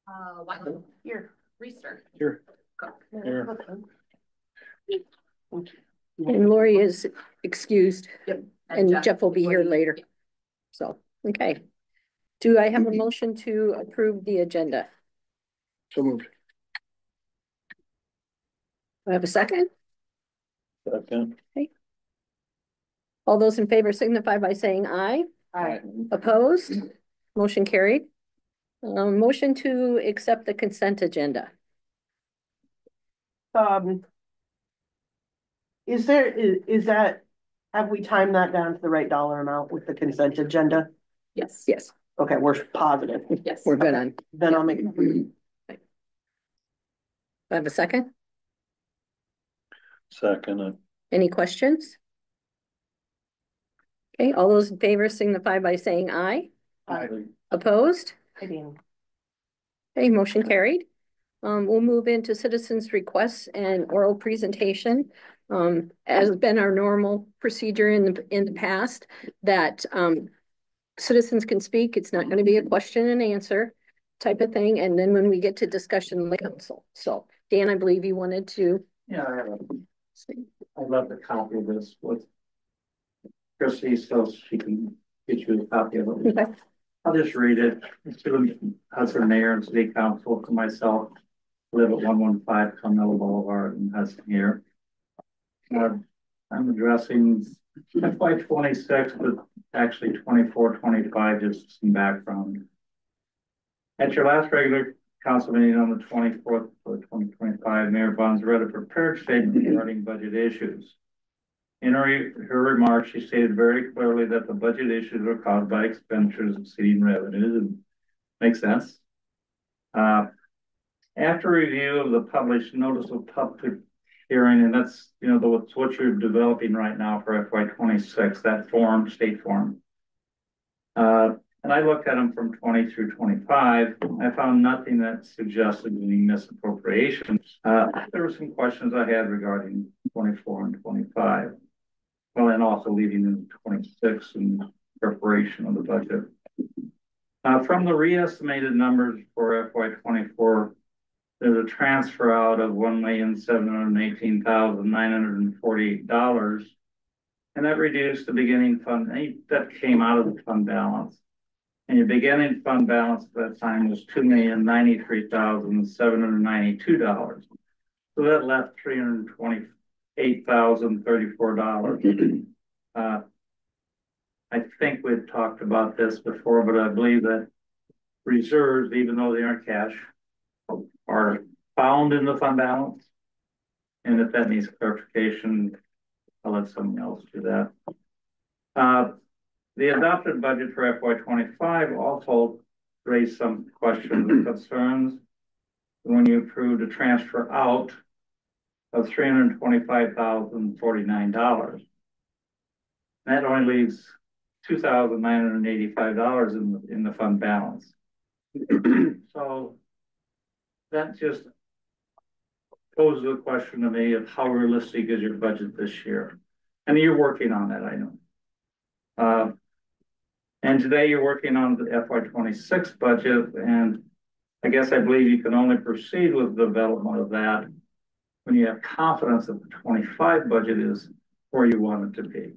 Wyland. Here. Reister. Here. Cook. Here. And Lori is excused. Yep. And Jeff will be here later. Yep. So, okay. Do I have a motion to approve the agenda? So moved. Do I have a second? Second. Okay. All those in favor signify by saying aye. Aye. Opposed? Motion carried. Motion to accept the consent agenda. Is that, have we timed that down to the right dollar amount with the consent agenda? Yes. Yes. Okay, we're positive. Yes. We're good on. Then I'll make it. Do I have a second? Second. Any questions? Okay, all those in favor signify by saying aye. Aye. Opposed? I mean, Okay, motion carried. We'll move into citizens' requests and oral presentation. As has been our normal procedure in the past, that citizens can speak. It's not going to be a question and answer type of thing. And then when we get to discussion, the council. So Dan, I believe you wanted to. Yeah, I'd love to copy of this with Chrissy so she can get you a copy of it. Okay. I'll just read it. Hudson Mayor and City Council, to myself, live at 115 Carmelo Boulevard in Hudson here. I'm addressing FY26, but actually 24-25, just some background. At your last regular council meeting on the 24th of 2025, Mayor Bonds read a prepared statement regarding budget issues. In her remarks, she stated very clearly that the budget issues are caused by expenditures exceeding revenues, and makes sense. After review of the published notice of public hearing, and that's, you know, what you're developing right now for FY26, that form, state form. And I looked at them from 20 through 25. I found nothing that suggested any misappropriations. There were some questions I had regarding 24 and 25. Well, and also leading into 26 in preparation of the budget. From the re-estimated numbers for FY24, there's a transfer out of $1,718,948, and that reduced the beginning fund, that came out of the fund balance. And your beginning fund balance at that time was $2,093,792. So that left $328,034. I think we've talked about this before, but I believe that reserves, even though they aren't cash, are found in the fund balance. And if that needs clarification, I'll let someone else do that. The adopted budget for FY25 also raised some questions and concerns when you approved a transfer out of $325,049. That only leaves $2,985 in the fund balance. So that just poses a question to me of how realistic is your budget this year? And you're working on that, I know. And today you're working on the FY26 budget, and I believe you can only proceed with the development of that when you have confidence that the 25 budget is where you want it to be.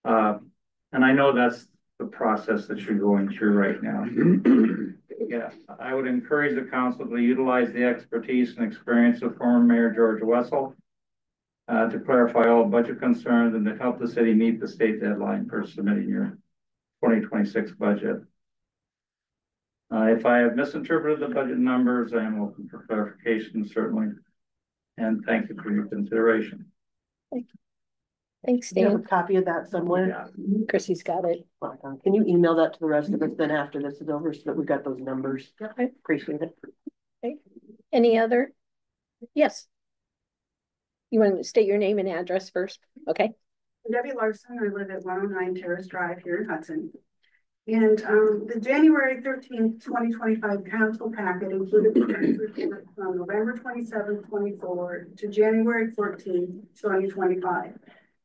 And I know that's the process that you're going through right now. Yeah, I would encourage the council to utilize the expertise and experience of former Mayor George Wessel to clarify all budget concerns and to help the city meet the state deadline for submitting your 2026 budget. If I have misinterpreted the budget numbers, I am open for clarification, certainly. And thank you for your consideration. Thank you. Thanks, do you have Dan. a copy of that somewhere? Yeah. Chrissy's got it. Can you email that to the rest of us then after this is over so that we've got those numbers? Okay. Appreciate it. Okay. Any other? Yes. You want to state your name and address first? Okay. Debbie Larson. I live at 109 Terrace Drive here in Hudson. And the January 13th, 2025 council packet included the report from November 27th, 24 to January 14th, 2025.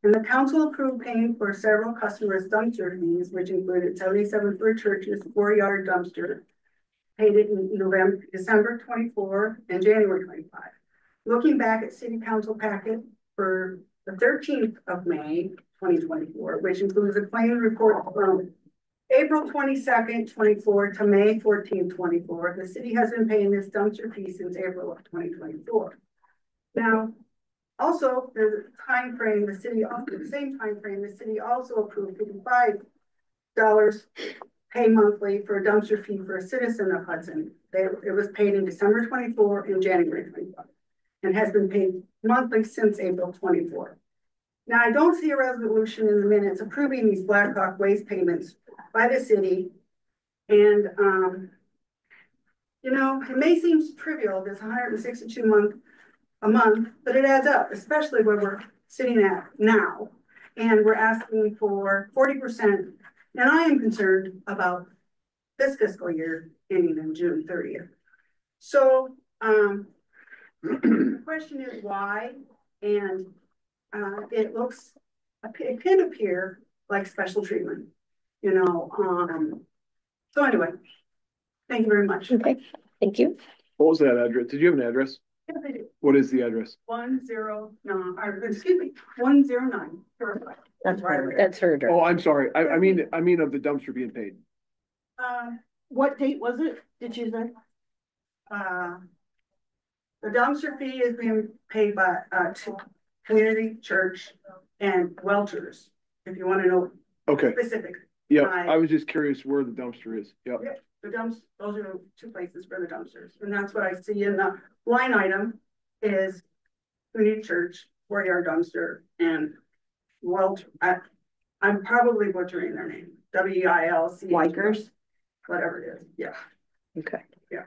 And the council approved paying for several customers' dumpster fees, which included $77 for church's 4-yard dumpster, paid it in November, December 24 and January 25. Looking back at city council packet for the 13th of May, 2024, which includes a claim report from April 22nd, 24 to May 14th, 24. The city has been paying this dumpster fee since April of 2024. Now, also, there's a time frame, the same time frame, the city also approved $55 pay monthly for a dumpster fee for a citizen of Hudson. It was paid in December 24 and January 25 and has been paid monthly since April 24. Now, I don't see a resolution in the minutes approving these Blackhawk waste payments by the city. And, you know, it may seem trivial, this 162 a month, but it adds up, especially where we're sitting at now. And we're asking for 40%. And I am concerned about this fiscal year ending on June 30th. So the question is why? And it can appear like special treatment, you know. So anyway, thank you very much. Okay, thank you. What was that address? Did you have an address? Yes, I do. What is the address? 109. That's right. That's her address. Oh, I'm sorry. I mean of the dumpster being paid. What date was it? Did you say? The dumpster fee is being paid by Community Church and Welchers, if you want to know Okay. specific. Yeah, I was just curious where the dumpster is. Yep. Yeah, those are the two places for the dumpsters. And that's what I see in the line item is Community Church, 4-yard dumpster, and Welch. I'm probably butchering their name. WILC. Wikers. Whatever it is. Yeah. Okay. Yeah.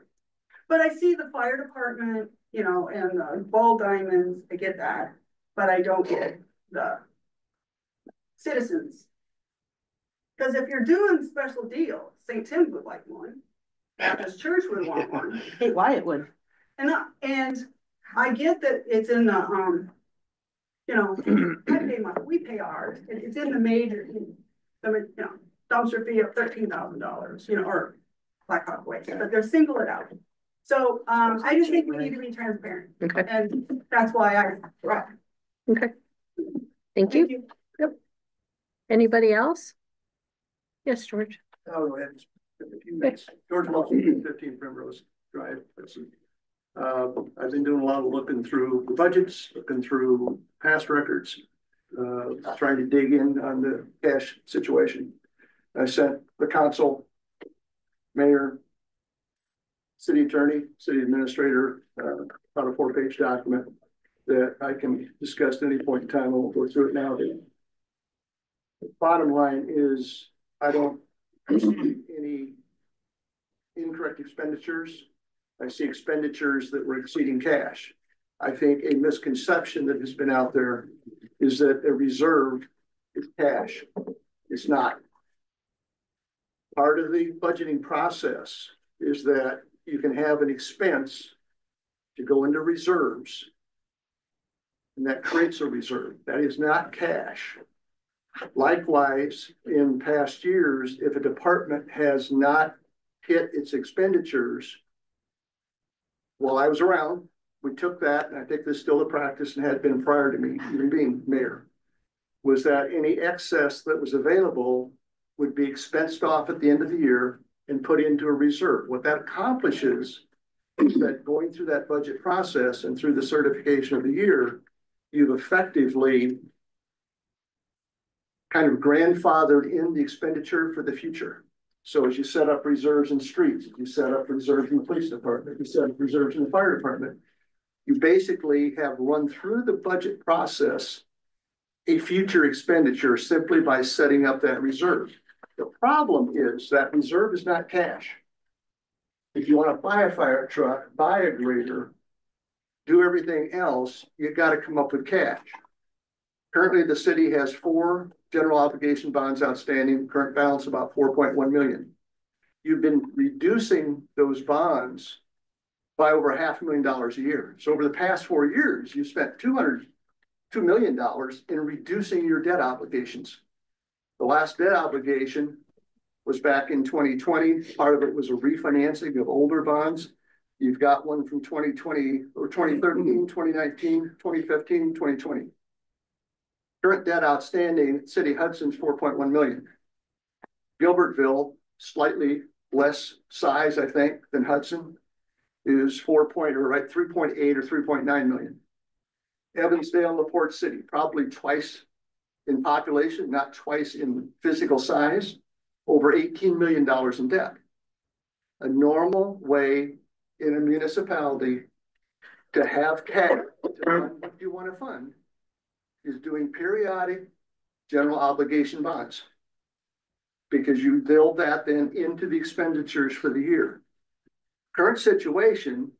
But I see the fire department, you know, and the ball diamonds. I get that. But I don't get the citizens. Because if you're doing special deals, St. Tim's would like one. Baptist Church would want one. Hey, Wyatt would. And I get that it's in the you know, we pay ours. It's in the major, you know, dumpster fee of $13,000, you know, or Blackhawk waste, but they're single it out. So I just think we need to be transparent. Okay. And that's why Okay. Thank you. Yep. Anybody else? Yes, George. Oh, go ahead. A few minutes. George Wilson, 15 Primrose Drive. I've been doing a lot of looking through the budgets, looking through past records, trying to dig in on the cash situation. I sent the council, mayor, city attorney, city administrator, about a 4-page document that I can discuss at any point in time. I won't go through it now. The bottom line is I don't see any incorrect expenditures. I see expenditures that were exceeding cash. I think a misconception that has been out there is that a reserve is cash. It's not. Part of the budgeting process is that you can have an expense to go into reserves, and that creates a reserve. That is not cash. Likewise, in past years, if a department has not hit its expenditures, while I was around, we took that, and I think this is still a practice and had been prior to me even being mayor, was that any excess that was available would be expensed off at the end of the year and put into a reserve. What that accomplishes is that going through that budget process and through the certification of the year, you've effectively kind of grandfathered in the expenditure for the future. So as you set up reserves in streets, you set up reserves in the police department, you set up reserves in the fire department, you basically have run through the budget process a future expenditure simply by setting up that reserve. The problem is that reserve is not cash. If you want to buy a fire truck, buy a grader, do everything else, you got to come up with cash. Currently, the city has 4 general obligation bonds outstanding, current balance about 4.1 million. You've been reducing those bonds by over $500,000 a year. So over the past 4 years, you spent $2 million in reducing your debt obligations. The last debt obligation was back in 2020. Part of it was a refinancing of older bonds. You've got one from 2020 or 2013, 2019, 2015, 2020. Current debt outstanding, City Hudson's 4.1 million. Gilbertville, slightly less size, I think, than Hudson, is 3.8 or 3.9 million. Evansdale, LaPorte City, probably twice in population, not twice in physical size, over $18 million in debt. A normal way in a municipality to have cash to fund what you want to fund is doing periodic general obligation bonds, because you build that then into the expenditures for the year. Current situation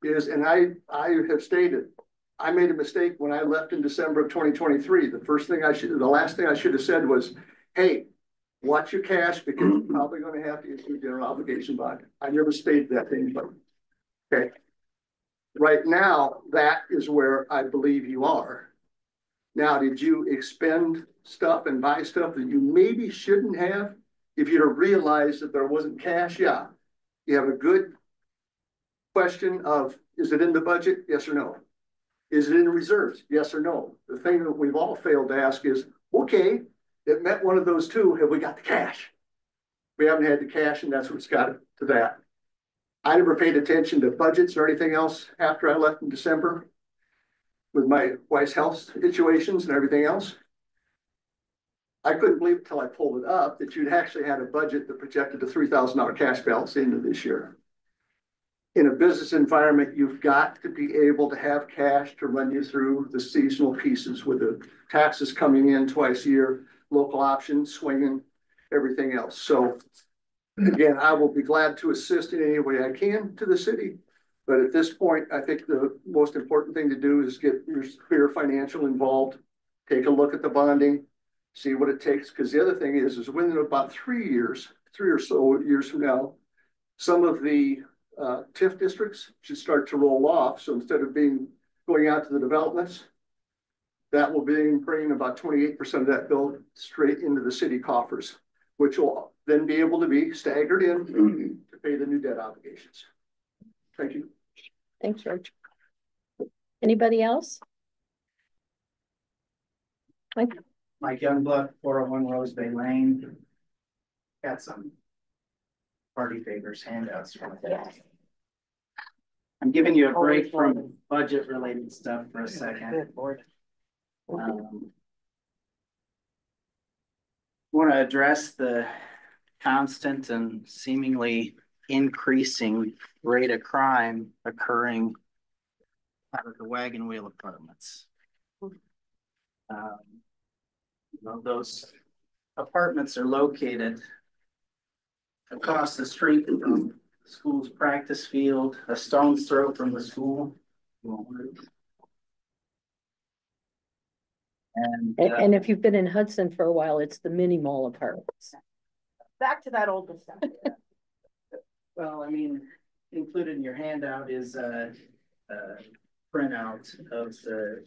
is, and I have stated, I made a mistake when I left in December of 2023. The last thing I should have said was, hey, watch your cash because you're probably going to have to issue a general obligation bond. I never stated that to anybody. Okay. Right now, that is where I believe you are. Now, did you expend stuff and buy stuff that you maybe shouldn't have? If you'd have realized that there wasn't cash, yeah. You have a good question of, is it in the budget? Yes or no? Is it in reserves? Yes or no? The thing that we've all failed to ask is, okay, it met one of those two. Have we got the cash? We haven't had the cash, and that's what's got it to that. I never paid attention to budgets or anything else after I left in December with my wife's health situations and everything else. I couldn't believe until I pulled it up that you'd actually had a budget that projected a $3,000 cash balance into this year. In a business environment, you've got to be able to have cash to run you through the seasonal pieces with the taxes coming in twice a year, local options, swinging, everything else. So again, I will be glad to assist in any way I can to the city. But at this point, I think the most important thing to do is get your Spear Financial involved, take a look at the bonding, see what it takes. Because the other thing is within about 3 or so years from now, some of the TIF districts should start to roll off. So instead of going out to the developments, that will be bringing about 28% of that bill straight into the city coffers, which will then be able to be staggered in to pay the new debt obligations. Thank you. Thanks, George. Anybody else? Mike? Mike Youngblood, 401 Rose Bay Lane. Got some party favors handouts from that. I'm giving you a break from budget related stuff for a second. Want to address the constant and seemingly increasing rate of crime occurring out of the Wagon Wheel apartments. Those apartments are located across the street from the school's practice field, a stone's throw from the school. And if you've been in Hudson for a while, it's the mini mall apartments. Back to that old stuff. Well, I mean, included in your handout is a printout of the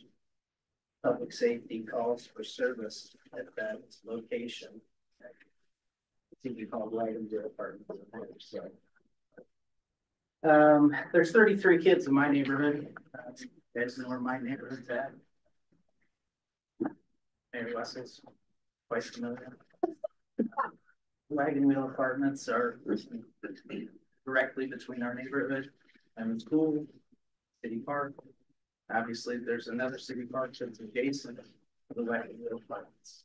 public safety calls for service at that location. I think we call Wagon Wheel apartments. So, there's 33 kids in my neighborhood. You guys know where my neighborhood's at. Mary Wessels, quite familiar. Wagon Wheel apartments are directly between our neighborhood and the school, city park. Obviously, there's another city park that's adjacent to the Wagon Wheel apartments.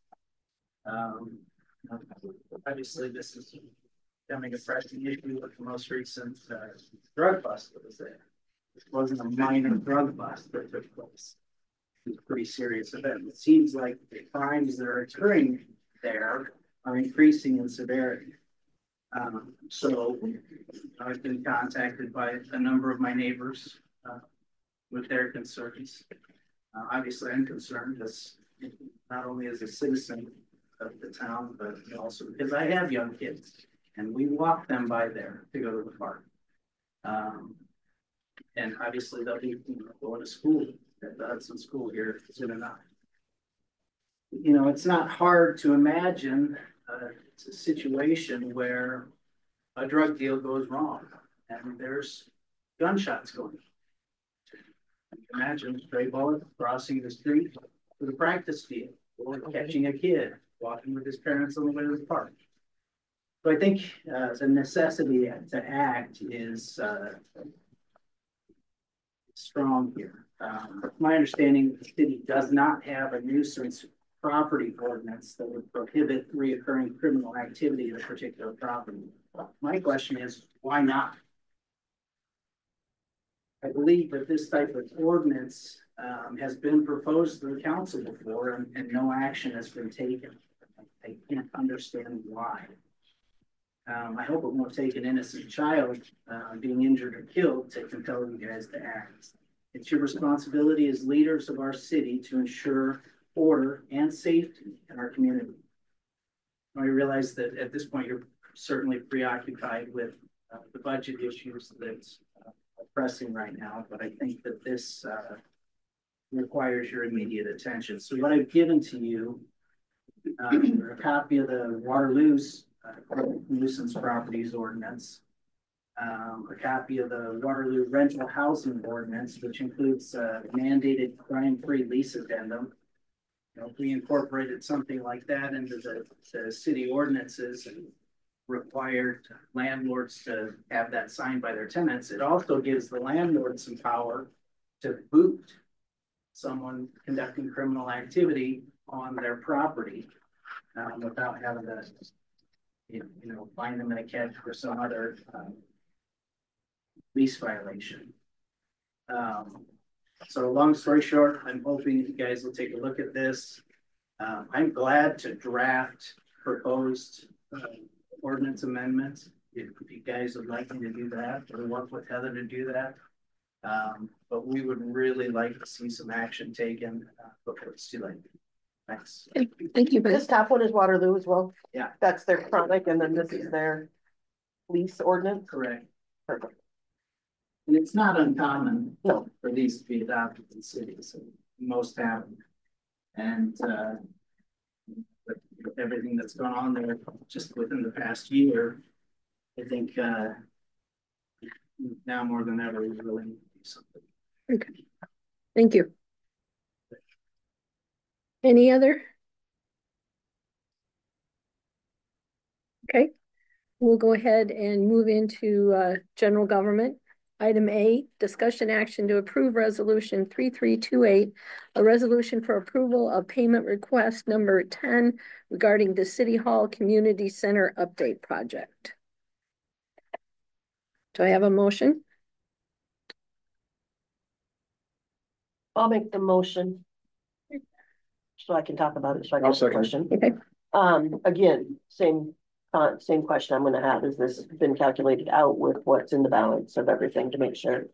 Obviously, this is becoming a pressing issue with the most recent drug bust that was there. It wasn't a minor drug bust that took place. It's a pretty serious event. It seems like the crimes that are occurring there are increasing in severity. So I've been contacted by a number of my neighbors with their concerns. Obviously, I'm concerned as not only as a citizen of the town, but also because I have young kids and we walk them by there to go to the park. And obviously they'll be going to school at the Hudson School here soon enough. It's not hard to imagine it's a situation where a drug deal goes wrong and there's gunshots going. Imagine stray bullet crossing the street with a practice field or catching a kid walking with his parents on the way to the park. So I think the necessity to act is strong here. My understanding, the city does not have a nuisance property ordinance that would prohibit reoccurring criminal activity at a particular property. My question is, why not? I believe that this type of ordinance has been proposed to the council before and no action has been taken. I can't understand why. I hope it won't take an innocent child being injured or killed to compel you guys to act. It's your responsibility as leaders of our city to ensure order and safety in our community. I realize that at this point you're certainly preoccupied with the budget issues that's pressing right now, but I think that this requires your immediate attention. So what I've given to you, a copy of the Waterloo's nuisance properties ordinance, a copy of the Waterloo rental housing ordinance, which includes mandated crime-free lease addendum. You know, if we incorporated something like that into the city ordinances and required landlords to have that signed by their tenants, it also gives the landlord some power to boot someone conducting criminal activity on their property without having to, you know, find them in a catch for some other lease violation. So long story short, I'm hoping you guys will take a look at this. I'm glad to draft proposed ordinance amendments if you guys would like me to do that or work with Heather to do that. But we would really like to see some action taken before it's too late. Thanks. Thank you, This top one is Waterloo as well. Yeah. That's their chronic, and then this is their lease ordinance. Correct. Perfect. And it's not uncommon No. for these to be adopted in cities. Most have them. And with everything that's gone on there just within the past year, I think now more than ever, we really need to do something. Okay. Thank you. Any other? Okay, we'll go ahead and move into general government. Item A, discussion action to approve resolution 3328, a resolution for approval of payment request number 10 regarding the City Hall Community Center update project. Do I have a motion? I'll make the motion. So I can talk about it. So I I'll got the second. question. Okay. Again, same question I'm gonna have. Is this been calculated out with what's in the balance of everything to make sure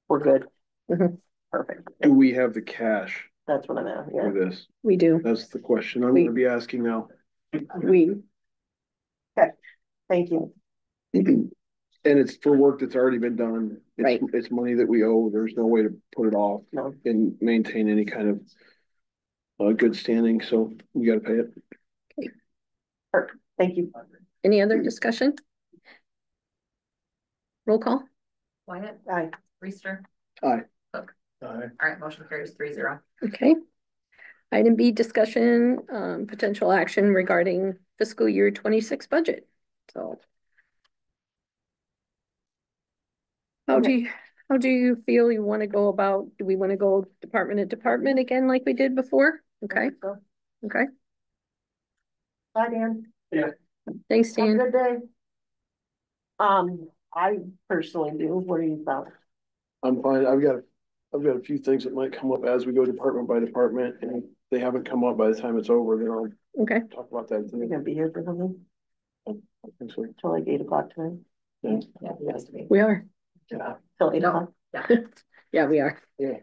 we're good? Mhm. Perfect. Do we have the cash That's what I'm at. Yeah. for this? We do. That's the question I'm gonna be asking now. We, Thank you. And it's for work that's already been done. It's, Right. It's money that we owe. There's no way to put it off No. and maintain any kind of good standing, so we gotta pay it. Perfect. Thank you. any other discussion? Roll call? Wyatt, Aye. Reister. Aye. Cook. All right, motion carries 3-0. Okay. Item B, discussion, potential action regarding fiscal year 26 budget. So. How do you feel you want to go about, do we want to go department to department again like we did before? Okay, So, okay. bye, Dan. Thanks, Have a Dan. good day. I personally do. What do you thought? I'm fine. I've got a few things that might come up as we go department by department, and if they haven't come up by the time it's over, then I'll Okay, talk about that. You're gonna be here for something I think so. till like 8 o'clock tonight? Yeah. Yeah, it has to be. we are. Till 8 No. o'clock? Yeah, we are. Yeah,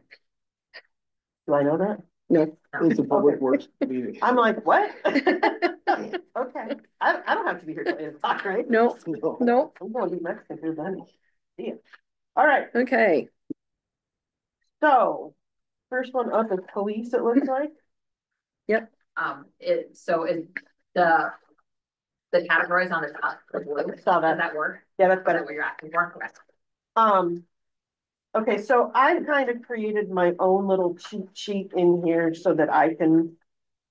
Do I know that? No. it's a public works meeting. I'm like, what? Okay, I don't have to be here till 8 o'clock, right? No, No. no. I'm going to eat Mexican food then. See ya. All right, Okay, so first one up is police, it looks like. The The categories on the top, the blue, Saw does that. that work? Yeah, that's Is that better. what you're asking for? Okay. Okay, so I kind of created my own little cheat sheet in here so that I can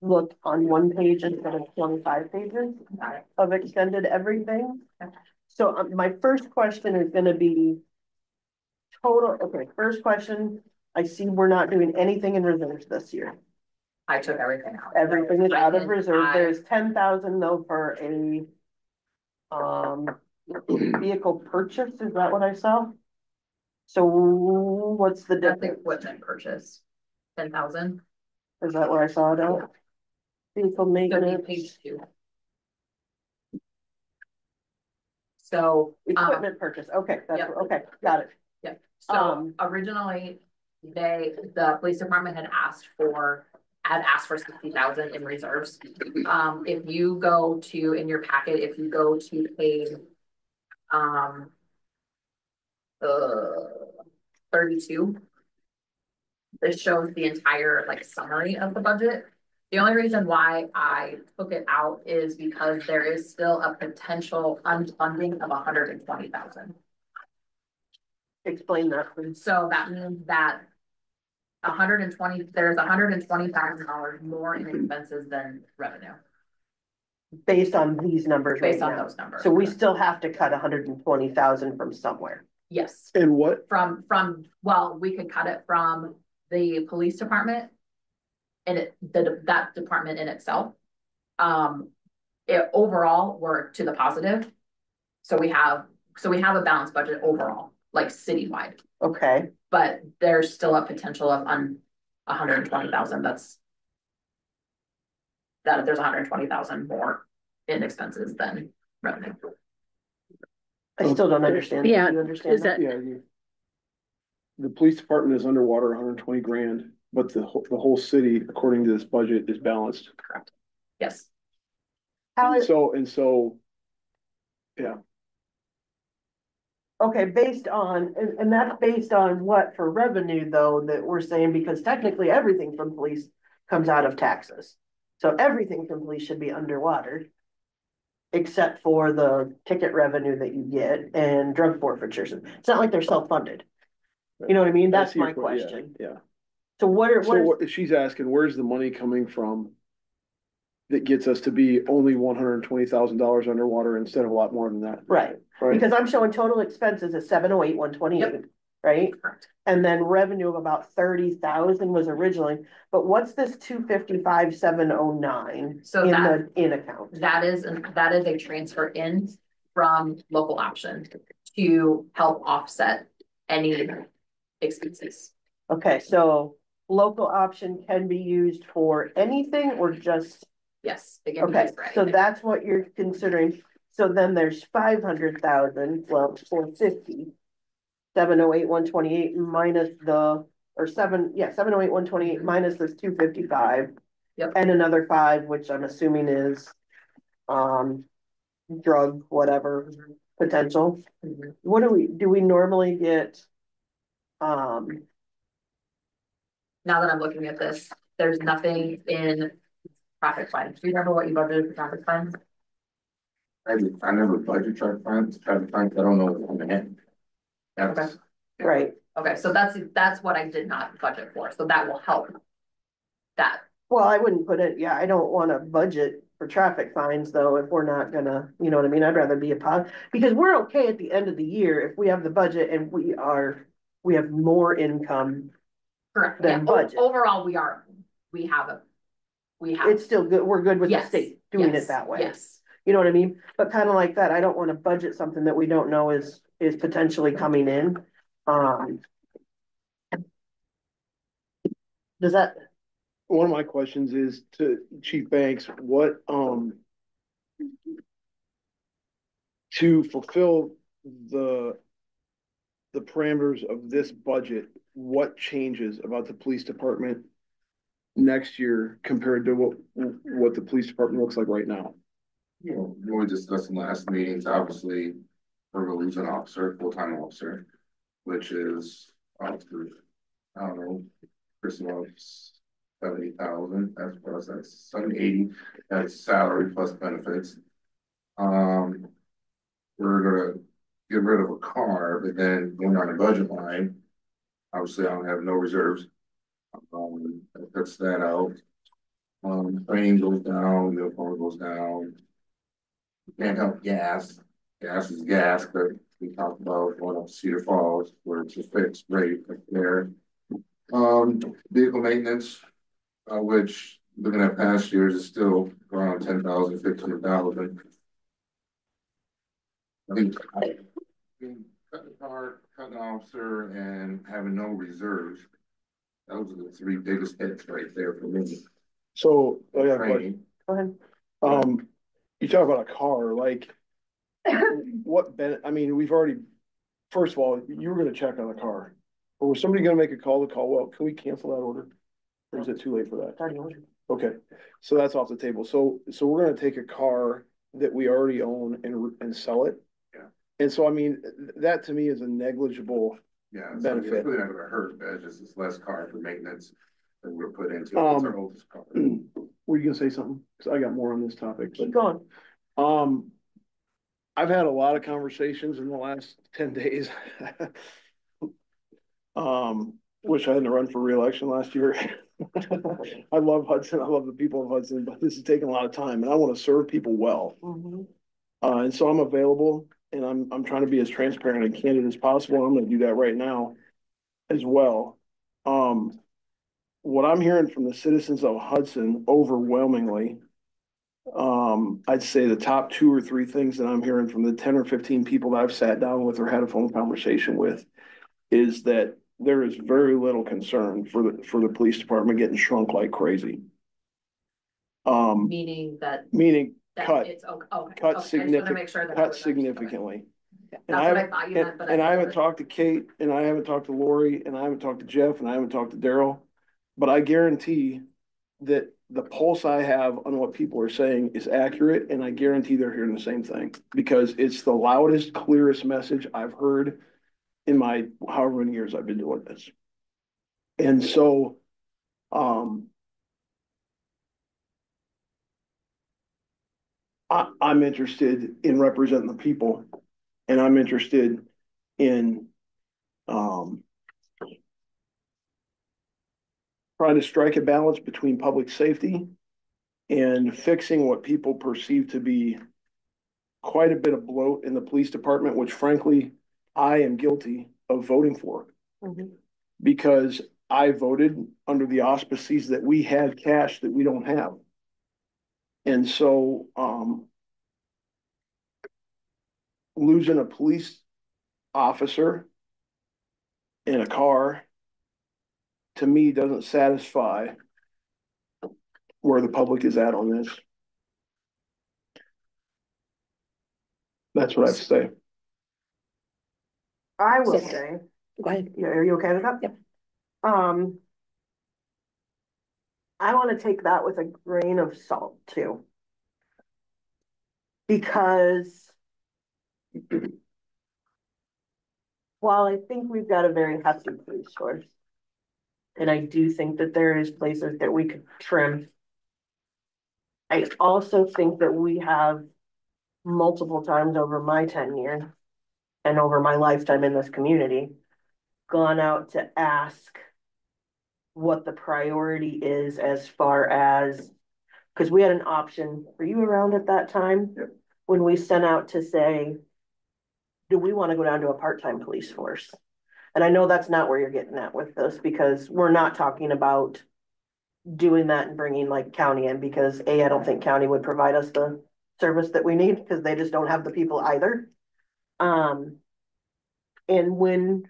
look on one page instead of 25 pages Got it. of extended everything. Okay. So my first question is gonna be total, okay, first question, I see we're not doing anything in reserves this year. I took everything out. Everything is I out of can- reserve. I- There's 10,000 though for a vehicle purchase, is that what I saw? So what's the That's the difference? equipment purchase, 10,000. Is that where I saw it out? Vehicle So be maintenance, page 2. So, equipment purchase, okay, that's, Yep. okay, got it. yeah, so originally, the police department had asked for 60,000 in reserves. If you go to, in your packet, if you go to page, 32. This shows the entire like summary of the budget. The only reason why I took it out is because there is still a potential unfunding of 120,000. Explain that, please. So that means that there's $120,000 more in expenses than revenue Based on these numbers right based on now. those numbers. So we still have to cut 120,000 from somewhere. Yes, And what, well, we could cut it from the police department. And that department in itself. Overall, we're to the positive. So we have a balanced budget overall, like citywide, Okay, but there's still a potential of 120,000. There's 120,000 more in expenses than revenue. I still don't understand. Yeah, Do you understand is that, yeah, the police department is underwater 120 grand, but the whole city, according to this budget, is balanced. Correct. Yes. How is, So, yeah, okay, based on, and that's based on what for revenue though, that we're saying, because technically everything from police comes out of taxes. So everything from police should be underwater. Except for the ticket revenue that you get and drug forfeitures. It's not like they're self-funded. You know what I mean? I That's see your my point, yeah, question. yeah. So what, She's asking, where's the money coming from that gets us to be only $120,000 underwater instead of a lot more than that? right, Right. because I'm showing total expenses at 708, 128, right? Correct. And then revenue of about 30,000 was originally, but what's this 255, 709 So in account? that is a transfer in from local option to help offset any expenses. Okay, so local option can be used for anything or just, Yes. It can be okay, used for so anything. that's what you're considering. So then there's 500,000, well, 450. 708, 128 minus or 708, 128 minus this 255. Yep. And another 5, which I'm assuming is drug, whatever, potential. Mhm. What do we normally get? Now that I'm looking at this, there's nothing in traffic fines. Do you remember what you budgeted for traffic fines? I never budget traffic fines, I don't know what's in the end. That's, Right. Okay, so that's what I did not budget for, so that will help. That, Well, I wouldn't put it, yeah, I don't wanna budget for traffic fines though, if we're not gonna, you know what I mean? I'd rather be because we're okay at the end of the year if we have the budget and we have more income. correct, Then yeah, budget. overall, we have. It's still good, we're good with the Yes, state doing yes, it that way. Yes, You know what I mean? But kind of like that, I don't wanna budget something that we don't know is potentially coming in. Does that, One of my questions is to Chief Banks, to fulfill the parameters of this budget, what changes about the police department next year compared to what the police department looks like right now? you know, we discussed in last meetings, obviously, we're gonna lose an officer, full-time officer, which is officers, I don't know, Christmas 70,000, that's 780, that's salary plus benefits. We're gonna get rid of a car, but then going on a budget line, obviously I don't have no reserves. That cuts that out. Train goes down, uniform goes down. Can't help gas. Gas is gas, but we talked about going up to Cedar Falls where it's a fixed rate up there. Vehicle maintenance, which looking at past years is still around 10,000, 15,000. I think cutting the car, cutting the officer, and having no reserves. Those are the three biggest hits right there for me. So, I got a question. Training. Go ahead. You talk about a car, like, I mean, we've already, first of all, you were gonna check on the car. Or was somebody gonna make a call to call, well, can we cancel that order? Or is it too late for that? It's already ordered. Okay, so that's off the table. So we're gonna take a car that we already own and sell it. Yeah. And so, I mean, that to me is a negligible Yeah, so it's benefit. really not gonna hurt, but it's just less car for maintenance that we're put into. It's our oldest car. Were you gonna say something? Cause I got more on this topic, Keep going. I've had a lot of conversations in the last 10 days. Wish I hadn't run for reelection last year. I love Hudson. I love the people of Hudson, but this is taking a lot of time and I want to serve people well. Mhm. And so I'm available and I'm trying to be as transparent and candid as possible. I'm going to do that right now as well. What I'm hearing from the citizens of Hudson overwhelmingly, I'd say the top 2 or 3 things that I'm hearing from the 10 or 15 people that I've sat down with or had a phone conversation with is that there is very little concern for the police department getting shrunk like crazy. Meaning that Cut, it's okay. cut Okay, I just wanna significant, make sure that cut was significantly. That's And what I thought you meant, but and I haven't talked to Kate, and I haven't talked to Lori, and I haven't talked to Jeff, and I haven't talked to Daryl. But I guarantee that the pulse I have on what people are saying is accurate, and I guarantee they're hearing the same thing. Because it's the loudest, clearest message I've heard in my however many years I've been doing this. And so, I'm interested in representing the people, and I'm interested in trying to strike a balance between public safety and fixing what people perceive to be quite a bit of bloat in the police department, which frankly, I am guilty of voting for. Mhm. Because I voted under the auspices that we had cash that we don't have. And so, losing a police officer in a car, to me, doesn't satisfy where the public is at on this. That's what I have to say. I will say, Go ahead. yeah, are you okay with that? Yep. I want to take that with a grain of salt too. Because while I think we've got a very hefty police force, and I do think that there is places that we could trim, I also think that we have multiple times over my tenure and over my lifetime in this community gone out to ask what the priority is as far as, because we had an option. Were you around at that time? Yep. When we sent out to say, do we want to go down to a part-time police force? And I know that's not where you're getting at with this, because we're not talking about doing that and bringing like county in, because I don't think county would provide us the service that we need, because they just don't have the people either. And when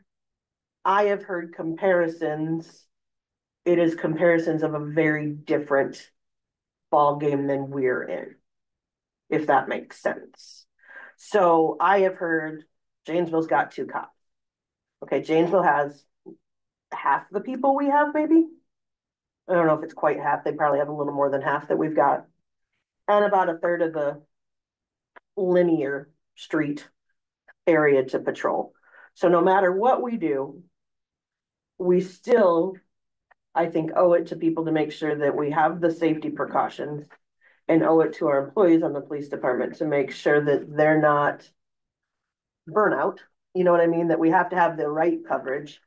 I have heard comparisons, it is comparisons of a very different ball game than we're in, if that makes sense. So I have heard Janesville's got 2 cops. Okay, Janesville has half the people we have, maybe. I don't know if it's quite half. They probably have a little more than half that we've got. And about a third of the linear street area to patrol. So no matter what we do, we still, I think, owe it to people to make sure that we have the safety precautions and owe it to our employees on the police department to make sure that they're not burnout. You know what I mean? That we have to have the right coverage.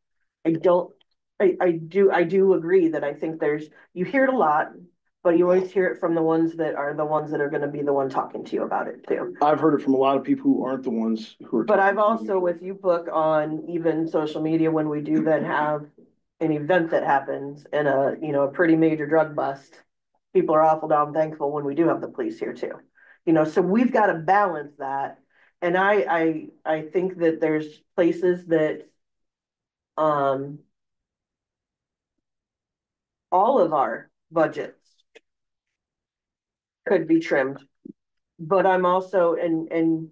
I don't, I do agree that I think you hear it a lot, but you always hear it from the ones that are gonna be the one talking to you about it too. I've heard it from a lot of people who aren't the ones who are. But I've also, if you look on even social media, when we do then have an event that happens and a pretty major drug bust, people are awful down thankful when we do have the police here too. So we've got to balance that. And I think that there's places that, all of our budgets could be trimmed, but I'm also, and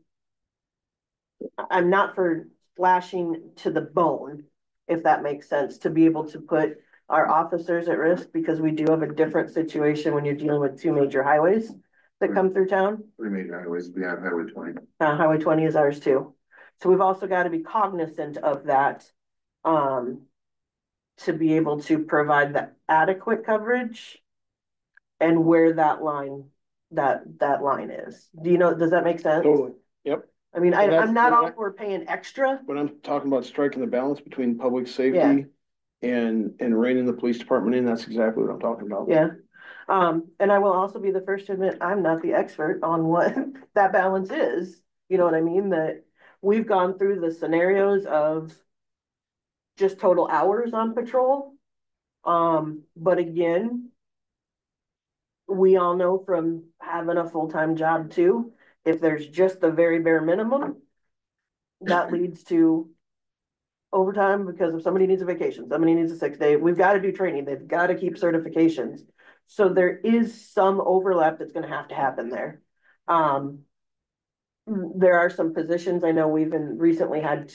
I'm not for slashing to the bone, if that makes sense, to be able to put our officers at risk, because we do have a different situation when you're dealing with two major highways that come through town. 3 major highways, we have Highway 20. Highway 20 is ours too. So we've also got to be cognizant of that, to be able to provide the adequate coverage and where that line is. Does that make sense? Totally, yep. I mean, And I'm not all for paying extra. When I'm talking about striking the balance between public safety and reining the police department in, that's exactly what I'm talking about. Yeah. And I will also be the first to admit, I'm not the expert on what that balance is. You know what I mean? That we've gone through the scenarios of just total hours on patrol. But again, we all know from having a full-time job too, if there's just the very bare minimum, that leads to overtime because if somebody needs a vacation, somebody needs a 6-day, we've got to do training. They've got to keep certifications. So there is some overlap that's going to have to happen there. There are some positions. I know we've recently had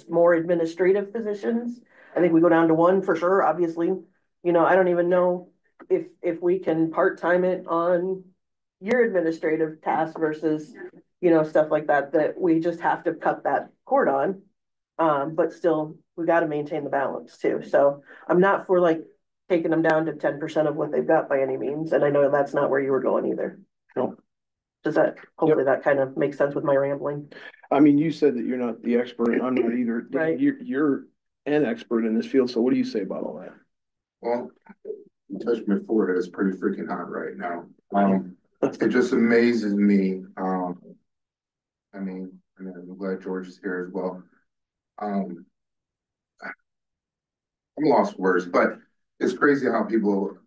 more administrative positions. I think we go down to one for sure. Obviously, I don't even know if we can part-time it on your administrative task versus, stuff like that we just have to cut that cord on. But still, we got to maintain the balance too. So I'm not for taking them down to 10% of what they've got by any means. And I know that's not where you were going either. No. Hopefully that kind of makes sense with my rambling. I mean, you said that you're not the expert, and I'm not either. Right. You're an expert in this field. So what do you say about all that? Well, touch my forehead is pretty freaking hot right now. It just amazes me. I mean, I'm glad George is here as well. I'm lost for words, but it's crazy how people,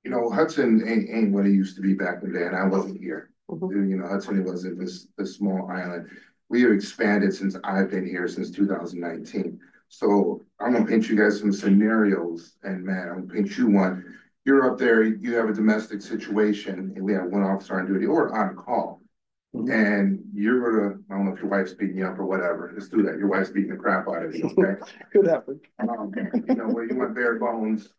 Hudson ain't what it used to be back in the day, and I wasn't here. Mm-hmm. Hudson wasn't this small island. We have expanded since I've been here since 2019. So I'm gonna paint you guys some scenarios, and man, I'm gonna paint you one. You're up there, you have a domestic situation, and we have one officer on duty or on call. Mm-hmm. And you're gonna, I don't know if your wife's beating you up or whatever. Let's do that. Your wife's beating the crap out of you, okay? Could happen. Where you want bare bones,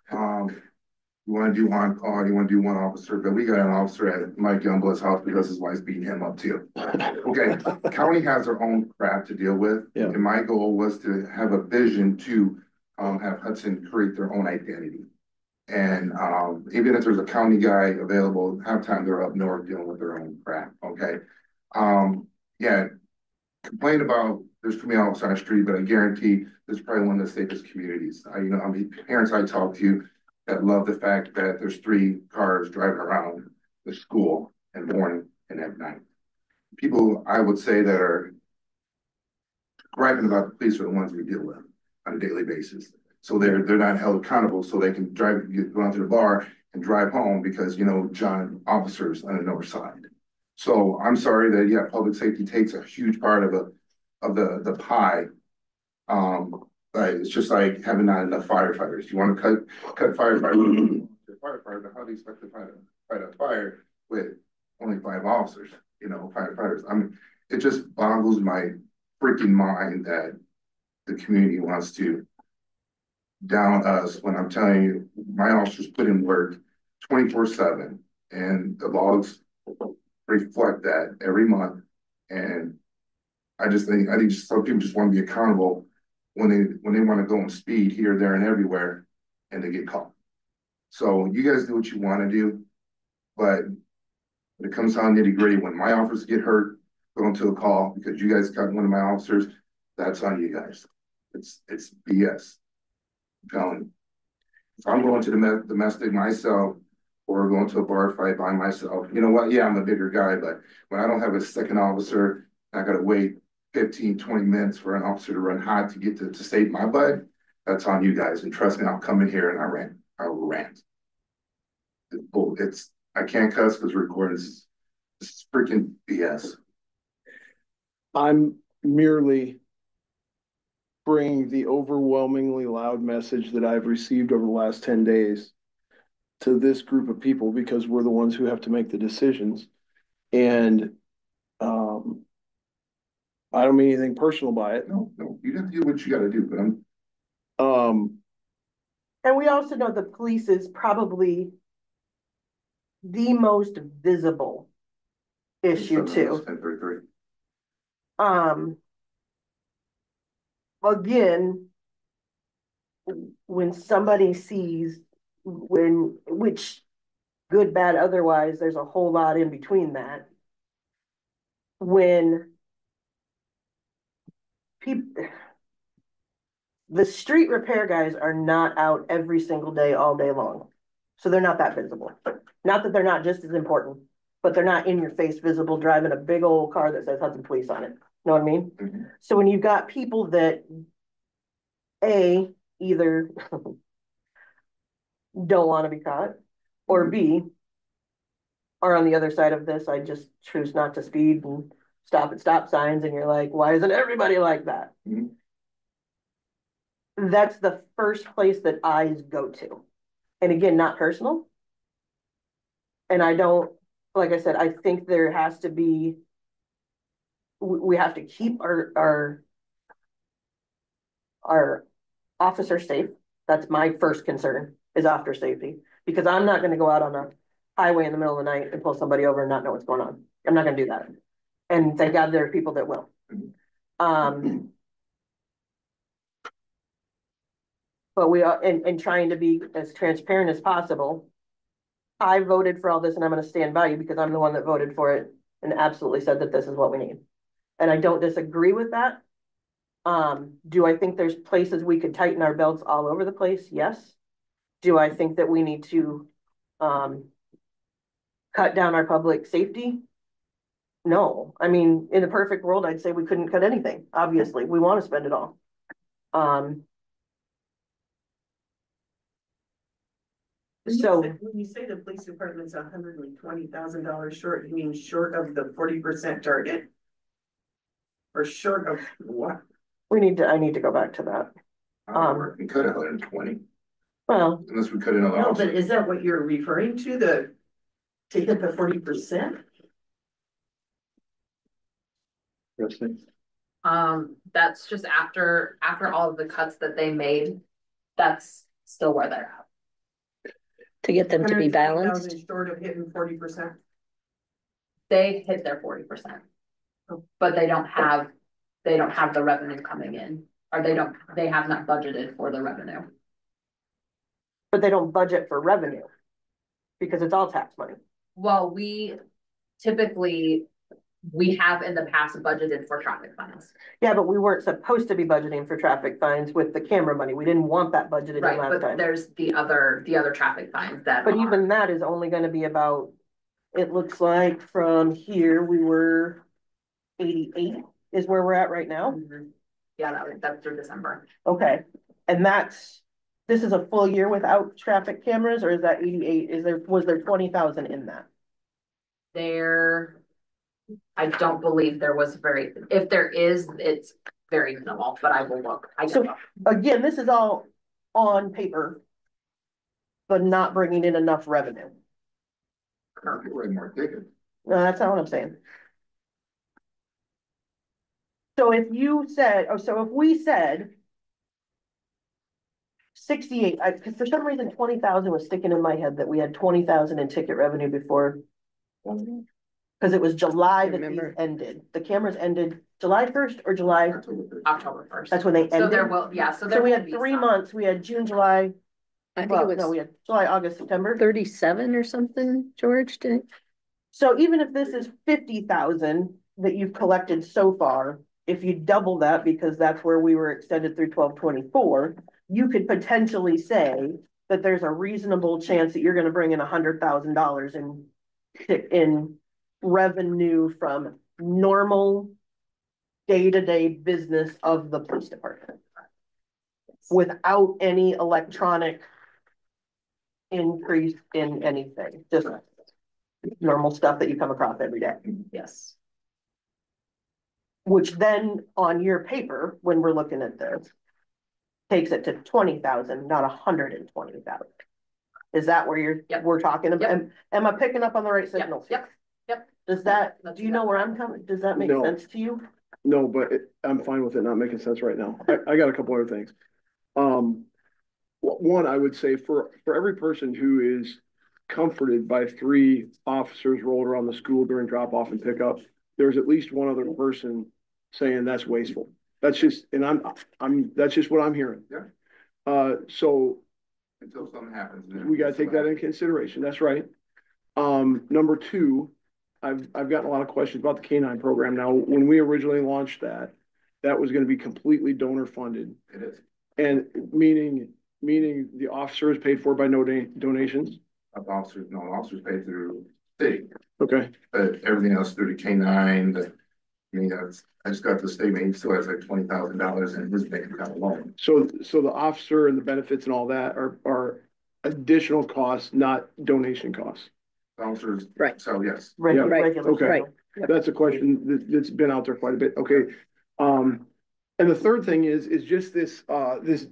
you want to do on call, you want to do one officer, but we got an officer at Mike Youngblood's house because his wife's beating him up too. Okay, county has their own crap to deal with. Yeah. And my goal was to have a vision to have Hudson create their own identity. And even if there's a county guy available, half time they're up north dealing with their own crap. Okay. Yeah, complain about there's too many officers on the street, but I guarantee this is probably one of the safest communities. I mean, parents I talk to that love the fact that there's 3 cars driving around the school in the morning and at night. People I would say that are griping about the police are the ones we deal with on a daily basis. So they're not held accountable, so they can go out to the bar and drive home because John officers on the north side. So I'm sorry that public safety takes a huge part of the pie. But it's just like having not enough firefighters. You want to cut firefighters, but how do you expect to fight a fire with only 5 officers? Firefighters. I mean, it just boggles my freaking mind that the community wants to down us when I'm telling you, my officers put in work 24/7, and the logs reflect that every month. And I think some people just want to be accountable when they want to go and speed here, there, and everywhere, and they get caught. So you guys do what you want to do, but When it comes down nitty gritty, when my officers get hurt, going to a call because you guys got one of my officers, that's on you guys. It's BS. I'm telling you. If I'm going to the domestic myself or going to a bar fight by myself, you know what? Yeah, I'm a bigger guy, but when I don't have a second officer, I gotta wait 15, 20 minutes for an officer to run hot to get to save my butt, that's on you guys. And trust me, I'll come in here and I will rant. I can't cuss because recording this is freaking BS. I'm merely bringing the overwhelmingly loud message that I've received over the last 10 days to this group of people because we're the ones who have to make the decisions. And I don't mean anything personal by it. No, you have to do what you gotta do, but And we also know the police is probably the most visible issue too. 1033. Again, when somebody sees which good, bad, otherwise, there's a whole lot in between that. When the street repair guys are not out every single day, all day long. So they're not that visible. Not that they're not just as important, but they're not in your face visible driving a big old car that says Hudson Police on it. Know what I mean? Mm-hmm. So when you've got people that either don't want to be caught, or B, are on the other side of this, I just choose not to speed and stop at stop signs, and you're like, why isn't everybody like that? Mm-hmm. That's the first place that eyes go to. And again, not personal. And I don't, like I said, I think there has to be, we have to keep our officers safe. That's my first concern, is officer safety. Because I'm not going to go out on a highway in the middle of the night and pull somebody over and not know what's going on. I'm not going to do that. And thank God there are people that will. But we are, and trying to be as transparent as possible. I voted for all this and I'm going to stand by you because I'm the one that voted for it and absolutely said that this is what we need. And I don't disagree with that. Do I think there's places we could tighten our belts all over the place? Yes. Do I think that we need to cut down our public safety? No. I mean, in a perfect world, I'd say we couldn't cut anything. Obviously, we want to spend it all. When you say the police department's $120,000 short, you mean short of the 40% target? Or short of what? I need to go back to that. We cut 120. Well, unless we cut in another. No, but is that what you're referring to? To hit the 40%? That's just after all of the cuts that they made, that's still where they're at. To get them to be balanced. Short of hitting 40%. They hit their 40%, but they don't have the revenue coming in, or they have not budgeted for the revenue. But they don't budget for revenue because it's all tax money. Well, we have in the past budgeted for traffic fines. Yeah, but we weren't supposed to be budgeting for traffic fines with the camera money. We didn't want that budgeted Right, in last but time. there's the other traffic fines that But even that is only going to be about, it looks like from here, we were 88 is where we're at right now. Mm-hmm. Yeah, that's through December. Okay. And this is a full year without traffic cameras, or is that 88? Was there 20,000 in that? I don't believe there was if there is, it's very minimal, but I will look. Again, this is all on paper, but not bringing in enough revenue. More tickets. No, that's not what I'm saying. So if we said 68, because for some reason 20,000 was sticking in my head that we had 20,000 in ticket revenue before. Because it was July that these ended. The cameras ended July 1st or July? October 1st. That's when they ended. So we had 3 months. We had June, July. I think it was we had July, August, September. 37 or something, George, did So even if this is 50,000 that you've collected so far, if you double that, because that's where we were extended through 12/24, you could potentially say that there's a reasonable chance that you're gonna bring in $100,000 in revenue from normal day-to-day business of the police department without any electronic increase in anything, just normal stuff that you come across every day. Yes. Which then on your paper, when we're looking at this, takes it to 20,000, not 120,000. Is that where we're talking about? Am I picking up on the right signals? Yep. Does that, do you know where I'm coming? Does that make No. sense to you? No, but I'm fine with it not making sense right now. I got a couple other things. One, I would say for every person who is comforted by 3 officers rolled around the school during drop off and pickup, there's at least one other person saying that's wasteful. That's just, and that's just what I'm hearing. Yeah. So Until something happens. we gotta take that into consideration. That's right. Number 2, I've gotten a lot of questions about the K-9 program. Now, when we originally launched that was gonna be completely donor funded. It is. And meaning the officer is paid for by no donations? Officers pay through state, Okay, but everything else through the K-9, I just got the statement, he still has like $20,000 in his bank account alone. so the officer and the benefits and all that are additional costs, not donation costs? Officers. Right. So yes. Regular. Okay. Right. That's a question that's been out there quite a bit. Okay. And the third thing is just this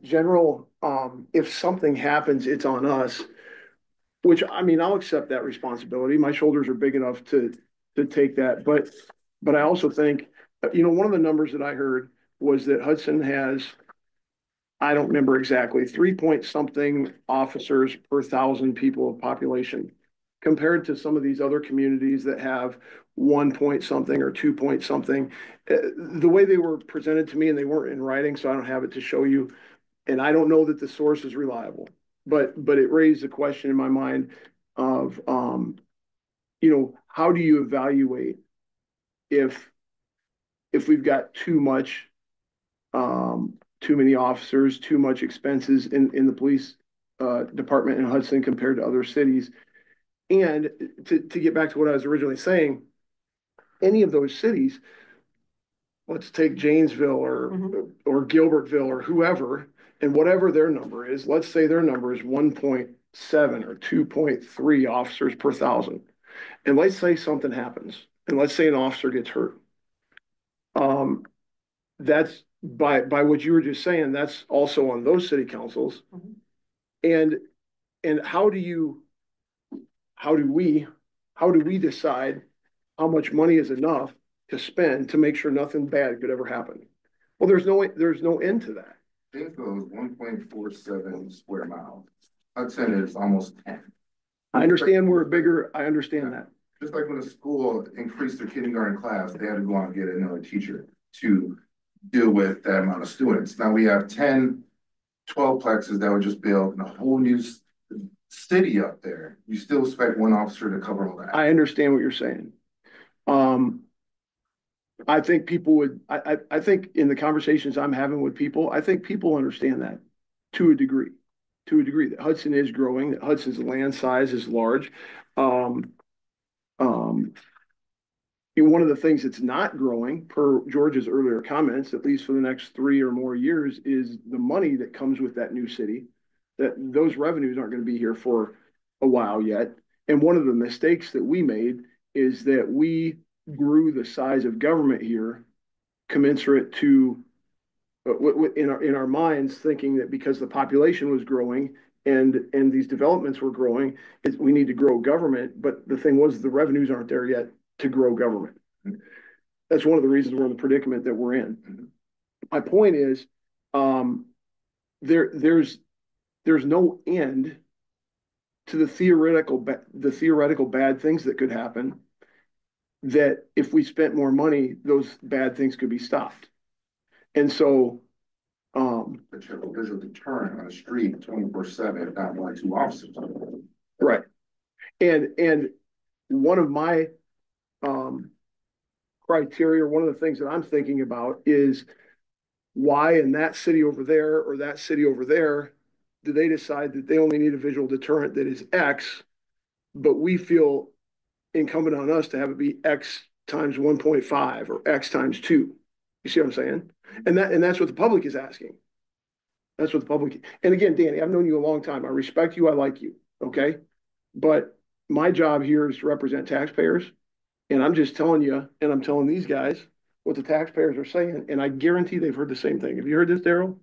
general, if something happens, it's on us, which, I mean, I'll accept that responsibility. My shoulders are big enough to take that. But I also think, one of the numbers that I heard was that Hudson has, I don't remember exactly, 3 point something officers per 1,000 people of population, compared to some of these other communities that have 1 point something or 2 point something. The way they were presented to me, and they weren't in writing, so I don't have it to show you. And I don't know that the source is reliable, but it raised the question in my mind of, how do you evaluate if we've got too many officers, too much expenses in the police department in Hudson compared to other cities? And to get back to what I was originally saying, any of those cities, let's take Janesville or Gilbertville or whoever, and whatever their number is, let's say their number is 1.7 or 2.3 officers per 1,000. And let's say something happens, and let's say an officer gets hurt. That's by what you were just saying, that's also on those city councils. And how do we decide how much money is enough to spend to make sure nothing bad could ever happen? Well, there's no end to that. Janesville is 1.47 square miles. Hudson is almost 10. I understand we're bigger. I understand that. Just like when a school increased their kindergarten class, they had to go out and get another teacher to deal with that amount of students. Now we have 10, 12 plexes that were just built and a whole new city up there. You still expect one officer to cover all that. I understand what you're saying. I think people would, I think in the conversations I'm having with people, I think people understand that to a degree, that Hudson is growing, that Hudson's land size is large. One of the things that's not growing, per George's earlier comments, at least for the next 3 or more years, is the money that comes with that new city, that those revenues aren't going to be here for a while yet. And one of the mistakes that we made is that we grew the size of government here commensurate to in our minds, thinking that because the population was growing and these developments were growing, we need to grow government. But the thing was, the revenues aren't there yet to grow government. That's one of the reasons we're in the predicament that we're in. My point is, there's no end to the theoretical bad things that could happen, that if we spent more money, those bad things could be stopped. And so, but you have a visual deterrent on the street 24/7, not 1 or 2 officers. right. And one of my, criteria, one of the things that I'm thinking about is why in that city over there or that city over there, do they decide that they only need a visual deterrent that is X, but we feel incumbent on us to have it be X times 1.5 or X times 2. You see what I'm saying? And that's what the public is asking. That's what the public, and again, Danny, I've known you a long time. I respect you. I like you. Okay. But my job here is to represent taxpayers. And I'm just telling you, and I'm telling these guys what the taxpayers are saying. And I guarantee they've heard the same thing. Have you heard this, Daryl?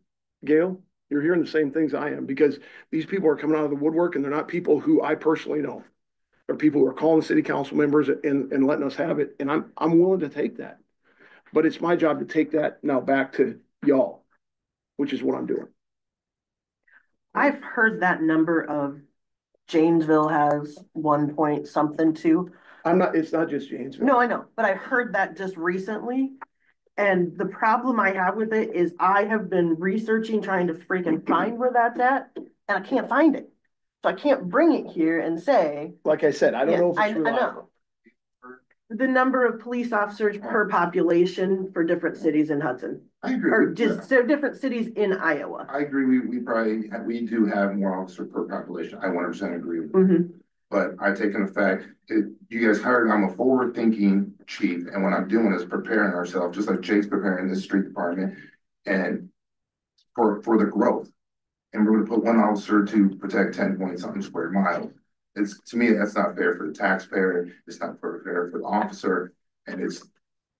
Gail? You're hearing the same things I am, because these people are coming out of the woodwork, and they're not people who I personally know. They're people who are calling city council members and letting us have it. And I'm willing to take that. But it's my job to take that now back to y'all, which is what I'm doing. I've heard that number of Janesville has 1 point something too. It's not just Janesville. No, I know, but I heard that just recently. And the problem I have with it is I have been researching, trying to freaking find where that's at, and I can't find it. So I can't bring it here and say. Like I said, I don't know if I it's know. reliable. The number of police officers per population for different cities in Hudson, I agree. or just so different cities in Iowa. I agree. We do have more officer per population. I 100% agree with that. Mhm. But I take in the fact, you guys heard, I'm a forward thinking chief. And what I'm doing is preparing ourselves, just like Jake's preparing this street department and for the growth. And we're gonna put one officer to protect 10 point something square miles. To me, that's not fair for the taxpayer. It's not fair for the officer. And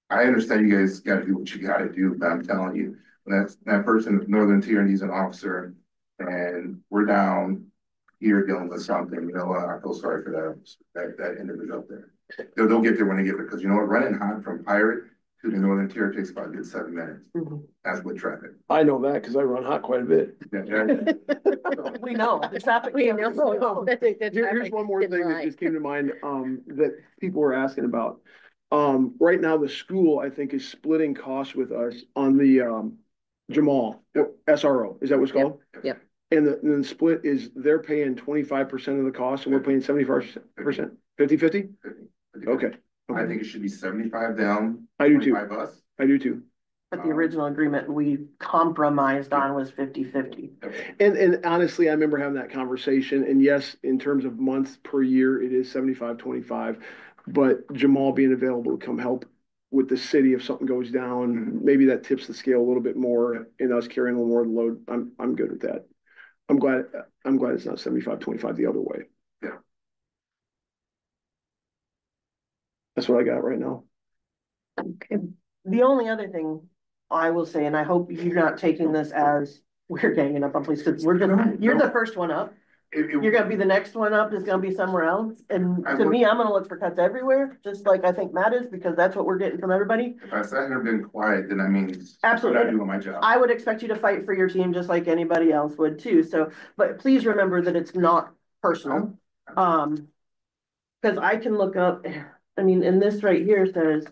I understand you guys gotta do what you gotta do, but I'm telling you, when that person in Northern Tier needs an officer and we're down here dealing with something, I feel sorry for that individual up there. They'll get there when they get there, because you know what, running hot from Pirate to the Northern Tier takes about a good 7 minutes. Mhm. That's with traffic. I know that because I run hot quite a bit. We know the traffic. We know. Here's one more thing that just came to mind, that people were asking about. Right now, the school, I think, is splitting costs with us on the, Jamal, SRO. Is that what it's called? Yep. And the split is they're paying 25% of the cost and we're paying 75%, 50-50? Okay. I think it should be 75 down. I do too. 25 us. I do too. But the original agreement we compromised on was 50-50. And honestly, I remember having that conversation, and yes, in terms of months per year, it is 75-25, but Jamal being available to come help with the city if something goes down, maybe that tips the scale a little bit more and us carrying a little more of the load. I'm good with that. I'm glad it's not 75-25 the other way. Yeah. That's what I got right now. Okay. The only other thing I will say, and I hope you're not taking this as we're ganging up on police, because you're the first one up. You're gonna be the next one up, is gonna be somewhere else. And to me, I'm gonna look for cuts everywhere, just like I think Matt is, because that's what we're getting from everybody. If I sat here and been quiet, then that means Absolutely. I'm not doing my job. I would expect you to fight for your team just like anybody else would too. So, but please remember that it's not personal. Because I can look up, I mean, and this right here says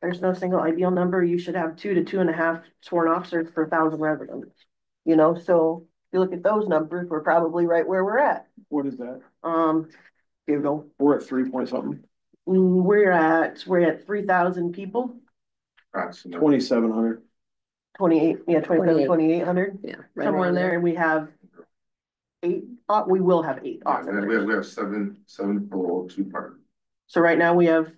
there's no single ideal number. You should have 2 to 2.5 sworn officers per 1,000 residents. So if you look at those numbers, we're probably right where we're at. What is that? Google. We're at 3 point something. We're at 3,000 people. 2,700. 2,800. Yeah. Somewhere in there, and we have 8. We will have 8 officers. We have seven full, 2 part. So right now we have.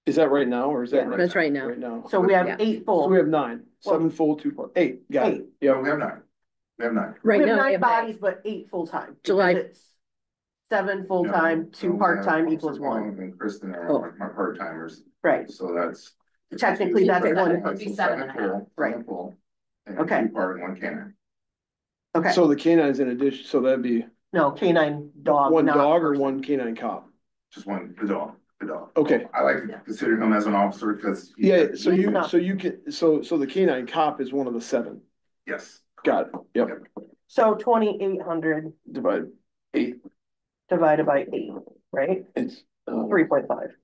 Is that right now, or is that? Yeah, that's right now. Right now. So we have Yeah. 8 So full. we have 9, 7 full, 2 part, 8. Got it. 8. Yeah, we have 9. We have 9. Right We have now. 9 we have bodies, but 8 full-time. July. It's 7 full-time, 2 part-time equals 1. And Kristen are Oh. my part-timers. Right. So that's. Technically, that's Seven. one. It'd be 7.5. Right. Full, and Okay. 2 part and 1 canine. Okay, So the canines in addition, so that'd be no, canine dog. one not dog or person. one canine cop? Just the dog. Okay. I like to consider him as an officer because. Yeah, so He's not. you can, so the canine cop is one of the 7. Yes. Got it. Yep. So 2,800 Divided 8. divided by 8, right? It's 3.5.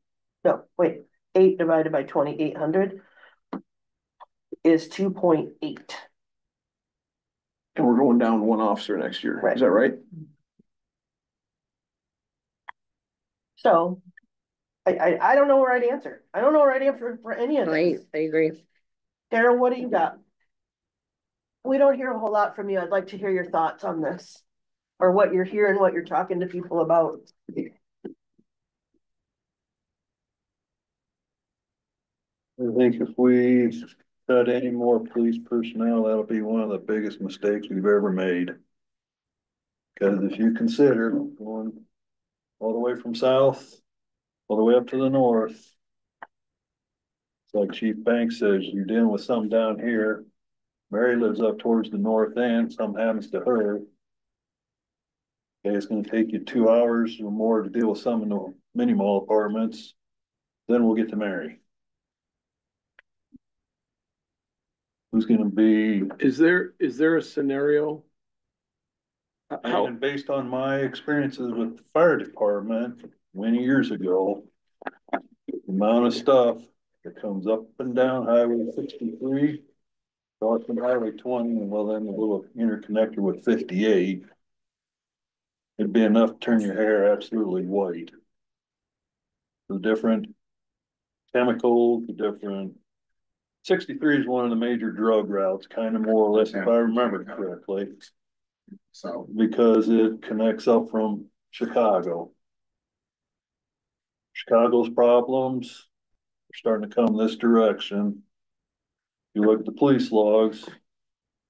No, wait, 8 divided by 2,800 is 2.8. and we're going down 1 officer next year. Right. Is that right? So I don't know the right answer. I don't know the right answer for any of this. I agree. Daryl, what do you got? We don't hear a whole lot from you. I'd like to hear your thoughts on this. Or what you're hearing, what you're talking to people about. I think if we cut any more police personnel, that'll be one of the biggest mistakes we've ever made. Because if you consider going all the way from south, all the way up to the north, it's like Chief Banks says, you're dealing with something down here. Mary lives up towards the north end, something happens to her. Okay, it's gonna take you 2 hours or more to deal with some of the mini mall apartments. Then we'll get to Mary. Who's gonna be, Is there a scenario? How, and based on my experiences with the fire department many years ago, the amount of stuff that comes up and down Highway 63, north from Highway 20, and well, then the little interconnector with 58, it'd be enough to turn your hair absolutely white. The different chemicals, the different 63 is one of the major drug routes, kind of more or less, if I remember correctly. So, Because it connects up from Chicago. Chicago's problems are starting to come this direction. You look at the police logs,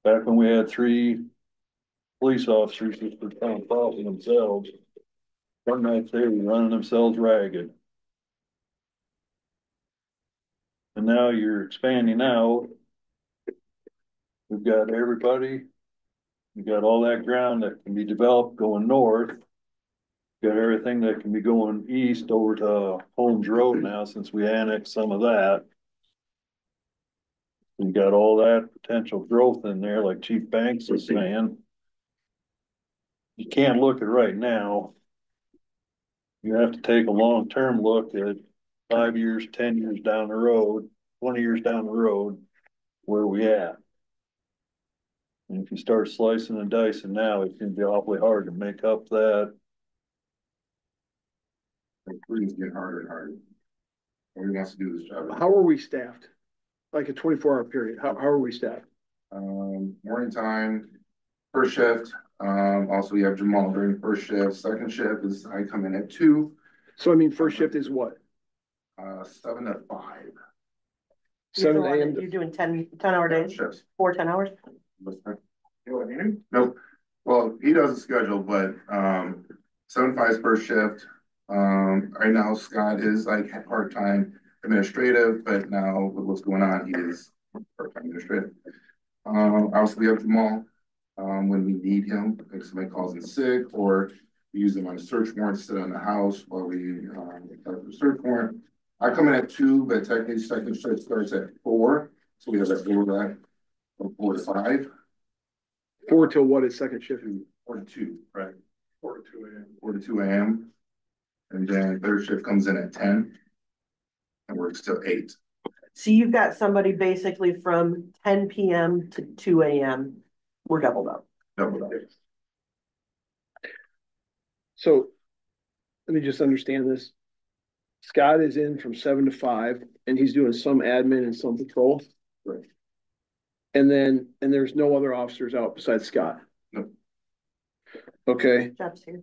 back when we had 3 police officers that were found involved themselves, one night they were running themselves ragged. And now you're expanding out. We've got everybody. We've got all that ground that can be developed going north. Got everything that can be going east over to Holmes Road now since we annexed some of that. We got all that potential growth in there, like Chief Banks is saying. You can't look at right now. You have to take a long-term look at 5 years, 10 years down the road, 20 years down the road, where we at. And if you start slicing and dicing now, it's gonna be awfully hard to make up that. it's getting harder and harder. Nobody wants to do this job. how are we staffed? Like a 24-hour period, how are we staffed? Morning time, first shift. Also we have Jamal during first shift. Second shift is I come in at 2. So I mean, first shift is what? 7 to 5. 7 a.m. You're doing 10-hour days, Shifts. 4 10 hours? Nope. Well, he does the schedule, but 7 to 5 is first shift. Right now Scott is like part-time administrative, but now with what's going on, he is part-time administrative. Obviously we have Jamal when we need him, if somebody calls in sick, or we use them on a search warrant to sit on the house while we have the search warrant. I come in at 2, but technically second shift starts at 4, so we have that overlap from 4 to 5. 4 till what is second shift? 4 to 2, right? 4 to 2 a.m. 4 to 2 a.m. And then third shift comes in at 10 and works till 8. So you've got somebody basically from 10 p.m. to 2 a.m. We're doubled up. Double up. So let me just understand this. Scott is in from 7 to 5 and he's doing some admin and some patrol. Right. And there's no other officers out besides Scott. No. Okay. Jeff's here.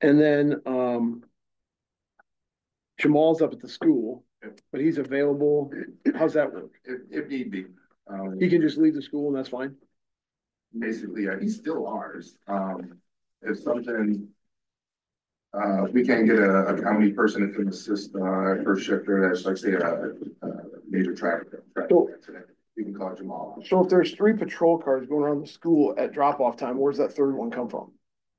And then Jamal's up at the school, but he's available. How's that work? If need be. He can just leave the school and that's fine. Basically, yeah, he's still ours. If something, we can't get a county person that can assist first shifter, that's like say a major traffic accident. You can call Jamal. So if there's 3 patrol cars going around the school at drop-off time, where's that third one come from?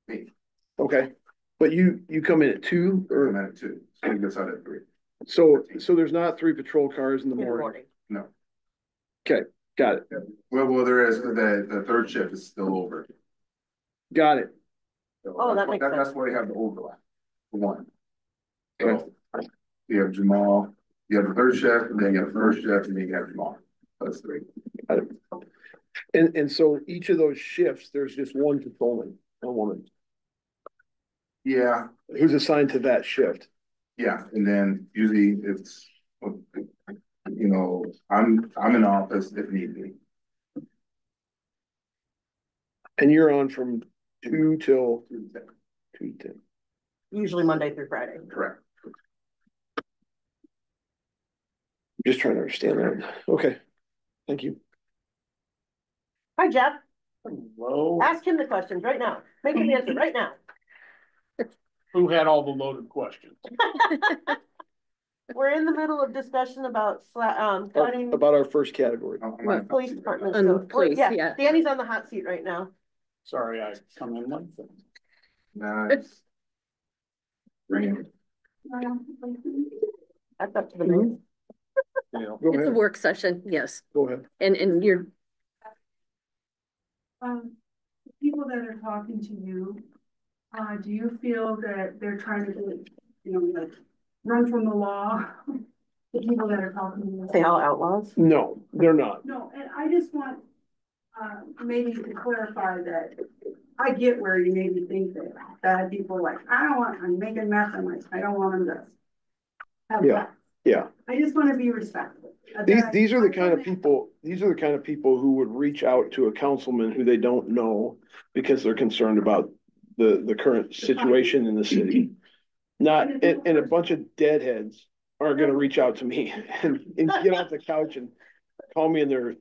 Me. Okay, but you come in at 2 Or or at 2, so he gets out at 3. so there's not 3 patrol cars in the morning. No. Okay, got it. Well, there is, but the third shift is still over. Got it. So Oh, that makes sense. That's why you have the overlap, for one. Okay. So you have Jamal, you have the third shift, and then you have the first shift, and then you have Jamal. That's 3. Got it. And so each of those shifts, there's just one patrolman, a woman, Yeah, who's assigned to that shift. Yeah, and then usually it's, you know, I'm in office if need be. And you're on from 2 till 2:10. Usually Monday through Friday. Correct. Just trying to understand that. Okay, thank you. Hi, Jeff. Hello, Ask him the questions right now. Make him answer right now. who had all the loaded questions? We're in the middle of discussion about cutting About our first category. What? police department. Police, yeah. Danny's on the hot seat right now. Sorry, I come in late. Nice. Bring it. That's up to the mayor. Go It's a ahead, work session, yes, go ahead. and you're, The people that are talking to you, do you feel that they're trying to get, you know, like, run from the law? The people that are talking to you. Say all outlaws. No, they're not. No, and I just want, maybe to clarify that I get where you maybe think that bad people are like, I'm making a mess, I'm like, I don't want them to have Yeah. that. Yeah, I just want to be respectful. these are the kind of people, who would reach out to a councilman who they don't know because they're concerned about the current situation in the city. Not, and a bunch of deadheads aren't gonna reach out to me and get off the couch and call me in their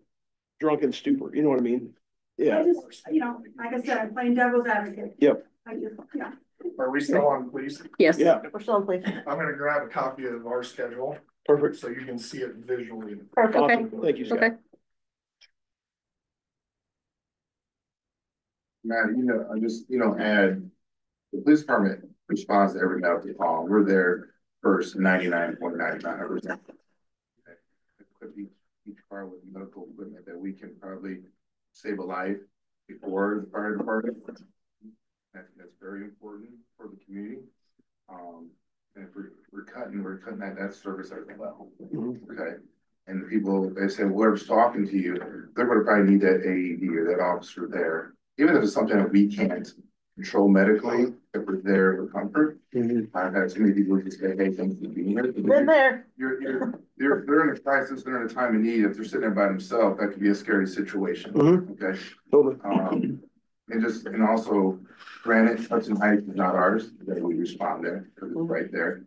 drunken stupor, you know what I mean? Yeah. I just, you know, like I said, I'm playing devil's advocate. Yep. I just, yeah. Are we still on, please? yes. Yeah, We're still in place. I'm gonna grab a copy of our schedule, perfect. so you can see it visually. Perfect. Awesome. Thank you, Scott. Okay. Matt, I just, add, the police department responds to every medical call. We're there first 99.99%. Equip each car with medical equipment that we can probably save a life before the fire department. That's very important for the community. And if we're cutting that service as well. Okay. And the people, they say, whoever's talking to you, they're gonna probably need that AED or that officer there. Even if it's something that we can't control medically, if we're there for comfort. I've had too many people just say, hey, thanks for being here. Been there. They're in a crisis, they're in a time of need. If they're sitting there by themselves, that could be a scary situation. Okay. Totally. And also, granted, Hudson Heights is not ours, that we respond there, because it's right there.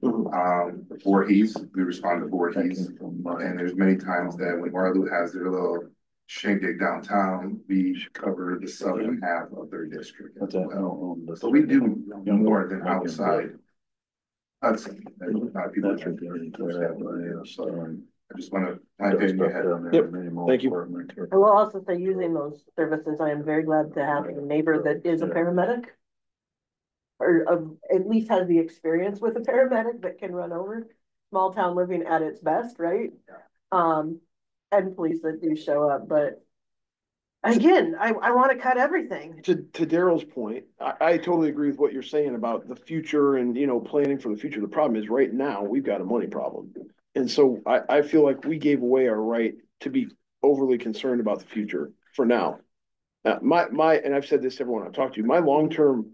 Voorhees, we respond to Voorhees. And there's many times that when Waterloo has their little shindig downtown, we cover the southern half of their district as well. So we do more than outside Hudson. There's a lot of people. I just want to plant it in your head. Yep. Thank you. I will also say, using those services, I am very glad to have a neighbor that is a paramedic. Or at least has the experience with a paramedic that can run over. Small town living at its best, right? And police that do show up, but again, I want to cut everything. To Daryl's point, I totally agree with what you're saying about the future and, planning for the future. The problem is right now, we've got a money problem. And so I feel like we gave away our right to be overly concerned about the future for now. And I've said this to everyone I've talked to, my long-term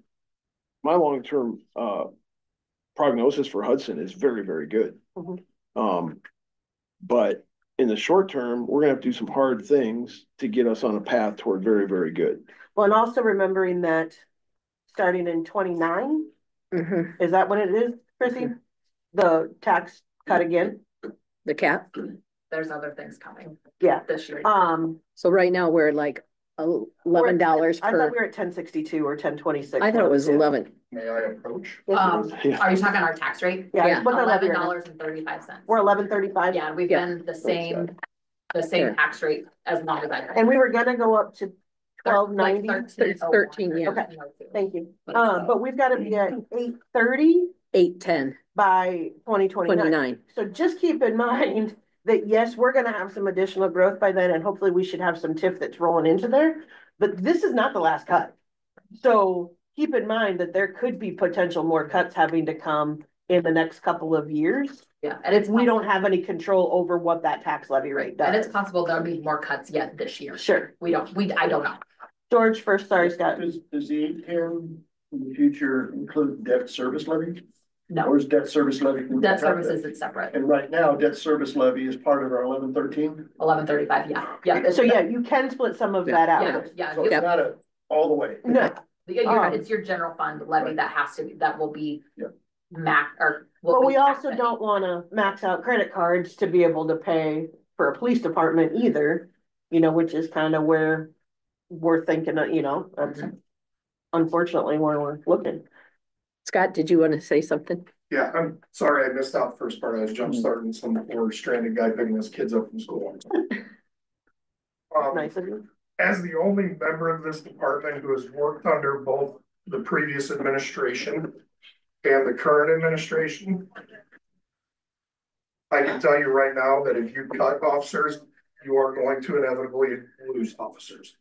prognosis for Hudson is very, very good. But in the short term, we're gonna have to do some hard things to get us on a path toward very, very good. Well, and also remembering that starting in 29, is that when it is, Chrissy? The tax cut again? The cap. There's other things coming. Yeah. This year. So right now we're like $11 I per. thought we were at 1062 or 1026. I thought it was 11. May I approach? Are you talking our tax rate? Yeah. $11.35. We're 1135. Yeah, we've been the same tax rate as long as I've been. And we were gonna go up to 1290. It's 13, yeah. Okay, thank you. But we've got to be at 830. 810. By 2029. So just keep in mind that yes, we're gonna have some additional growth by then, and hopefully we should have some TIF that's rolling into there, but this is not the last cut. So keep in mind that there could be potential more cuts having to come in the next couple of years. Yeah, and we don't have any control over what that tax levy rate does. And it's possible there'll be more cuts yet this year. Sure. I don't know. George first, sorry, Scott. Does the 810 in the future include debt service levy? No, Or is debt service levy? debt services is separate, And right now, debt service levy is part of our 1113. 1135, yeah. So yeah, you can split some of that out. Yeah, So it's not a, all the way. No, it's your general fund levy that has to be, that will be Yeah. but we also don't wanna max out credit cards to be able to pay for a police department either, you know, which is kind of where we're thinking of, you know, that's unfortunately where we're looking. Scott, did you want to say something? Yeah, I'm sorry, I missed out the first part. I was jump starting some poor stranded guy picking his kids up from school. Nice of you. As the only member of this department who has worked under both the previous administration and the current administration, I can tell you right now that if you cut officers, you are going to inevitably lose officers.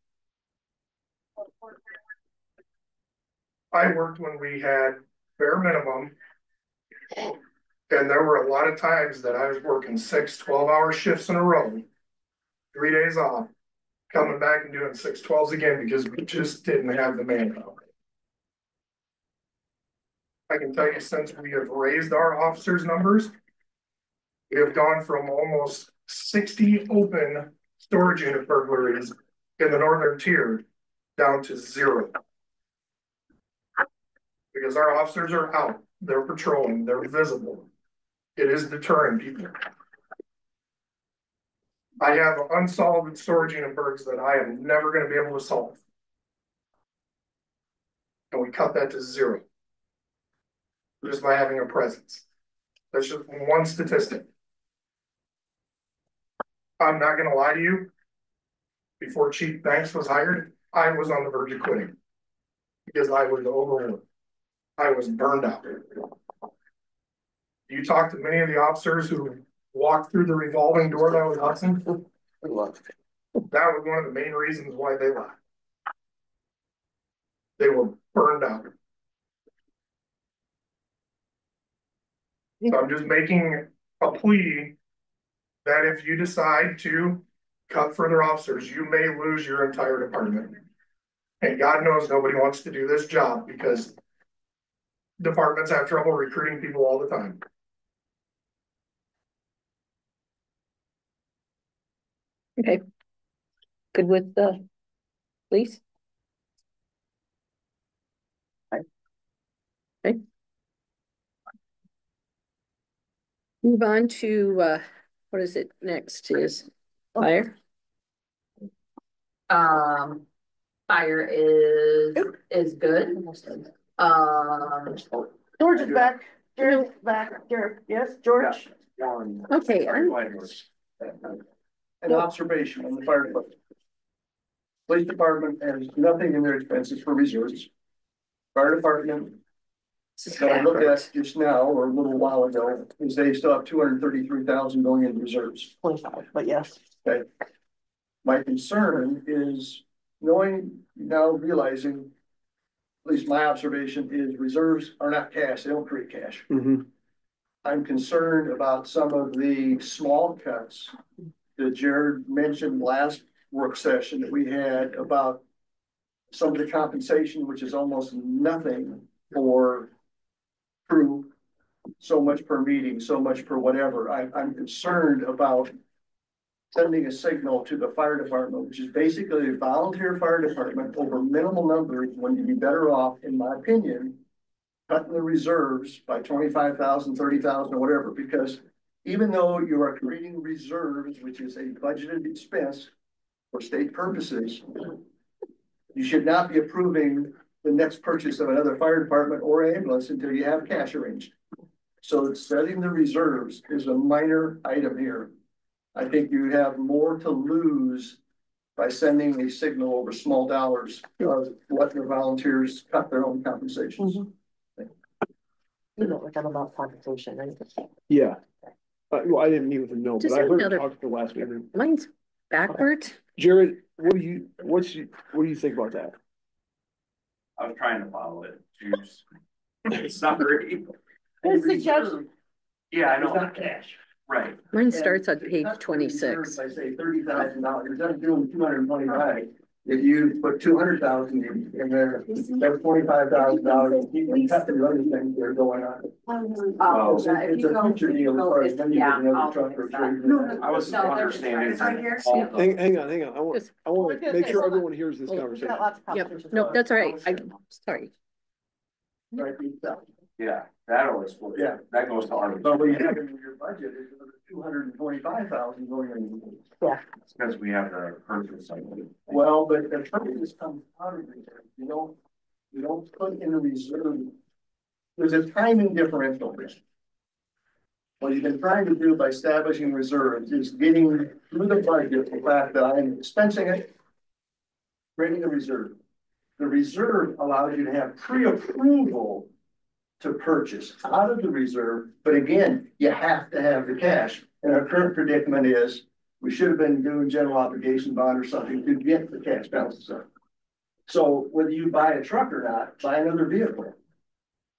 I worked when we had bare minimum, and there were a lot of times that I was working 6 12-hour shifts in a row, 3 days off, coming back and doing 6 12s again because we just didn't have the manpower. I can tell you, since we have raised our officers' numbers, we have gone from almost 60 open storage unit burglaries in the northern tier down to 0. Because our officers are out, they're patrolling, they're visible. It is deterring people. I have unsolved storage unit burgs that I am never going to be able to solve. And we cut that to 0. Just by having a presence. That's just one statistic. I'm not going to lie to you. Before Chief Banks was hired, I was on the verge of quitting. Because I was overworked. I was burned out. You talk to many of the officers who walked through the revolving door that was Hudson. That was one of the main reasons why they left. They were burned out. So I'm just making a plea that if you decide to cut further officers, you may lose your entire department. And God knows nobody wants to do this job because departments have trouble recruiting people all the time. Okay. Good with the police? Okay. Move on to, what is it next is fire? Fire is good. George is back. Jared's back. Jared, yes, George. Okay. An observation on the fire department. Police department has nothing in their expenses for reserves. Fire department, that I looked at just now or a little while ago, is they still have 233,000 going in reserves. 25, but yes. Okay. My concern is knowing, now realizing, at least my observation is reserves are not cash, they don't create cash. I'm concerned about some of the small cuts that Jared mentioned last work session that we had about some of the compensation, which is almost nothing for crew, so much per meeting, so much per whatever. I'm concerned about sending a signal to the fire department, which is basically a volunteer fire department over minimal numbers, when you'd be better off, in my opinion, cutting the reserves by 25,000, 30,000 or whatever, because even though you are creating reserves, which is a budgeted expense for state purposes, you should not be approving the next purchase of another fire department or ambulance until you have cash arranged. So setting the reserves is a minor item here. I think you have more to lose by sending a signal over small dollars of letting the volunteers cut their own compensations. You know, like I'm about compensation, right? Yeah. Well, I didn't meet with him, no, Does but I heard another- him talk to the last meeting. Mine's backwards. Jared, what do you think about that? I was trying to follow it. Juice. Summary. It's the judge. Yeah, I know. It's not cash. Right. Mine starts on page 26. I say $30,000, you're done doing 225. If you put $200,000 in there, that's $25,000, you can cut the other things that are going on. Oh, It's yeah, if it's you a go- future deal as go- far as it's- when you yeah, get another I'll truck or fix that. trade. I was No, understanding. it's right here. all- Hang on, I want Just- to make sure everyone hears this Hold on. We've conversation. got lots of Yep, conversations. no, that's all right. I'm sorry. Right, Yeah, that always, Yeah. that goes to our. But what you have in your budget is another 225,000 going in. It's because we have the purchase cycle. Well, but the purchase comes out of reserve. You don't put in a reserve. There's a timing differential there. What you've been trying to do by establishing reserves is getting through the budget, the fact that I'm expensing it, creating a reserve. The reserve allows you to have pre-approval to purchase out of the reserve, but again, you have to have the cash. And our current predicament is, we should have been doing general obligation bond or something to get the cash balances up. So whether you buy a truck or not, buy another vehicle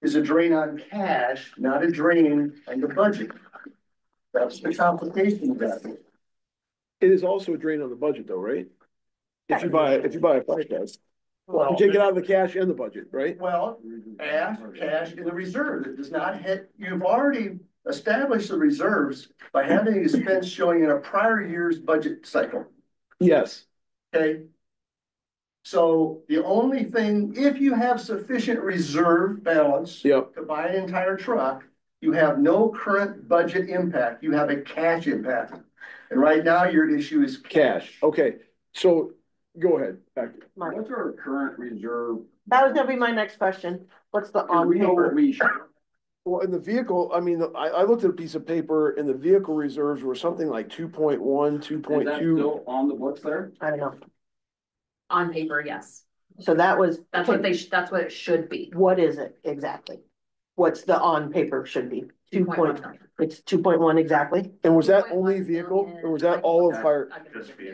is a drain on cash, not a drain on the budget. That's the complication of that. It is also a drain on the budget though, right? If you buy a fire truck, Well, you take it out of the cash and the budget, right? Well, ask cash in the reserve. It does not hit, you've already established the reserves by having expense showing in a prior year's budget cycle, Yes, okay? So the only thing, if you have sufficient reserve balance yep, to buy an entire truck, you have no current budget impact. You have a cash impact. And right now your issue is cash, okay, so go ahead, back. What's our current reserve? That was gonna be my next question. What's the on We know what paper? we should. Well, in the vehicle, I mean, I looked at a piece of paper and the vehicle reserves were something like 2.1, 2.2. Still on the books there? I don't know. On paper, yes. So that was. That's what that's what it should be. What is it exactly? What's the on paper should be? 2.1 million. It's 2.1 exactly? And was that 2.1 only vehicle million. or was that all of fire? I can Just give you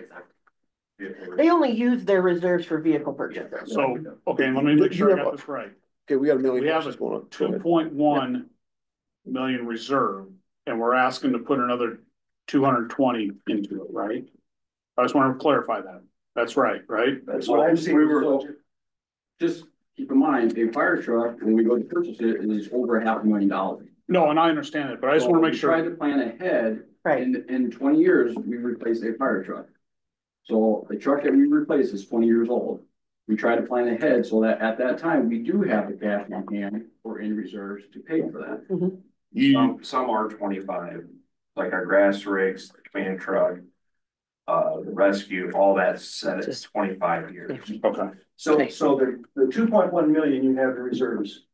the exact. They only use their reserves for vehicle purchase. So, okay, let me make sure I got this right. Okay, we got a million We have questions a going on. Go 2.1 million reserve, and we're asking to put another 220 into it, right? I just want to clarify that. That's right? That's what I'm seeing. We were, just keep in mind, a fire truck, when we go to purchase it, is over $500,000. No, and I understand it, but I just want to make We try sure. to plan ahead, Right. in 20 years, we replace a fire truck. So the truck that we replace is 20 years old. We try to plan ahead so that at that time, we do have the cash on hand or in reserves to pay for that. Some are 25, like our grass rigs, the command truck, the rescue, all that's set at 25 years. Okay. So the 2.1 million you have in reserves.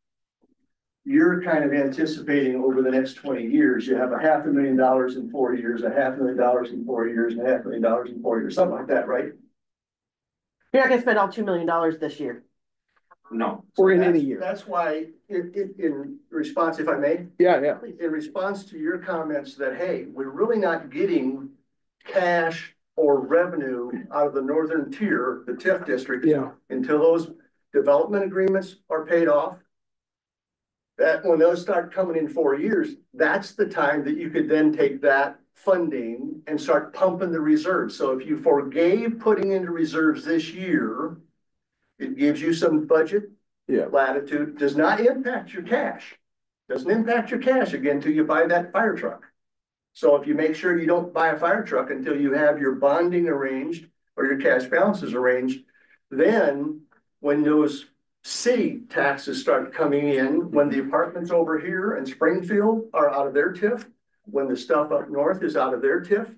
You're kind of anticipating over the next 20 years, you have $500,000 in 4 years, $500,000 in 4 years, and $500,000 in 4 years, something like that, right? You're not gonna spend all $2 million this year. No. Or in any That's- year. That's why, in response, if I may, Yeah, yeah, in response to your comments that, hey, we're really not getting cash or revenue out of the northern tier, the TIF district. yeah. Until those development agreements are paid off. That when those start coming in 4 years, that's the time that you could then take that funding and start pumping the reserves. So if you forgave putting into reserves this year, it gives you some budget Yeah. latitude, does not impact your cash. Doesn't impact your cash again until you buy that fire truck. So if you make sure you don't buy a fire truck until you have your bonding arranged or your cash balances arranged, then when those city taxes start coming in, when the apartments over here in Springfield are out of their TIF, when the stuff up north is out of their TIF,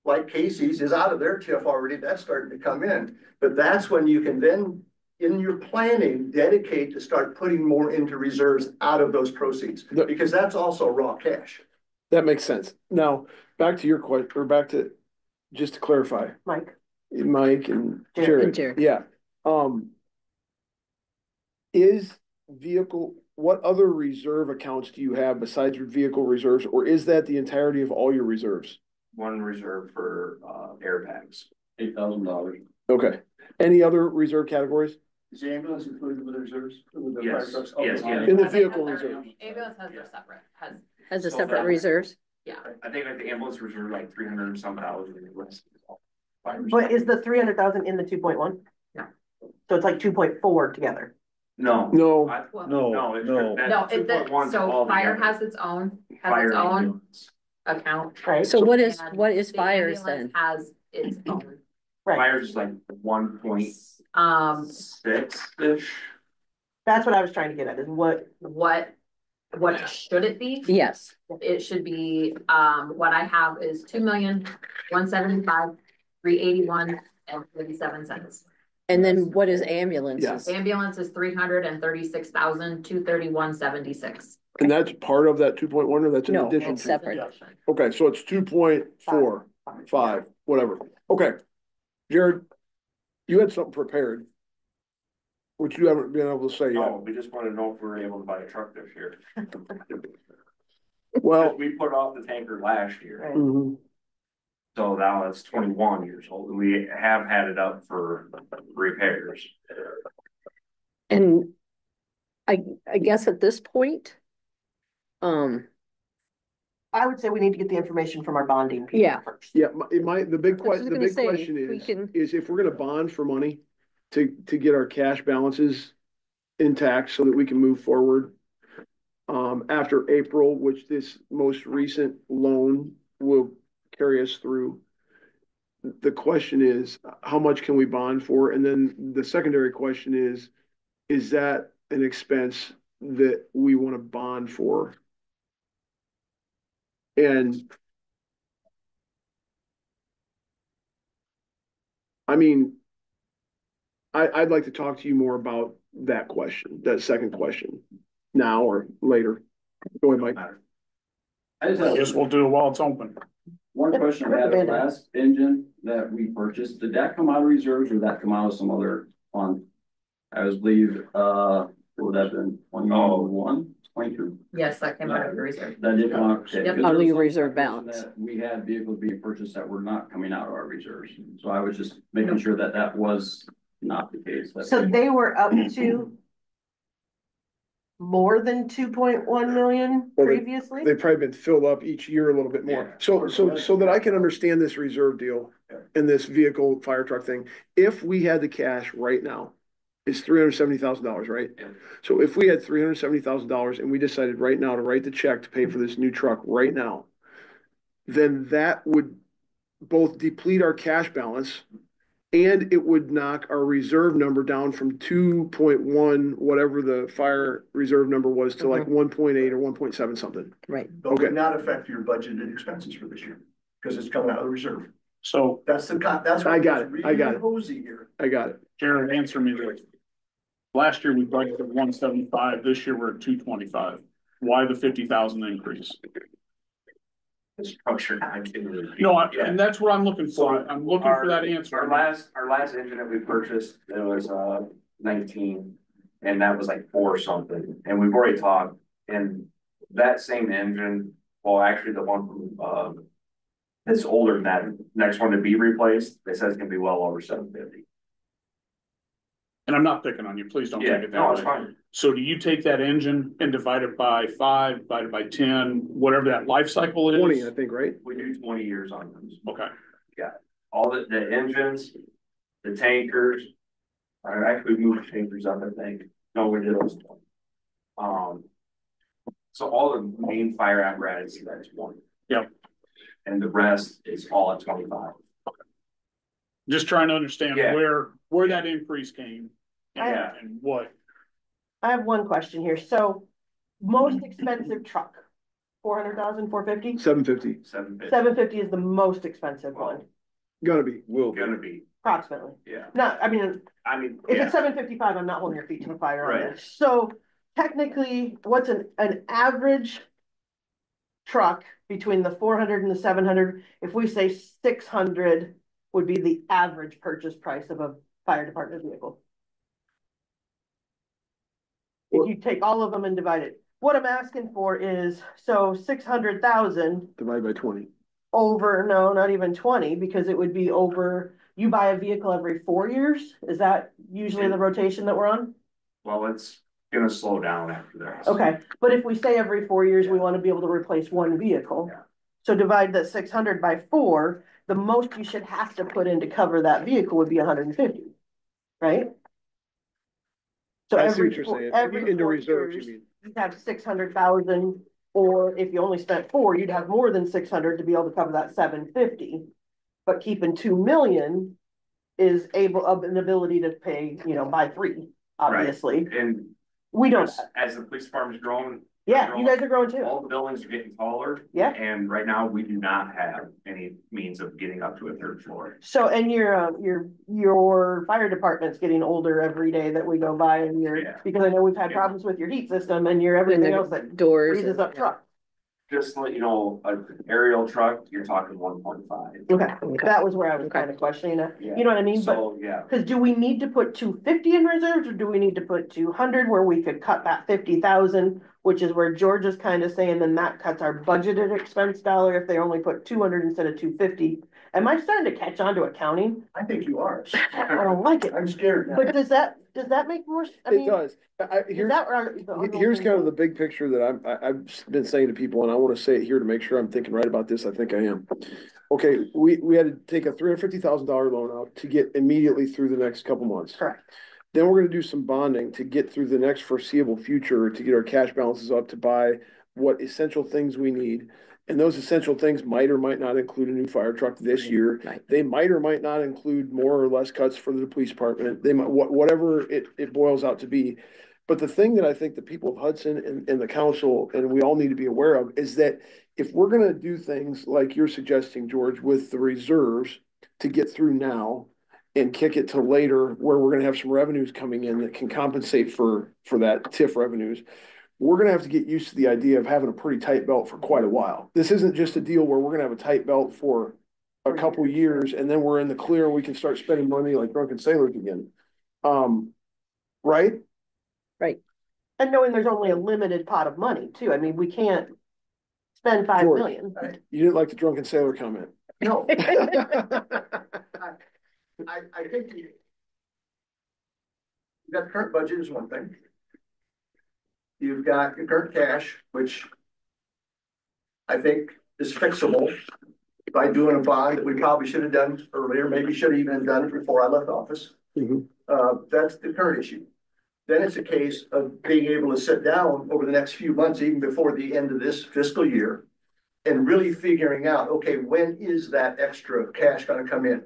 like Casey's is out of their TIF already, that's starting to come in. But that's when you can then, in your planning, dedicate to start putting more into reserves out of those proceeds, because that's also raw cash. That makes sense. Now, back to your question, or back to, just to clarify, Mike, Mike and Jared. Jared, yeah. Is vehicle, what other reserve accounts do you have besides your vehicle reserves, or is that the entirety of all your reserves? One reserve for, air packs, $8,000. Okay, any other reserve categories? Is the ambulance included with the reserves? With the Yes, fire trucks? yes, Okay. yes. In the vehicle reserves? Ambulance has their separate, As a So separate that- reserves? yeah. I think like the ambulance reserve, like 300 and some thousand. And the rest is all But is the 300,000 in the 2.1? No. So it's like 2.4 together. No. No, No, no. No, so fire has its own account. Right. So what is And the fires ambulance then? Has its own. Right. Fire's is like 1.6-ish. That's what I was trying to get at, is what Should it be? Yes, It should be, what I have is 2,175,381.37. and then what is ambulances? Ambulance is 336,231.76. and that's part of that 2.1, or that's in No, addition it's to? separate. Okay, so it's 2.45, whatever. Okay. Jared, you had something prepared, which you haven't been able to say yet. We just want to know if we were able to buy a truck this year. Well, We put off the tanker last year, mhm. so now it's 21 years old, and we have had it up for repairs. And I guess at this point, I would say we need to get the information from our bonding people Yeah. first. Yeah, the big I was question, gonna say, we is if we're gonna bond for money to get our cash balances intact so that we can move forward. After April, which this most recent loan will carry us through. The question is, how much can we bond for? And then the secondary question is that an expense that we want to bond for? And I mean, I'd like to talk to you more about that question, that second question, now or later. Go ahead, Mike. I just I have guess we'll do it while it's open. one question. I had the last engine that we purchased. Did that come out of reserves or did that come out of some other fund? I was believe, what would that have been? 21, 22? Yes, that came out of the reserve. That did come out. Okay, Yep. because Out of there your was reserve some balance. that we had vehicles being purchased that were not coming out of our reserves. So I was just making sure that that was not the case. So they were up to more than 2.1 million Well, previously? They've probably been filled up each year a little bit more. So that I can understand this reserve deal and this vehicle fire truck thing, if we had the cash right now, it's $370,000, right? Yeah. So if we had $370,000 and we decided right now to write the check to pay for this new truck right now, then that would both deplete our cash balance and it would knock our reserve number down from 2.1, whatever the fire reserve number was, to like 1.8 or 1.7 something. Right. But Okay. would not affect your budgeted expenses for this year, because it's coming out of the reserve. So That's that's. I got it. I got it. Hosey here. I got it. Jared, answer me this. Last year we budgeted 175, this year we're at 225. Why the 50,000 increase? Structure. No, and that's what I'm looking for. I'm looking for that answer. Our last engine that we purchased, it was 19, and that was like 4 something, and we've already talked, and that same engine, well, actually the one from it's older than that next one to be replaced, it says it's gonna be well over 750. And I'm not picking on you, please don't take it that No, it's way. fine. So do you take that engine and divide it by 5, divided by 10, whatever that life cycle is? 20, I think, right? We do 20 years on those. Okay. All the engines, the tankers, or actually we moved tankers up, I think. No, we did those 20. So all the main fire apparatus, that's 20. Yep. And the rest is all at 25. Just trying to understand Yeah. where that increase came. Yeah. And what. I have one question here. So most expensive truck, 400,000, 450? 750, 750. 750 is the most expensive one, gotta be. Will be. Gonna be, approximately. yeah. Not, I mean, if yeah. it's 755, I'm not holding your feet to the fire on Right. this. So technically, what's an average truck between the 400 and the 700? If we say 600 would be the average purchase price of a fire department vehicle. If you take all of them and divide it, what I'm asking for is, so 600,000 Divided by 20. over, no, not even 20, because it would be over, you buy a vehicle every 4 years? Is that usually the rotation that we're on? Well, it's gonna slow down after that. Okay, but if we say every 4 years, we want to be able to replace one vehicle. Yeah. So divide that 600 by 4, the most you should have to put in to cover that vehicle would be 150, right? So I see what every, you're saying. every Into 4 reserves, you years, mean? you'd have 600,000, or if you only spent 4, you'd have more than 600 to be able to cover that 750. But keeping 2 million is able of an ability to pay, by 3, obviously. Right. And we don't. As the police department's growing. Yeah, you guys are growing too. All the buildings are getting taller. Yeah. And right now, we do not have any means of getting up to a 3rd floor. So, and your fire department's getting older every day that we go by, and because I know we've had problems with your heat system and your everything else that doors freezes up trucks. Just to let you know, an aerial truck, you're talking 1.5. Okay, that was where I was kind of questioning it. Yeah. You know what I mean? So, yeah. Because do we need to put 250 in reserves, or do we need to put 200 where we could cut that 50,000, which is where George is kind of saying then that cuts our budgeted expense dollar if they only put 200 instead of 250. Am I starting to catch on to accounting? I think you are. I don't like it. I'm scared now. But does that make more? It does. Here's kind of the big picture that I've been saying to people, and I want to say it here to make sure I'm thinking right about this. I think I am. Okay, we had to take a $350,000 loan out to get immediately through the next couple months. Correct. Then we're gonna do some bonding to get through the next foreseeable future, to get our cash balances up to buy what essential things we need. And those essential things might or might not include a new fire truck this year. Right. They might or might not include more or less cuts for the police department. They might, whatever it boils out to be. But the thing that I think the people of Hudson and the council, and we all need to be aware of, is that if we're gonna do things like you're suggesting, George, with the reserves to get through now and kick it to later, where we're gonna have some revenues coming in that can compensate for that TIF revenues, we're gonna have to get used to the idea of having a pretty tight belt for quite a while. This isn't just a deal where we're gonna have a tight belt for a couple years and then we're in the clear and we can start spending money like drunken sailors again. Right? Right. And knowing there's only a limited pot of money too. I mean, we can't spend 5 George, million. You didn't like the drunken sailor comment. No. I think you got the current budget is one thing. You've got your current cash, which I think is fixable by doing a bond that we probably should have done earlier, maybe should have even done it before I left office. That's the current issue. Then it's a case of being able to sit down over the next few months, even before the end of this fiscal year, and really figuring out, okay, when is that extra cash going to come in?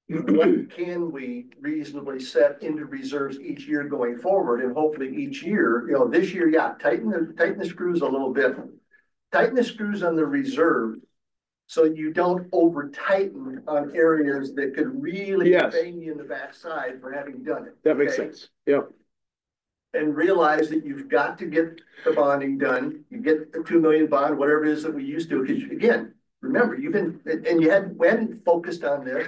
What can we reasonably set into reserves each year going forward? And hopefully each year, this year, tighten the screws a little bit. Tighten the screws on the reserve so you don't over tighten on areas that could really bang you in the backside for having done it. That makes sense. Yep. And realize that you've got to get the bonding done. You get the 2 million bond, whatever it is that we used to. Because again, remember, we hadn't focused on this.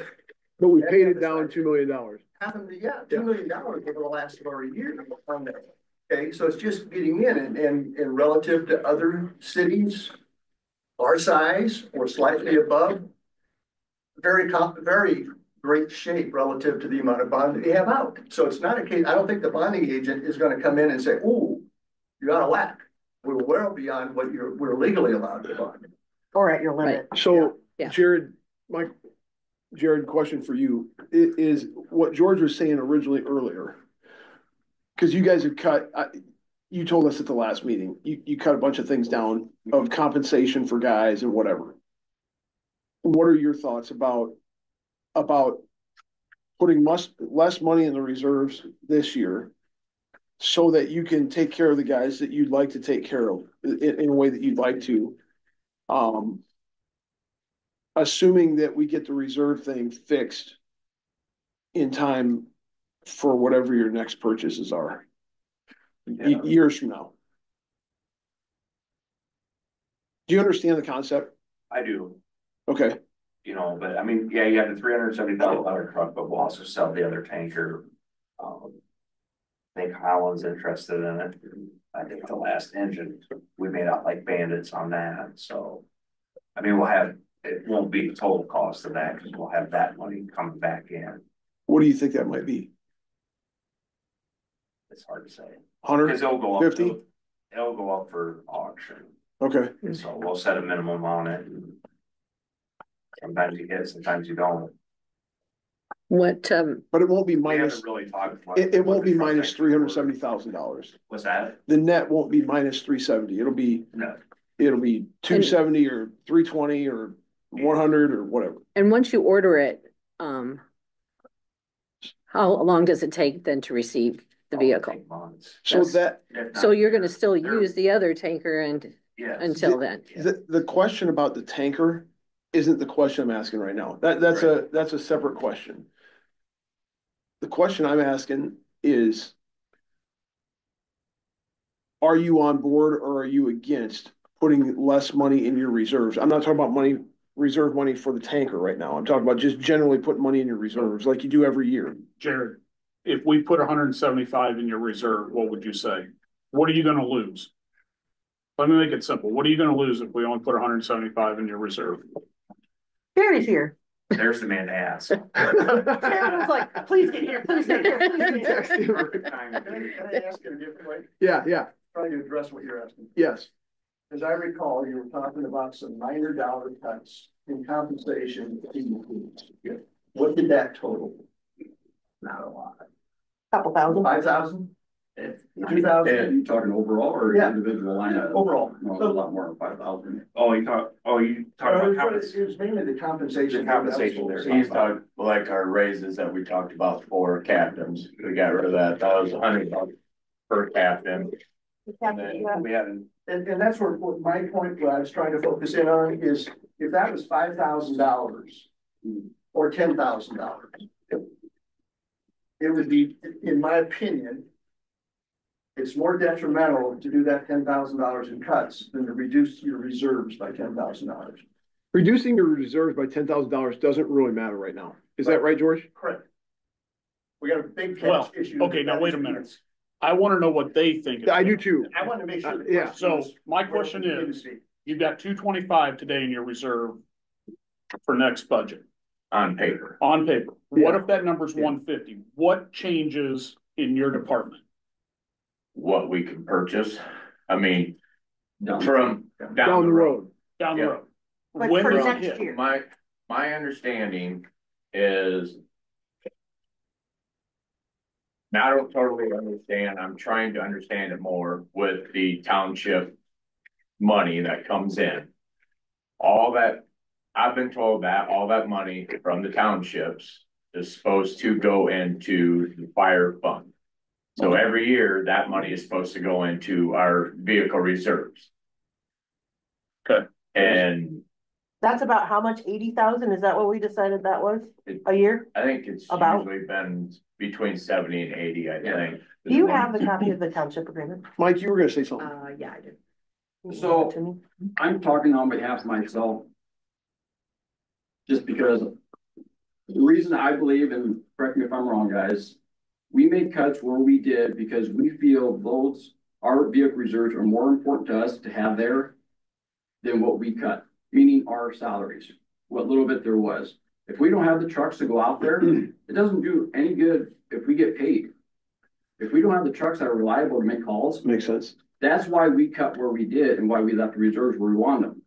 But we paid it down $2 million. $2 million over the last year on that. Okay, so it's just getting in and relative to other cities, our size or slightly above, very great shape relative to the amount of bond that we have out. So it's not a case, I don't think the bonding agent is going to come in and say, oh, you're out of whack. We're well beyond what we're legally allowed to bond. Or at your limit. Right. So Jared, question for you is what George was saying originally earlier. Because you guys have cut, you told us at the last meeting, you cut a bunch of things down of compensation for guys and whatever. What are your thoughts about putting less money in the reserves this year so that you can take care of the guys that you'd like to take care of in a way that you'd like to, assuming that we get the reserve thing fixed in time for whatever your next purchases are years from now? Do you understand the concept? I do. Okay. But I mean, you have the $370,000 truck, but we'll also sell the other tanker. I think Holland's interested in it. I think the last engine, we made out like bandits on that. So, I mean, it won't be the total cost of that because we'll have that money coming back in. What do you think that might be? It's hard to say. 100? Because it'll go up. 50? It'll go up for auction. Okay. So we'll set a minimum on it. Sometimes you hit, sometimes you don't. What, But it won't be We haven't minus, really talked. it won't be minus $370,000. What's that? The net won't be minus 370. No. It'll be 270 or 320 or 100 or whatever. and once you order it, how long does it take then to receive the vehicle? So So you're gonna still use the other tanker and until then? The question about the tanker isn't the question I'm asking right now. That's a separate question. The question I'm asking is, are you on board or are you against putting less money in your reserves? I'm not talking about reserve money for the tanker right now. I'm talking about just generally putting money in your reserves like you do every year. Jared, if we put 175 in your reserve, what would you say? What are you gonna lose? Let me make it simple. What are you gonna lose if we only put 175 in your reserve? Gary's here. There's the man to ask. Sharon was like, please get here, please get here, please get here. Can I ask you a different way? Yeah. Trying to address what you're asking. Yes. As I recall, you were talking about some minor dollar cuts in compensation. What did that total? Not a lot. Couple thousand. 5,000? If 2,000? you talking overall or Yeah. individual line item? Overall. No, a lot more than 5,000. You talk about It was mainly the compensation. the compensation there. He's talking like our raises that we talked about for captains. We got rid of that. That was $100 per captain. And then we had And that's what my point, what I was trying to focus in on is if that was $5,000 or $10,000. It would be, in my opinion, it's more detrimental to do that $10,000 in cuts than to reduce your reserves by $10,000. Reducing your reserves by $10,000 doesn't really matter right now. Is that right, George? Correct. We got a big Well, cash issue. okay, now wait a minute. I wanna know what they think. I do too. I want to make sure. Yeah. So my question is, you've got 225 today in your reserve for next budget. on paper. On paper. What if that number's 150? What changes in your department? What we can purchase. I mean, Down Down the road. Down the Yeah. road. Like When for does it next hit? year. My understanding is. Now, I don't totally understand. I'm trying to understand it more with the township money that comes in. All that, I've been told that all that money from the townships is supposed to go into the fire fund. So every year that money is supposed to go into our vehicle reserves. Okay. And That's about how much? 80,000? Is that what we decided that was a year? I think it's About? usually been between 70 and 80, I think. Do you have the copy of the township agreement? Mike, you were gonna say something. Yeah, I did. So- To me? I'm talking on behalf of myself. Just because the reason I believe, and correct me if I'm wrong, guys, we made cuts where we did because we feel our vehicle reserves are more important to us to have there than what we cut, meaning our salaries, what little bit there was. If we don't have the trucks to go out there, it doesn't do any good if we get paid. If we don't have the trucks that are reliable to make calls, Makes sense. that's why we cut where we did and why we left the reserves where we wanted them.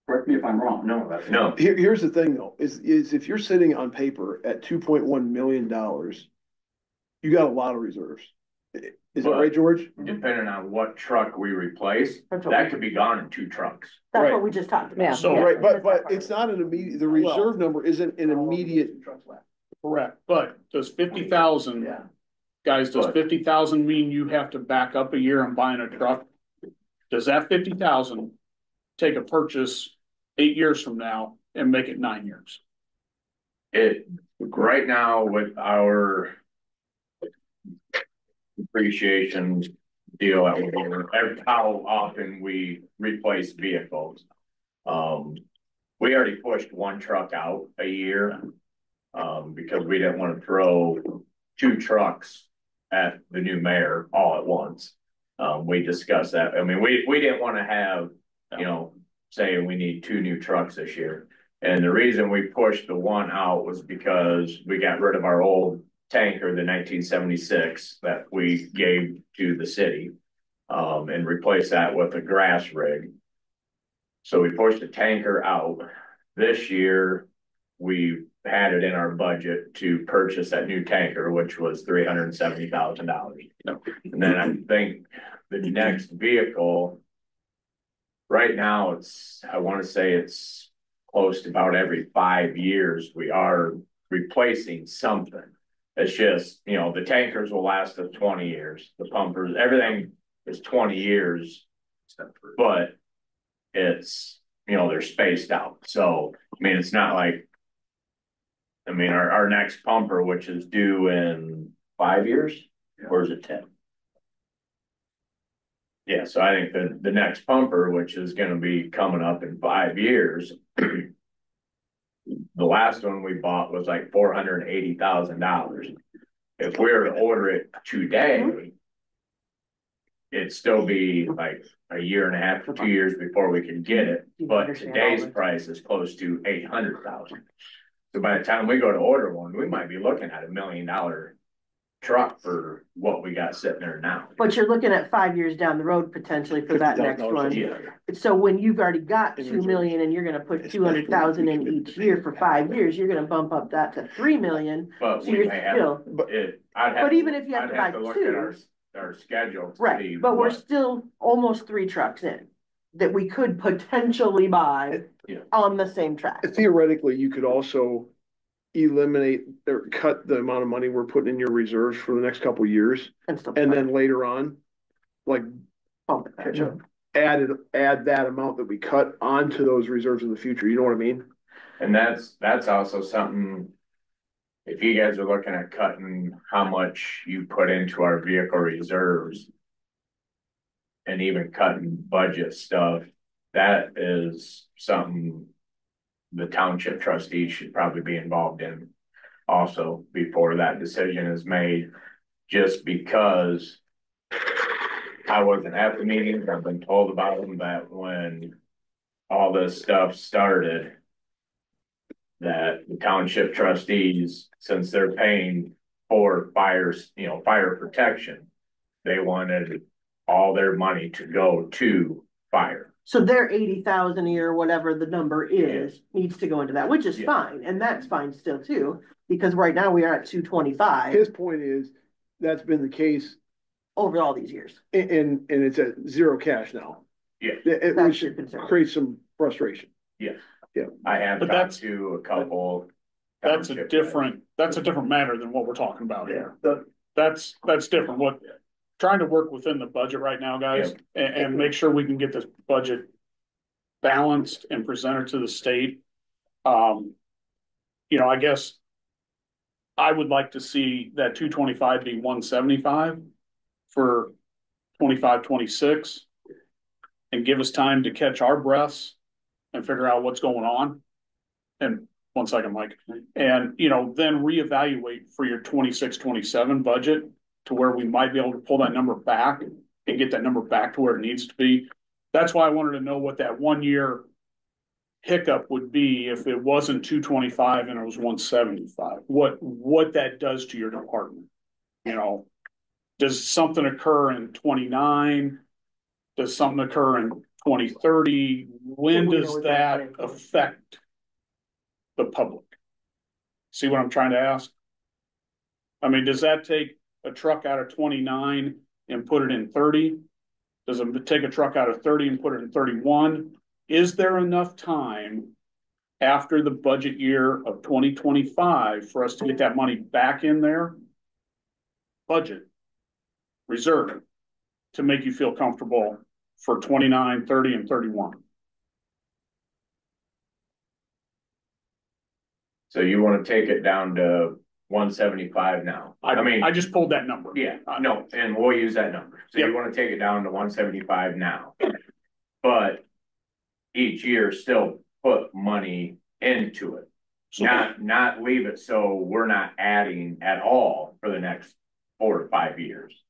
Correct me if I'm wrong. No. Here's the thing though, is if you're sitting on paper at $2.1 million, you got a lot of reserves. Is that right, George? Depending on what truck we replace, that could be gone in 2 trucks. That's Right. what we just talked about. Yeah. So- Right, but it's not an immediate, the reserve number isn't an immediate. Correct. But does 50,000, Yeah. guys, does But- 50,000 mean you have to back up a year and buying a truck? Does that 50,000 take a purchase 8 years from now and make it 9 years? Right now with our depreciation deal that we're doing, how often we replace vehicles. We already pushed 1 truck out a year, because we didn't want to throw 2 trucks at the new mayor all at once. We discussed that. I mean, we didn't want to have, say we need 2 new trucks this year. And the reason we pushed the 1 out was because we got rid of our old tanker, the 1976 that we gave to the city, and replaced that with a grass rig. So we pushed the tanker out this year, we had it in our budget to purchase that new tanker, which was $370,000. And then I think the next vehicle, right now, I want to say it's close to about every 5 years, we are replacing something. It's just, the tankers will last us 20 years, the pumpers, everything is 20 years, but it's, they're spaced out. So, it's not like, our next pumper, which is due in 5 years, or is it 10? Yeah, so I think the next pumper, which is gonna be coming up in 5 years, the last one we bought was like $480,000. If we were to order it today, it'd still be like a year and a half to 2 years before we can get it, but today's price is close to $800,000. So by the time we go to order one, we might be looking at $1 million truck for what we got sitting there now. But you're looking at 5 years down the road potentially for that next one. Yeah. So when you've already got 2 million and you're gonna put 200,000 in each year for 5 years, you're gonna bump up that to 3 million. But So we you're may have, still, but even if you have to buy look at two, our schedule. To right, see but we're what- still almost 3 trucks in that we could potentially buy Yeah. on the same track. Theoretically, you could also eliminate or cut the amount of money we're putting in your reserves for the next couple of years. And then later on, like add that amount that we cut onto those reserves in the future. You know what I mean? And that's also something, if you guys are looking at cutting how much you put into our vehicle reserves and even cutting budget stuff, that is something the township trustees should probably be involved in also before that decision is made, just because I wasn't at the meetings. I've been told about them, that when all this stuff started, that the township trustees, since they're paying for fires, fire protection, they wanted all their money to go to fire. So their 80,000 a year, whatever the number is, needs to go into that, which is fine, and that's fine still too, because right now we are at 225. His point is, that's been the case over all these years. And it's at zero cash now. Yeah. Which creates some frustration. Yes. Yeah. I have But talked to a couple. That's a different matter than what we're talking about here. That's different. Trying to work within the budget right now, guys, and make sure we can get this budget balanced and presented to the state. I guess I would like to see that 225 be 175 for 25-26 and give us time to catch our breaths and figure out what's going on. And 1 second, Mike. And, then reevaluate for your 26-27 budget to where we might be able to pull that number back and get that number back to where it needs to be. That's why I wanted to know what that 1 year hiccup would be if it wasn't 225 and it was 175. What that does to your department. Does something occur in 29? Does something occur in 2030? When does that affect the public? See what I'm trying to ask? Does that take a truck out of 29 and put it in 30? Does it take a truck out of 30 and put it in 31? Is there enough time after the budget year of 2025 for us to get that money back in there? Budget, reserve, to make you feel comfortable for 29, 30, and 31. So you want to take it down to 175 now? I just pulled that number. Yeah, no, and we'll use that number. So you want to take it down to 175 now, but each year still put money into it. Not leave it so we're not adding at all for the next 4 to 5 years.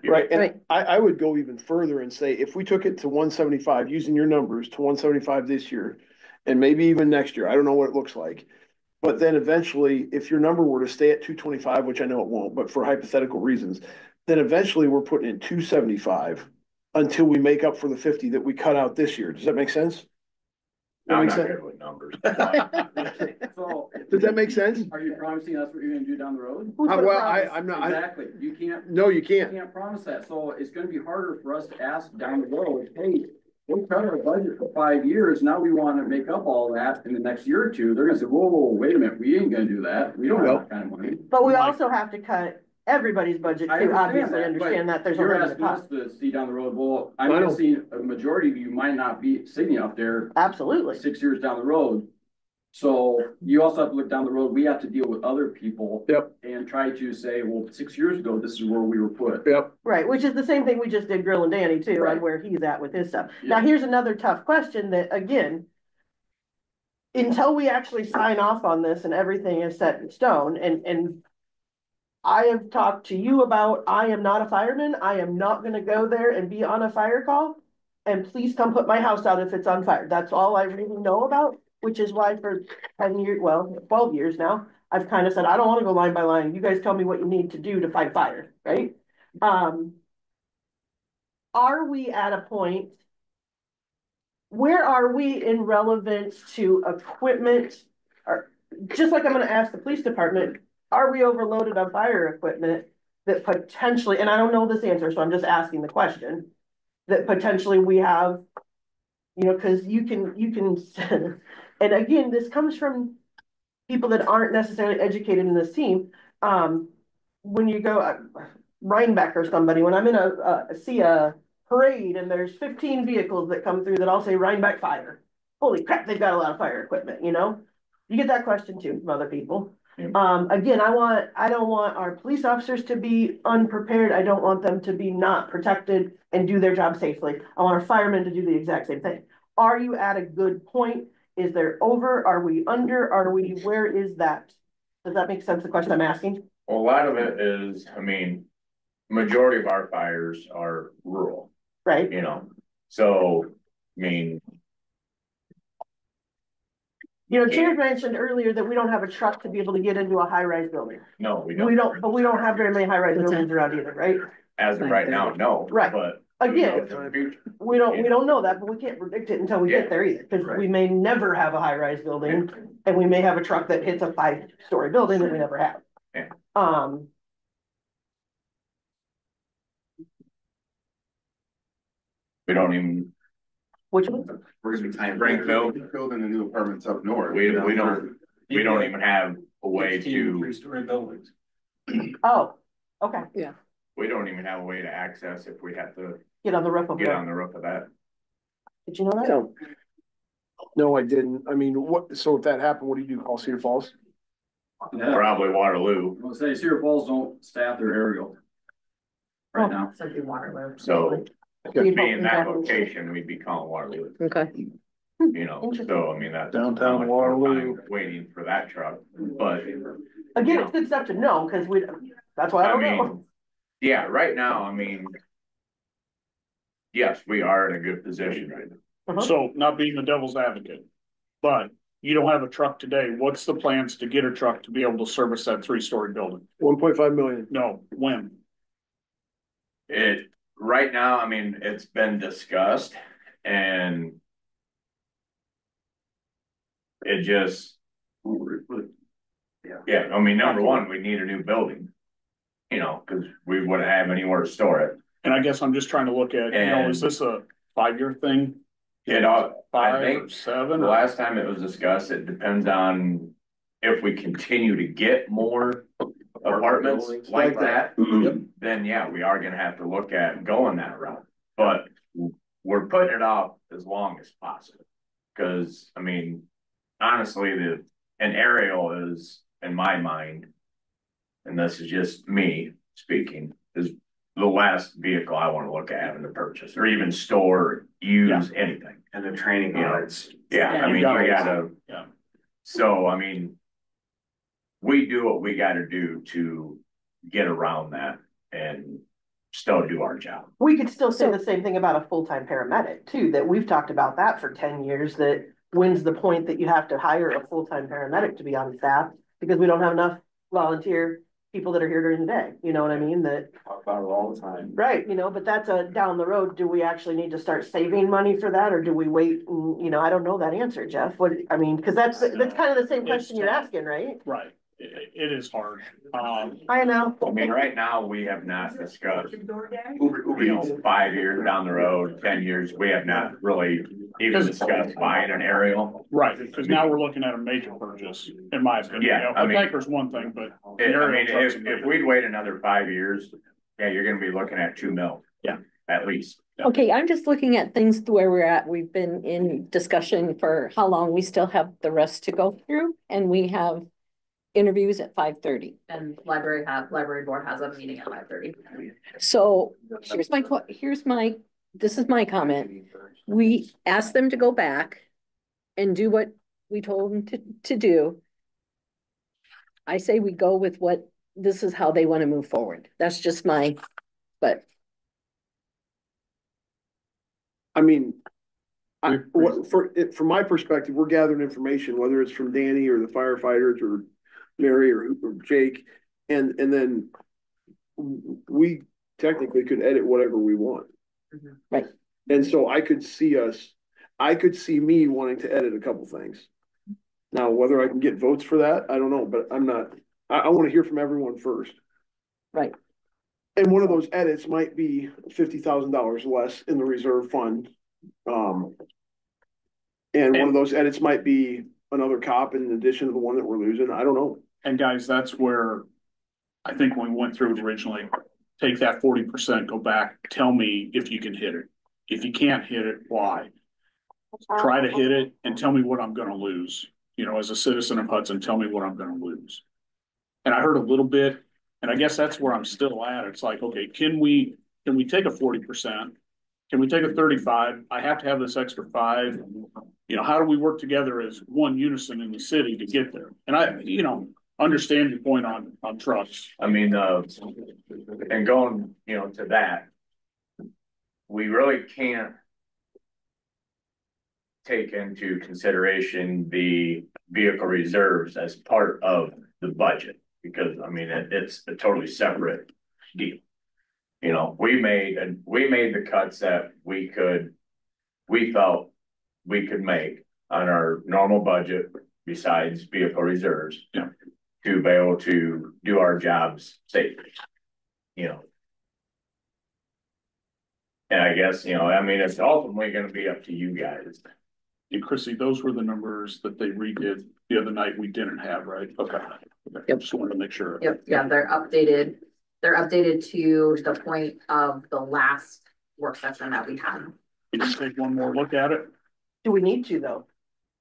Right, and I would go even further and say, if we took it to 175, using your numbers, to 175 this year, and maybe even next year, I don't know what it looks like. But then eventually, if your number were to stay at 225, which I know it won't, but for hypothetical reasons, then eventually we're putting in 275 until we make up for the 50 that we cut out this year. Does that make sense? That I'm makes not sense. good with numbers. So. Does that make sense? Are you promising that's what you're gonna do down the road? Well, I'm not, Exactly, you can't. no, you You can't. can't promise that, so it's gonna be harder for us to ask down the road, hey, we cut our budget for 5 years, now we wanna make up all that in the next year or two, they're gonna say, whoa, wait a minute, we ain't gonna do that, we don't have that kind of money. But we also have to cut everybody's budget I too, understand obviously, that, understand but that there's a you're limited asking us cost. to see down the road, well, I I'm know. guessing a majority of you might not be sitting up there Absolutely. 6 years down the road. So you also have to look down the road, we have to deal with other people. Yep. And try to say, well, 6 years ago, this is where we were put. Yep. Right, which is the same thing we just did Grill and Danny too, Right. on where he's at with his stuff. Yeah. Now, here's another tough question that, again, until we actually sign off on this and everything is set in stone, and I have talked to you about, I am not a fireman, I am not gonna go there and be on a fire call. And please come put my house out if it's on fire. That's all I really know about, which is why for 10 years, well, 12 years now, I've kind of said, I don't want to go line by line. You guys tell me what you need to do to fight fire, right? Are we at a point? Where are we in relevance to equipment? Or just like I'm gonna ask the police department, are we overloaded on fire equipment that potentially, and I don't know this answer, so I'm just asking the question, that potentially we have, you know, cause you can, and again, this comes from people that aren't necessarily educated in this team. When you go, Rhinebeck or somebody, when I'm in see a parade and there's 15 vehicles that come through that all say Rhinebeck Fire. Holy crap, they've got a lot of fire equipment, you know? You get that question too from other people. Again, I don't want our police officers to be unprepared. I don't want them to be not protected and do their job safely. I want our firemen to do the exact same thing. Are you at a good point? Is there over? Are we under? Where is that? Does that make sense, the question I'm asking? Well, a lot of it is, I mean, majority of our fires are rural. Right. You know, so, I mean. You know, Jared mentioned earlier that we don't have a truck to be able to get into a high-rise building. No, we don't. But we don't have very many high-rise buildings around either, right? As of right now, no. Right. But. Again, we don't know that, but we can't predict it until we get there either, because we may never have a high-rise building, and we may have a truck that hits a 5-story building that we never have. Yeah. We don't even. Which one? We're gonna be tying Springfield. building the new apartments up north. We don't even have a way to. 3-story buildings. Oh, okay. Yeah. We don't even have a way to access if we have to Get on the roof of get that. on the roof of that. Did you know that? No, I didn't. I mean, so if that happened, what do you do? Call Cedar Falls? Yeah. Probably Waterloo. I'll say Cedar Falls don't staff their aerial. Right now. So do Waterloo. So So you being don't that think location, we'd be calling Waterloo, Okay. you know, so I mean, that's. Downtown how much more Waterloo. time Waiting for that truck, but. Again, it's good stuff to know, because that's why I don't know. Yeah, right now, I mean. Yes, we are in a good position right now. So not being the devil's advocate, but you don't have a truck today. What's the plans to get a truck to be able to service that 3-story building? 1.5 million. No, when? Right now, I mean, it's been discussed and. It just. Yeah, I mean, number one, we need a new building. You know, cause we wouldn't have anywhere to store it. And I guess I'm just trying to look at, you know, is this a 5-year thing? I 5 or think 7? the last time it was discussed, it depends on if we continue to get more apartments like that, then yeah, we are gonna have to look at going that route. But we're putting it off as long as possible. Cause I mean, honestly, an aerial is, in my mind, and this is just me speaking, is the last vehicle I want to look at having to purchase or even store, use anything. And the training yards. Yeah, I mean, you gotta. Yeah. So, I mean, we do what we gotta do to get around that and still do our job. We could still say the same thing about a full-time paramedic too, that we've talked about that for 10 years, that when's the point that you have to hire a full-time paramedic to be on staff because we don't have enough volunteer people that are here during the day, you know what I mean, that, Talk about it all the time. right, you know, but that's a down the road, do we actually need to start saving money for that, or do we wait, and, you know, I don't know that answer, Jeff, what, I mean, cause that's kind of the same question you're asking, right? Right, it is hard. I know. I mean, right now, we have not discussed, you know, 5 years down the road, 10 years, we have not really even discussed buying an aerial. Right, because now we're looking at a major purchase, in my opinion. Yeah, You know, I mean- a tanker's one thing, but. I mean, truck's if we'd wait another 5 years, yeah, you're gonna be looking at 2 mil. Yeah. At least. Okay, I'm just looking at things where we're at. We've been in discussion for how long. We still have the rest to go through, and we have interviews at 5:30. And library board has a meeting at 5:30. So this is my comment. We asked them to go back and do what we told them to do. I say we go with this is how they want to move forward. That's just but. I mean, from my perspective, we're gathering information, whether it's from Danny or the firefighters or Mary or Jake, and then we technically could edit whatever we want. Right. And so I could see me wanting to edit a couple things. Now, whether I can get votes for that, I don't know, but I want to hear from everyone first. Right. And one of those edits might be $50,000 less in the reserve fund. And one of those edits might be another cop in addition to the one that we're losing. I don't know. And guys, that's where I think when we went through it originally, take that 40%, go back, tell me if you can hit it. If you can't hit it, why? Try to hit it and tell me what I'm gonna lose. You know, as a citizen of Hudson, tell me what I'm gonna lose. And I heard a little bit, and I guess that's where I'm still at. It's like, okay, can we take a 40%? Can we take a 35? I have to have this extra 5. You know, how do we work together as one unison in the city to get there? And I, you know, understand your point on trucks. I mean, and going, you know, to that, we really can't take into consideration the vehicle reserves as part of the budget, because I mean, it's a totally separate deal. You know, we made the cuts that we felt we could make on our normal budget besides vehicle reserves. Yeah. To be able to do our jobs safely, you know. And I guess, you know, I mean, it's ultimately going to be up to you guys. And Chrissy, those were the numbers that they redid the other night we didn't have, right? Okay. Yep. Just wanted to make sure. Yep, yeah, they're updated. They're updated to the point of the last work session that we had. Can you take one more look at it? Do we need to though?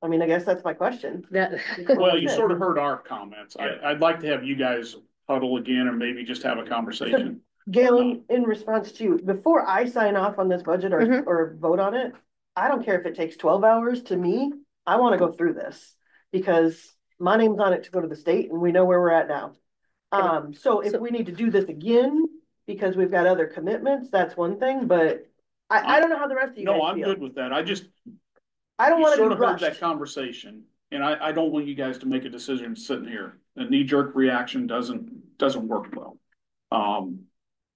I mean, I guess that's my question. Well, you sort of heard our comments. I'd like to have you guys huddle again and maybe just have a conversation. Galen, in response to, before I sign off on this budget or vote on it, I don't care if it takes 12 hours. To me, I want to go through this because my name's on it to go to the state and we know where we're at now. So if we need to do this again because we've got other commitments, that's one thing, but I don't know how the rest of you guys feel. No, I'm good with that. I don't want to be sort of rushed. heard that conversation, and I don't want you guys to make a decision sitting here. A knee-jerk reaction doesn't work well.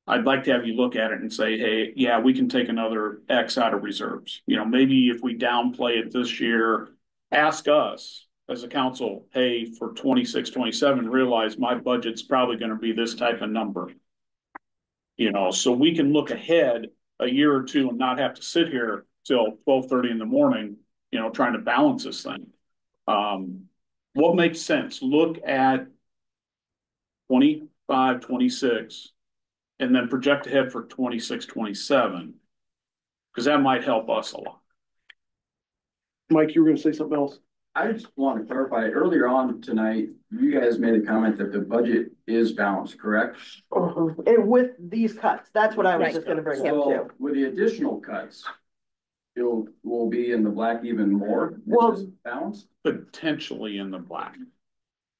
I'd like to have you look at it and say, hey, yeah, we can take another X out of reserves. You know, maybe if we downplay it this year, ask us as a council, hey, for 26, 27, realize my budget's probably going to be this type of number. You know, so we can look ahead a year or two and not have to sit here till 12:30 in the morning, you know, trying to balance this thing. What makes sense? Look at 25, 26, and then project ahead for 26, 27, because that might help us a lot. Mike, you were going to say something else? I just want to clarify, earlier on tonight, you guys made a comment that the budget is balanced, correct? And with these cuts, that's what I was just going to bring up too. With the additional cuts, will be in the black even more? Well, balanced? Potentially in the black.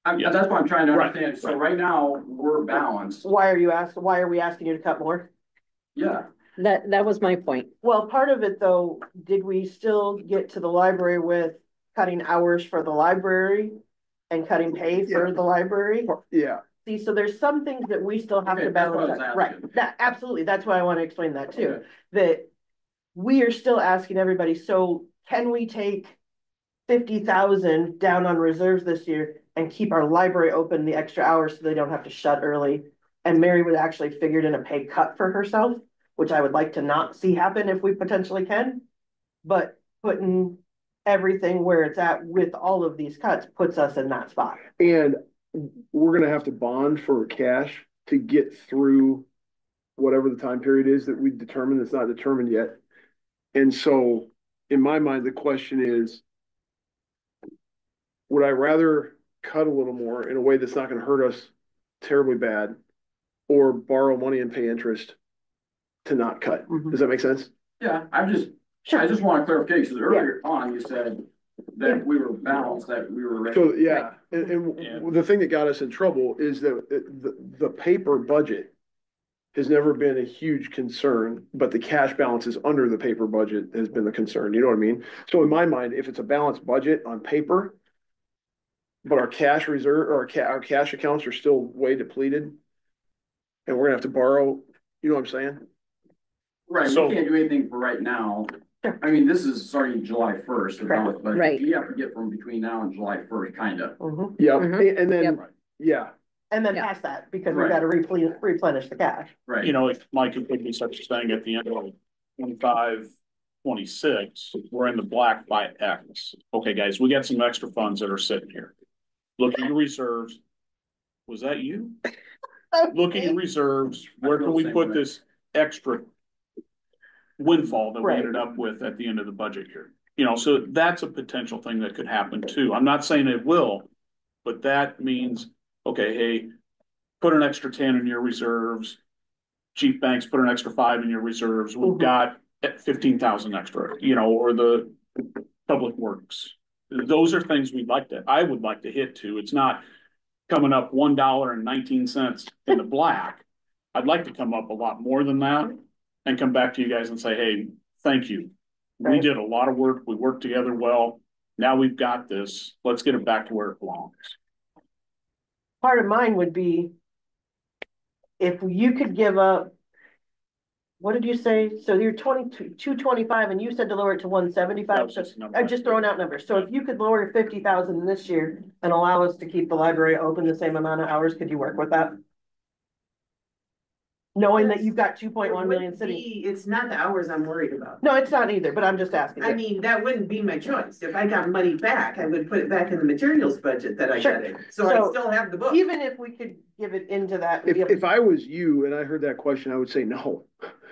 That's what I'm trying to understand. Right. So right now, we're balanced. Why are we asking you to cut more? Yeah. That was my point. Well, part of it though, did we still get to the library with cutting hours for the library and cutting pay for the library? Yeah. see, so there's some things that we still have Okay, to that's what I balance was out, right, asking. that, absolutely, that's why I wanna explain that too. Okay. That we are still asking everybody, so can we take 50,000 down on reserves this year and keep our library open the extra hours so they don't have to shut early? And Mary would actually figured in a pay cut for herself, which I would like to not see happen if we potentially can. But putting everything where it's at with all of these cuts puts us in that spot. And we're gonna have to bond for cash to get through whatever the time period is that we determine, it's not determined yet. And so, in my mind, the question is, would I rather cut a little more in a way that's not gonna hurt us terribly bad, or borrow money and pay interest to not cut? Does that make sense? Yeah, I just want clarification, because earlier on you said that we were balanced, that we were. So, yeah, and the thing that got us in trouble is that the paper budget has never been a huge concern, but the cash balances under the paper budget has been the concern, you know what I mean? So in my mind, if it's a balanced budget on paper, but our cash reserve, or our cash accounts are still way depleted, and we're gonna have to borrow, you know what I'm saying? Right, So- we can't do anything for right now. I mean, this is starting July first, but Right. you have to get from between now and July first, kind of. Yeah, Mhm. and then, Yep. yeah, And then Yeah. past that, because we Right. gotta replenish the cash. Right. You know, Mike, it could be such a thing at the end of 25, 26, we're in the black by X. Okay, guys, we got some extra funds that are sitting here. Look at your reserves. Was that you? Look at your reserves. Where can we put this extra windfall that we Right. ended up with at the end of the budget year? You know, so that's a potential thing that could happen too. I'm not saying it will, but that means, okay, hey, put an extra 10 in your reserves. Chief Banks, put an extra 5 in your reserves. We've got 15,000 extra, you know, or the Public Works. Those are things I would like to hit to. It's not coming up $1.19 in the black. I'd like to come up a lot more than that and come back to you guys and say, hey, thank you. We Right. did a lot of work. We worked together well. Now we've got this. Let's get it back to where it belongs. Part of mine would be if you could give up, what did you say? So you're 225 and you said to lower it to 175. So I'm just throwing out numbers. So if you could lower 50,000 this year and allow us to keep the library open the same amount of hours, could you work with that? Knowing that you've got 2.1 million sitting. It's not the hours I'm worried about. No, it's not either, but I'm just asking. I mean, that wouldn't be my choice. If I got money back, I would put it back in the materials budget that I Sure. got in. So I still have the book. Even if we could give it into that. if I was you and I heard that question, I would say no.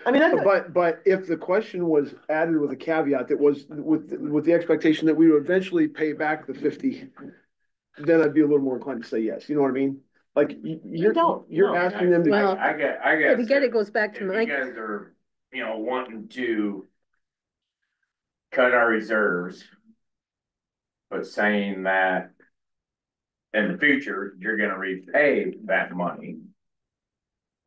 I mean, that's. But if the question was added with a caveat that was with the expectation that we would eventually pay back the 50, then I'd be a little more inclined to say yes, you know what I mean? Like, you're asking them to. Well, I guess. again, it goes back to If Mike. you guys are, you know, wanting to cut our reserves, but saying that in the future, you're gonna repay that money,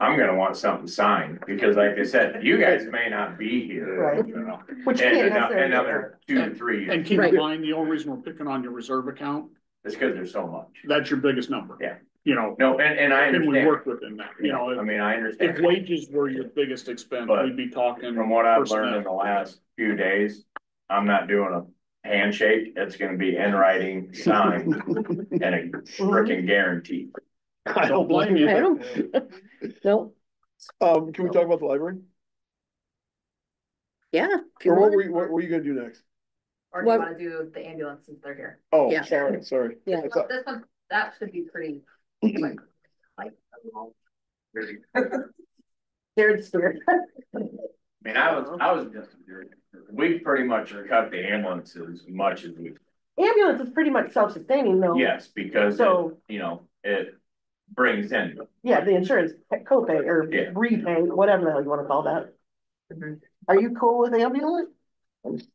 I'm gonna want something signed, because like I said, you guys may not be here. Right. You know, Which in can't necessarily. another 2 to 3 years. And keep Right. in mind, the only reason we're picking on your reserve account, It's because there's so much. that's your biggest number. Yeah. You know, No, and I can we understand. work within that? You know, I mean, I if understand. wages were your biggest expense, But we'd be talking. From what I've learned in the personnel. last few days, I'm not doing a handshake. It's gonna be in writing, signed, and a freaking guarantee. I don't blame you. I don't, no, Can we talk about the library? yeah. if you Or what want. what were you gonna do next? Or do you What- wanna do the ambulance since they're here? Oh, Yeah. sorry. Yeah. I thought- This one, that should be pretty, like. Jared's scared. I mean, we pretty much cut the ambulance as much as we, Ambulance is pretty much self-sustaining though. yes, because, So- you know, it brings in. Yeah, the insurance copay or Yeah. repay, whatever the hell you wanna call that. Are you cool with ambulance?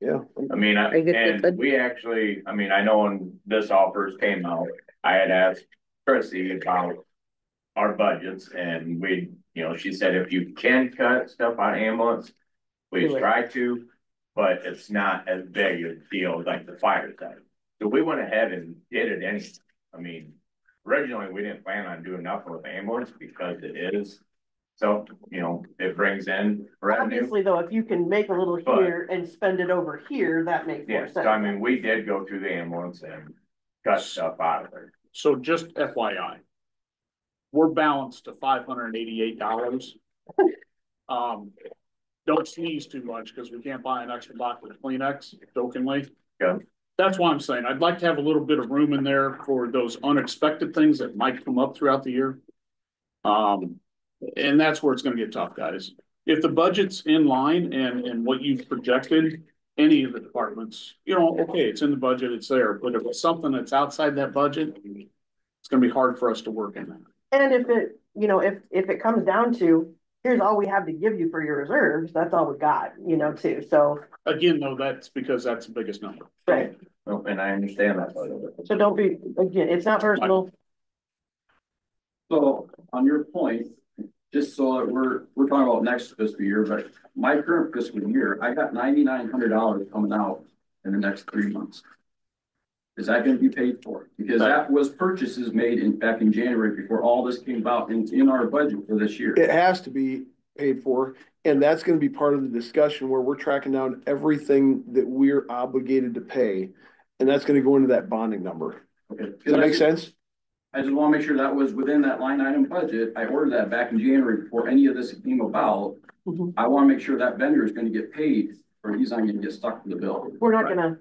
Yeah. I mean, Are you good with and we actually, I mean, I know when this offers came out, I had asked Chrissy about our budgets, and we, you know, she said if you can cut stuff on ambulance, please Do it. try to, but it's not as big a deal like the fire side. So we went ahead and did it anyway. I mean, originally, we didn't plan on doing nothing with the ambulance because it is. So, you know, it brings in revenue. Obviously, though, if you can make a little But- here and spend it over here, that makes more Yeah, sense. so I mean, we did go through the ambulance and cut stuff out of there. So just FYI. We're balanced to $588. Don't sneeze too much because we can't buy an extra box of Kleenex, jokingly. Yeah. That's why I'm saying I'd like to have a little bit of room in there for those unexpected things that might come up throughout the year. And that's where it's gonna get tough, guys. If the budget's in line and what you've projected, any of the departments, you know, okay, it's in the budget, it's there, but if it's something that's outside that budget, it's gonna be hard for us to work in that. And if it, you know, if it comes down to, here's all we have to give you for your reserves, that's all we got, you know, too, so. Again, though, that's because that's the biggest number. Right. Well, and I understand that part of it. So don't be, again, it's not personal. So on your point, just so that we're talking about next fiscal year, but my current fiscal year, I got $9,900 coming out in the next 3 months. Is that gonna be paid for? Because that was purchases made back in January before all this came about in our budget for this year. It has to be paid for, and that's gonna be part of the discussion where we're tracking down everything that we're obligated to pay. And that's gonna go into that bonding number. Okay. Does that make sense? I just wanna make sure that was within that line item budget. I ordered that back in January before any of this came about. I wanna make sure that vendor is gonna get paid or he's not gonna get stuck with the bill. We're not gonna,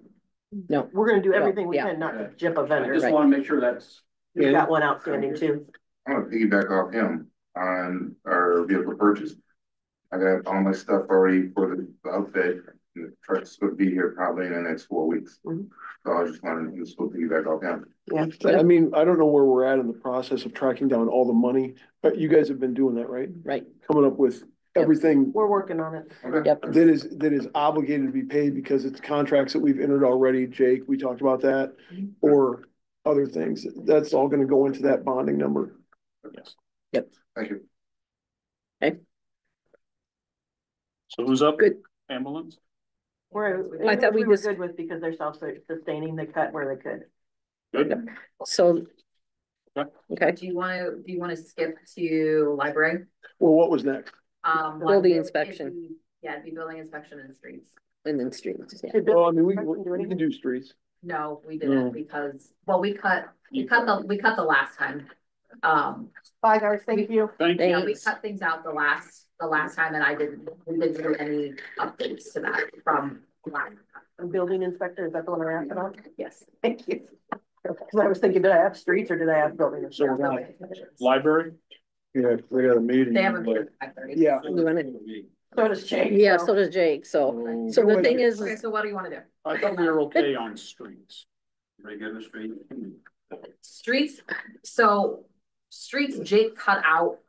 No, we're gonna do everything we yeah. can not to jip a I vendor. just wanna make sure that's. We've got one outstanding too. I'm gonna piggyback off him on our vehicle purchase. I got all my stuff already for the outfit, and the truck's gonna be here probably in the next 4 weeks. Mhm. So I just wanted to piggyback off him. Yeah. I mean, I don't know where we're at in the process of tracking down all the money, but you guys have been doing that, right? right. Coming up with everything We're working on it. Yep. that is obligated to be paid because it's contracts that we've entered already. Jake, we talked about that, or other things. That's all gonna go into that bonding number. Yes. Thank you. So who's up? Good. Ambulance? I thought we were just- good with because they're self-sustaining, they cut where they could. Good. So. Okay, Do you wanna skip to library? Well, what was next? Building it'd inspection. be- Yeah, it'd be building inspection and streets. and then streets, yeah. Well, I mean, we can do streets. No, we No. didn't because, well, we cut the last time. Bye, guys, thank you. Thank Yeah, you. we cut things out the last time and we didn't do any updates to that from last. Building inspector, is that the one I asked about? Yes. Thank you. Cause I was thinking, did I have streets or did I have building? So we're inspector? going library? Yeah, we got a meeting. They have a but- meeting at 5:30. Yeah. You wanna- So does Jake. Yeah, so does Jake, so the thing is. Okay, so what do you wanna do? I thought we were okay on streets. Very good with street. Streets, so streets, Jake cut out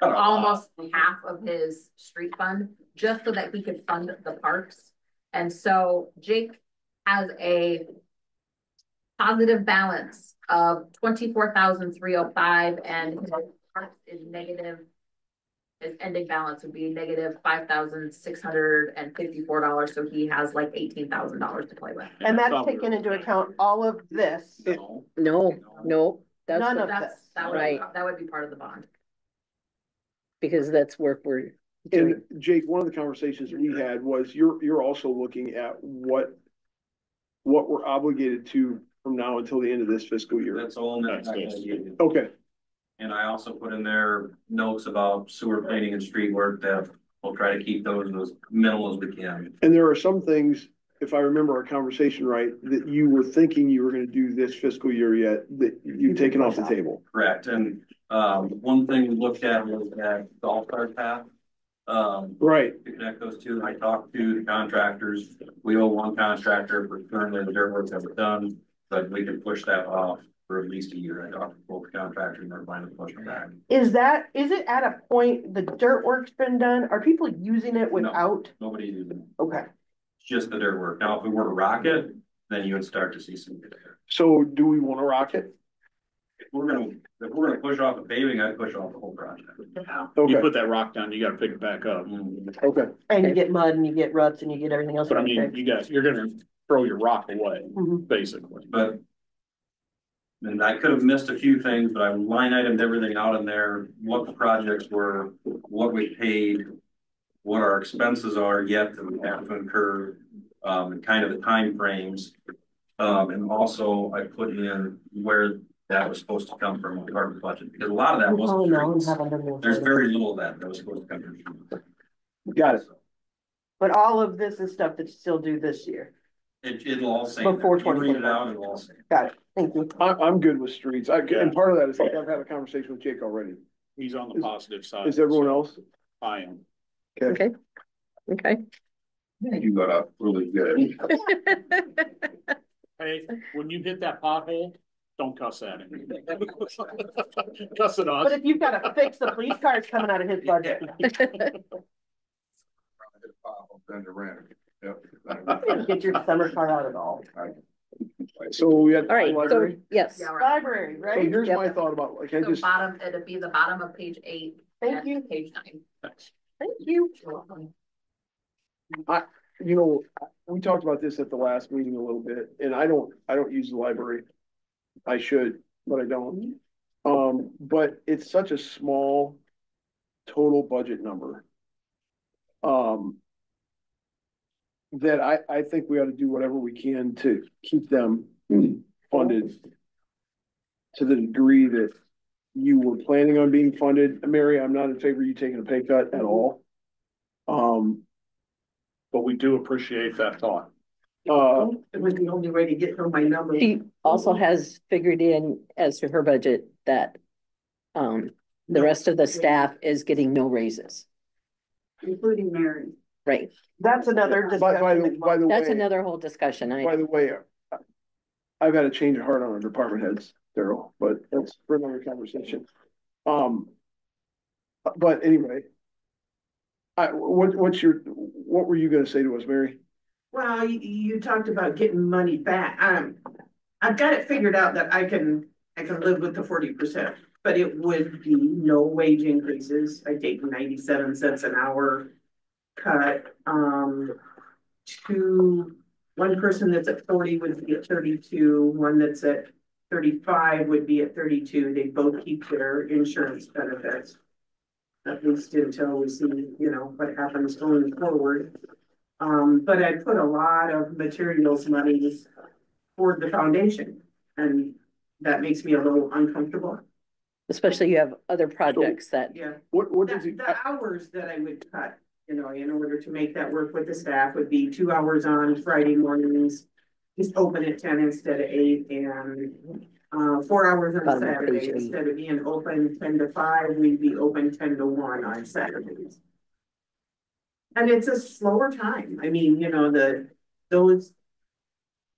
almost half of his street fund just so that he could fund the parks. And so Jake has a positive balance of 24,305 and his parks is negative. His ending balance would be negative $5,654. So he has like $18,000 to play with. And that's taken into account all of this. No, that's None what- of That's, this. Right. that would be part of the bond. because that's where we're. And Jake, one of the conversations we had was you're also looking at what we're obligated to from now until the end of this fiscal year. That's all in that. That's package. good. Okay, And I also put in there notes about sewer planing and street work that we'll try to keep those as minimal as we can. and there are some things, if I remember our conversation right, that you were thinking you were gonna do this fiscal year yet, that you've taken off the table. Correct. And one thing we looked at was that golf cart path. Right. To connect those two, I talked to the contractors. We owe one contractor for currently the dirt work that was done, but we can push that off for at least a year. I talked to both contractors and they're fine to push it back. Is it at a point, the dirt work's been done? Are people using it without? Nobody's using it. Okay. It's just the dirt work. Now, if we were to rock it, then you would start to see some. So do we wanna rock it? If we're gonna push off the paving, I'd push off the whole project. You Okay, put that rock down, you gotta pick it back up. okay. And you get mud and you get ruts and you get everything else. But I mean, you're gonna throw your rock away, Mhm. basically. But And I could have missed a few things, but I line itemed everything out in there, what the projects were, what we paid, what our expenses are yet that we have to incur, and kind of the timeframes. And also I put in where that was supposed to come from, the department budget, because a lot of that wasn't. There's very little of that was supposed to come from. Got it. But all of this is stuff that you still do this year. It'll all say. Before that. You read it out, it'll all say. Got it, thank you. I'm good with streets. And part of that is I've had a conversation with Jake already. He's on the positive side. Is everyone else? I am. Okay. Okay. You got up really good. Hey, when you hit that pothole, don't cuss at him. Cuss at us. But if you've got to fix the police car, it's coming out of his budget. Get your summer car out at all. So we had. All right, so, library? yes. Yeah, we're- Library, So right? here's my thought about, like, I So just, bottom, it'd be the bottom of page 8. Thank you. Page 9. Thank you. you know, we talked about this at the last meeting a little bit, and I don't use the library. I should, but I don't. But it's such a small total budget number. That I think we ought to do whatever we can to keep them funded to the degree that you were planning on being funded. Mary, I'm not in favor of you taking a pay cut at all. But we do appreciate that thought. It was the only way to get from my number. She also has figured in as to her budget that the rest of the staff is getting no raises. Including Mary. Right. That's another discussion. By the way, That's another whole discussion. by the way, I've had a change of heart on our department heads, Daryl, but that's for another conversation. But anyway, what were you gonna say to us, Mary? Well, you talked about getting money back. I've got it figured out that I can live with the 40%, but it would be no wage increases. I take 97 cents an hour cut. One person that's at 40 would be at 32. One that's at 35 would be at 32. They both keep their insurance benefits. At least until we see, what happens going forward. But I put a lot of materials money toward the foundation, and that makes me a little uncomfortable. Especially you have other projects that. Yeah. What does it? The hours that I would cut, in order to make that work with the staff would be 2 hours on Friday mornings, just open at 10 instead of 8, and 4 hours on Saturday. Instead of being open 10 to 5, we'd be open 10 to 1 on Saturdays. And it's a slower time. I mean, those,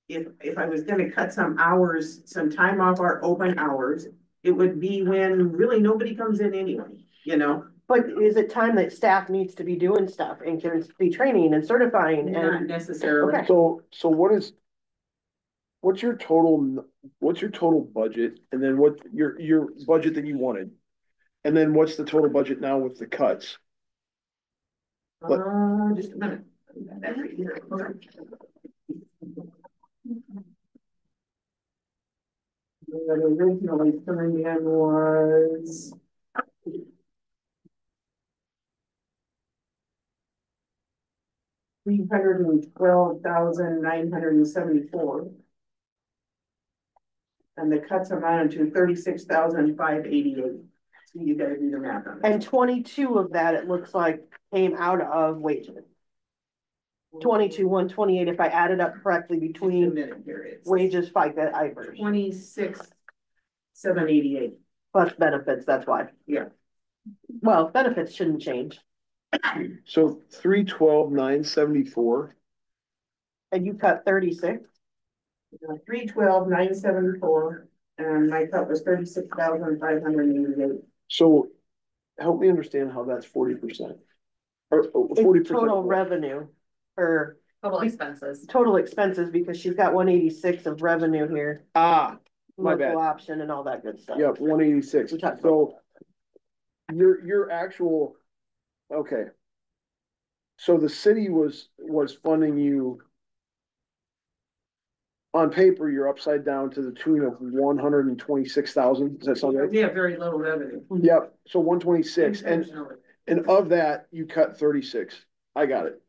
if I was gonna cut some time off our open hours, it would be when really nobody comes in anyway, But is it time that staff needs to be doing stuff and can be training and certifying? Not necessarily. Okay. So what's your total budget, and then what your budget that you wanted, and then what's the total budget now with the cuts? Just a minute. That right here. Hold on. What originally coming in was $312,974. And the cuts amounted to 36,588. So you gotta do the math on that. And 22 of that, it looks like, came out of wages. 22, 128, if I added up correctly between wages, FICA, IFRS. 26,788. Plus benefits, that's why. Yeah. Well, benefits shouldn't change. So 312,974. And you cut 36? 312,974, and my cut was 36,588. So help me understand how that's 40%. Or 40% total revenue or total expenses. Total expenses, because she's got 186 of revenue here. My bad. Local option and all that good stuff. Yep, 186. So your actual, okay. So the city was funding you on paper, you're upside down to the tune of 126,000. Does that sound right? We have very little revenue. Yep, so 126, Intentionally. and of that, you cut 36. I got it.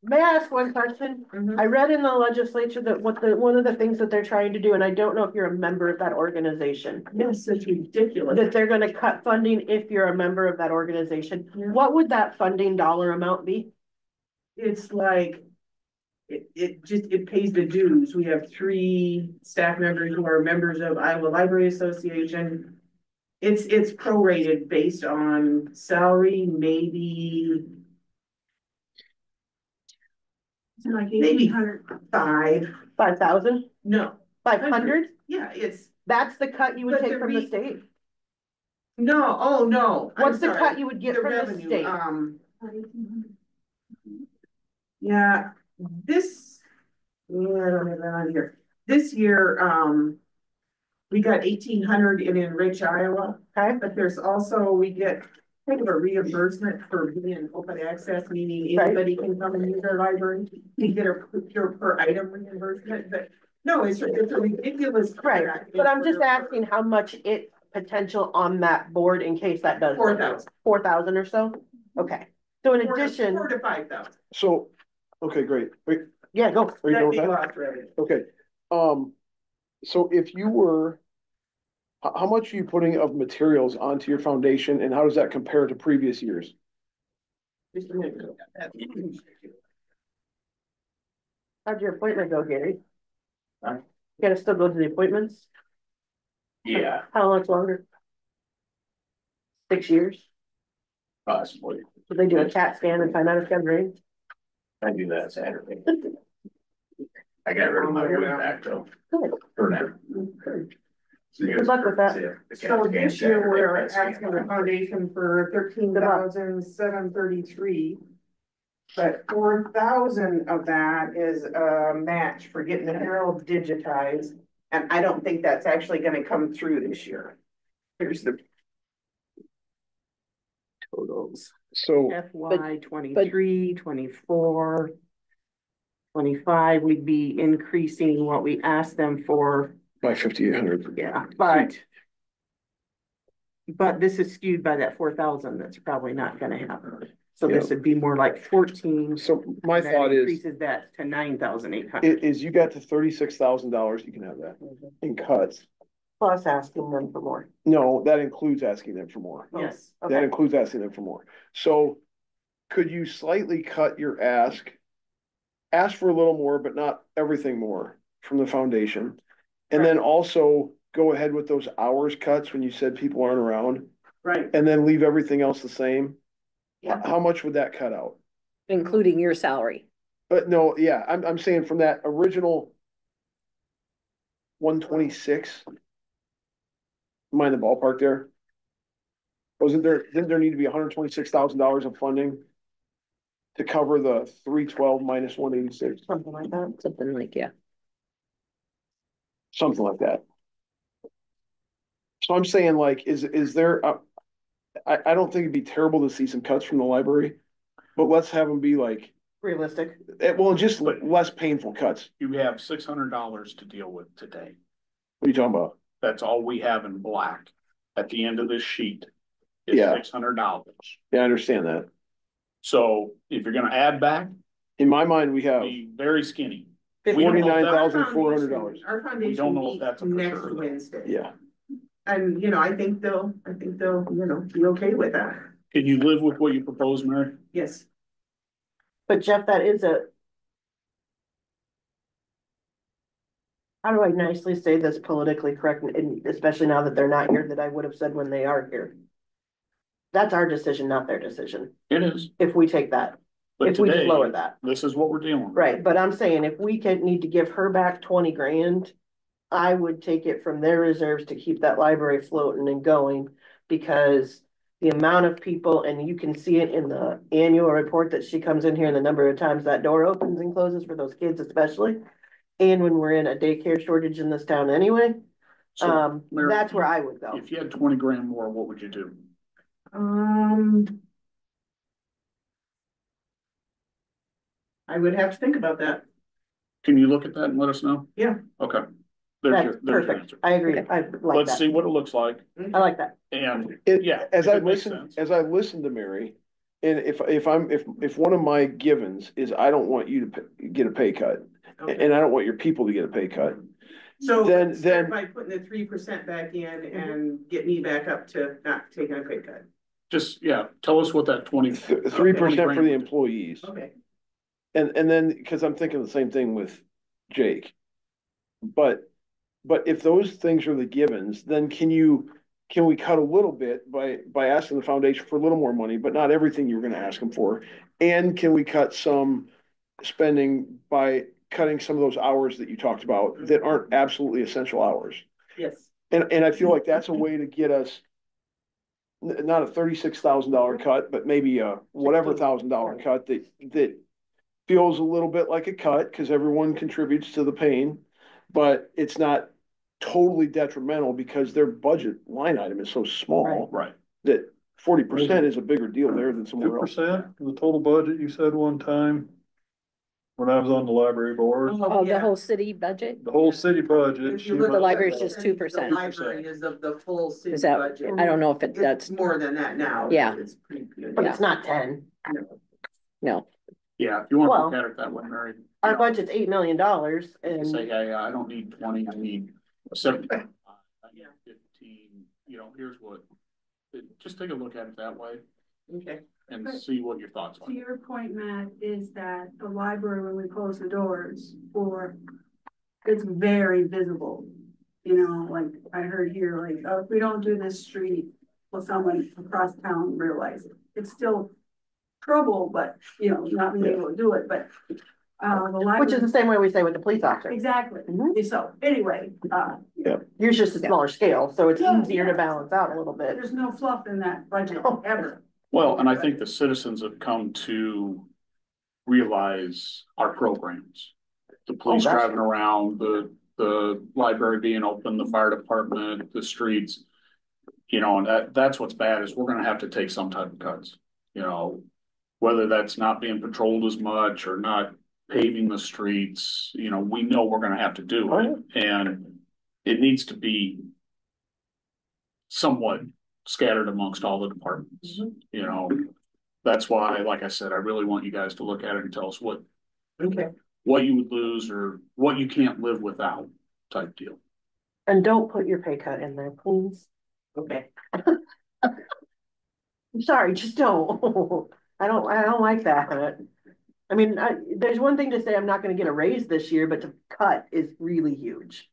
May I ask one question? I read in the legislature that one of the things that they're trying to do, and I don't know if you're a member of that organization. Yes, it's ridiculous. That they're gonna cut funding if you're a member of that organization. What would that funding dollar amount be? It's like, it pays the dues. We have 3 staff members who are members of Iowa Library Association. It's prorated based on salary, maybe 5,000? No. 500? Yeah, that's the cut you would But take the from the state? No, oh, no. What's the cut you would get from the revenue, state? Yeah, I don't have that on here. This year, we got 1,800 in Rich, Iowa. Okay. But there's also, we get kind of a reimbursement for being open access, meaning anybody can come and use our library. We get a per item reimbursement, but no, it's a ridiculous. Right, but I'm just asking how much it potential on that board in case that does. 4,000. 4,000 or so? Okay, so in addition. 4 to 5,000. So, okay, great. Wait, yeah, go. are you going with that? Okay, so if you were, how much are you putting of materials onto your foundation, and how does that compare to previous years? Just a minute. How'd your appointment go, Gary? Huh? You gotta still go to the appointments? Yeah, How much longer? 6 years? possibly. Did they do a CAT scan and find out it's got brain? I do that Saturday. I got rid of my wood back though. Good. For now. Good. Good luck with that. So this year we're asking the foundation for 13,733. But 4,000 of that is a match for getting the Herald digitized. And I don't think that's actually gonna come through this year. Here's the totals. So FY 23, 24, 25, we'd be increasing what we asked them for. By 5,800. Yeah, but this is skewed by that 4,000. That's probably not gonna happen. So this would be more like 14. So my thought is. Increases that to 9,800. Is you got to $36,000, you can have that in cuts. Plus asking them for more. No, that includes asking them for more. Yes. That includes asking them for more. So could you slightly cut your ask for a little more, but not everything more from the foundation? And then also go ahead with those hours cuts when you said people aren't around. Right. And then leave everything else the same. Yeah. How much would that cut out? Including your salary. But no, yeah, I'm saying from that original 126. Am I in the ballpark there? Didn't there need to be $126,000 of funding to cover the 312 minus 186? Something like that. Something like, yeah. Something like that. So I'm saying, like, is there I don't think it'd be terrible to see some cuts from the library, but let's have them be like realistic. Well, just less painful cuts. You have $600 to deal with today. What are you talking about? That's all we have in black at the end of this sheet. Is Yeah. $600. Yeah, I understand that. So if you're gonna add back, in my mind, we have be very skinny. $49,400. Our We foundation don't know if meets that's a for next sure. Wednesday. Yeah. And, I think they'll, be okay with that. Can you live with what you propose, Mary? Yes. But Jeff, that is how do I nicely say this politically correct, and especially now that they're not here, that I would have said when they are here? That's our decision, not their decision. It is. If we take that, But if we just today, lower that. This is what we're dealing with. Right, but I'm saying if we need to give her back 20 grand, I would take it from their reserves to keep that library floating and going, because the amount of people, and you can see it in the annual report that she comes in here and the number of times that door opens and closes for those kids especially. And when we're in a daycare shortage in this town anyway, So, Mary, that's where I would go. If you had 20 grand more, what would you do? I would have to think about that. Can you look at that and let us know? Yeah. Okay. That's There's your perfect. answer. I agree. Okay. I like Let's that. see what it looks like, I like that. and, Yeah, if it makes sense. as I listen to Mary, and if one of my givens is I don't want you to get a pay cut, and I don't want your people to get a pay cut. So Then- start by putting the 3% back in and get me back up to not taking a pay cut. Just, yeah, tell us what that 3% for the employees. Okay. And then, cause I'm thinking the same thing with Jake. But if those things are the givens, then can we cut a little bit by asking the foundation for a little more money, but not everything you were gonna ask them for? And can we cut some spending by cutting some of those hours that you talked about that aren't absolutely essential hours? Yes. And I feel like that's a way to get us not a $36,000 cut, but maybe a whatever $1,000 cut that feels a little bit like a cut because everyone contributes to the pain, but it's not totally detrimental because their budget line item is so small. Right. That 40% is a bigger deal there than somewhere else. 2% of the total budget, you said one time, when I was on the library board, Oh, the whole city budget? the whole city budget. If you look The at library is the just percentage, 2%. The library is of the full city Is that, budget. I don't know if that's, It's more than that now. Yeah. It's pretty good. But it's not 10. no. Yeah, if you want to Well, look at it that way, Mary. Our budget's $8 million and Say, yeah, I don't need 20, I need 75, I need 15, here's what. Just take a look at it that way Okay. and see what your thoughts To are. your point, Matt, is that the library, when we close the doors it's very visible. Like I heard here, like, oh, if we don't do this street, will someone across town realize it? It's still trouble, but, not being able to do it, but, the library. which is the same way we say with the police officer. Exactly. Mhm. So anyway, Yours just a smaller scale, so it's Yeah, easier to yeah. balance out a little bit. there's no fluff in that budget ever. Well, and I think the citizens have come to realize our programs. The police that's driving around, the library being open, the fire department, the streets. And that's what's bad is we're gonna have to take some type of cuts. Whether that's not being patrolled as much or not paving the streets, we know we're gonna have to do it. And it needs to be somewhat scattered amongst all the departments, That's why, like I said, I really want you guys to look at it and tell us what you would lose or what you can't live without type deal. And don't put your pay cut in there, please. Okay. I'm sorry, just don't. I don't like that. I mean, there's one thing to say I'm not gonna get a raise this year, but to cut is really huge.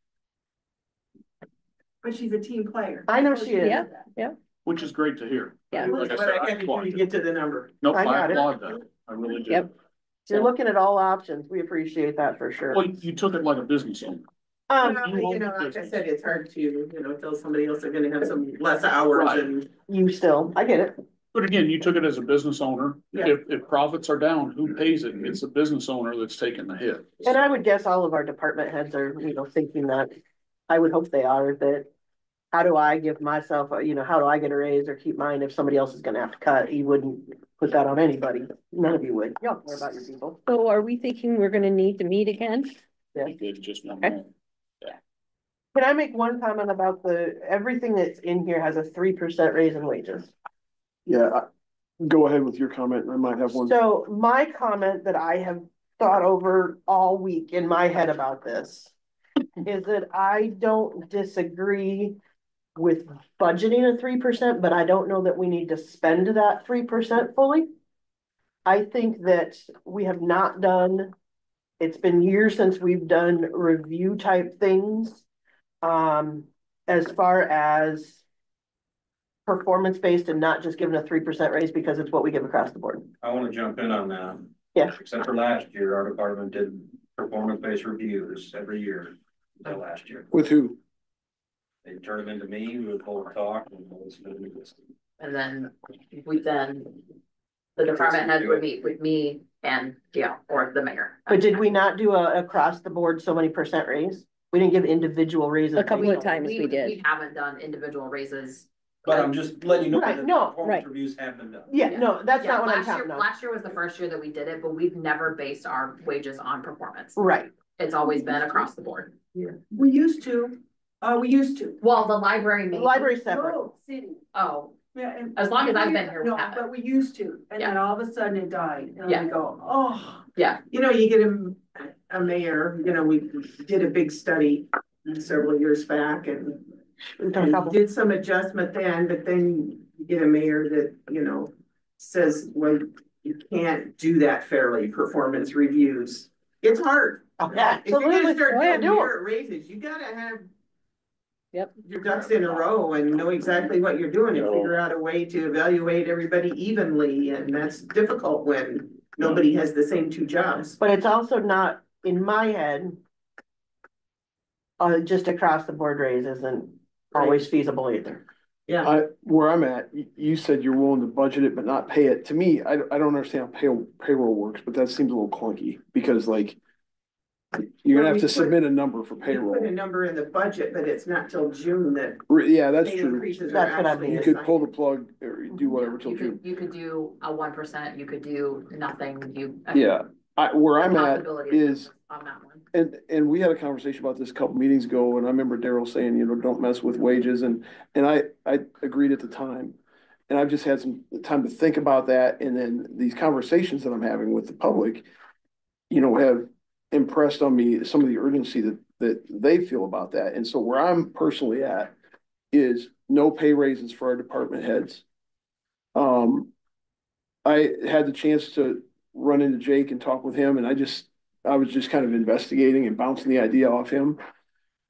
But she's a team player. I know she is. Yeah. Which is great to hear. Yeah. Like I But said, I I can't applaud you it. get to the number. Nope, I I got it. applaud that. I really do. Yep. You're looking at all options. We appreciate that for sure. Well, you took it like a business owner. Like I said, it's hard to, tell somebody else they're gonna have some less hours Right. and. You still, I get it. But again, you took it as a business owner. Yeah. If profits are down, who pays it? It's the business owner that's taking the hit. And I would guess all of our department heads are, thinking that, I would hope they are, that how do I give myself, how do I get a raise or keep mine if somebody else is gonna have to cut? You wouldn't put that on anybody. None of you would. Y'all care about your people. So are we thinking we're gonna need to meet again? You did just one Okay. more. Can I make one comment about everything that's in here has a 3% raise in wages? Yeah, go ahead with your comment. I might have one. So my comment that I have thought over all week in my head about this is that I don't disagree with budgeting a 3%, but I don't know that we need to spend that 3% fully. I think that we have not done, it's been years since we've done review type things. As far as performance-based and not just giving a 3% raise because it's what we give across the board. I want to jump in on that. Yeah. Except for last year, our department did performance-based reviews every year until last year. With who? They turned them into me, we would both talk and listen to the list. And then the department head would meet with me and or the mayor. But did we not do a across the board so many percent raise? We didn't give individual raises. A couple of times we did. We haven't done individual raises. But I'm just letting you know Right, that no, performance right. reviews have been done. Yeah, no, that's not what I'm Last year- talking about. Last year was the first year that we did it, but we've never based our wages on performance. Right, It's always been across the board. We used to, Well, the library. The library's separate. No, city. Oh, Yeah, and. as long as I've been here, we No, have it. but we used to, and then all of a sudden it died, and Yeah. we go, oh. Yeah, you know, you get a mayor, you know, we did a big study several years back and did some adjustment then, but then you get a mayor that, you know, says, well, you can't do that fairly, performance reviews. It's hard. Yeah, If you're gonna absolutely. start Oh, yeah, doing do it. merit raises, you gotta have Yep. your ducks in a row and know exactly what you're doing and figure out a way to evaluate everybody evenly, and that's difficult when nobody has the same two jobs. But it's also not, in my head, just across the board raise isn't always feasible either. Yeah. Where I'm at, you said you're willing to budget it but not pay it. To me, I don't understand how payroll works, but that seems a little clunky because like you're gonna have to submit a number for You payroll. put a number in the budget, but it's not till June that. Yeah, that's pay true. increases are That's what I actually mean. You could assigned. pull the plug or do whatever till June. you could do a 1%, you could do nothing, Yeah, where I'm at Possibility is, on that one. and we had a conversation about this a couple meetings ago, and I remember Daryl saying, you know, don't mess with wages, and I agreed at the time. And I've just had some time to think about that, and then these conversations that I'm having with the public, you know, have impressed on me some of the urgency that they feel about that. And so where I'm personally at is no pay raises for our department heads. I had the chance to run into Jake and talk with him, and I was just kind of investigating and bouncing the idea off him.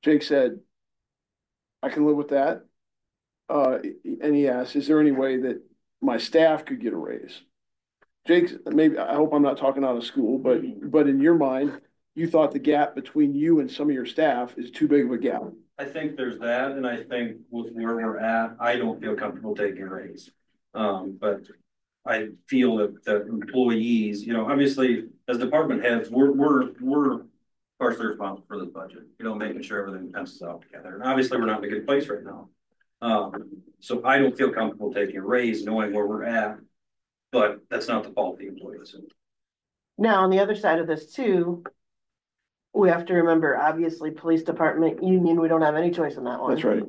Jake said, I can live with that. And he asked, is there any way that my staff could get a raise? Jake, maybe, I hope I'm not talking out of school, but in your mind, you thought the gap between you and some of your staff is too big of a gap. I think there's that, and I think with where we're at, I don't feel comfortable taking a raise. But I feel that employees, you know, obviously, as department heads, we're partially responsible for this budget, you know, making sure everything pencils out together. And obviously, we're not in a good place right now. So I don't feel comfortable taking a raise, knowing where we're at, but that's not the fault of the employees. Now, on the other side of this too, we have to remember, obviously, police department union, we don't have any choice in that one. That's right.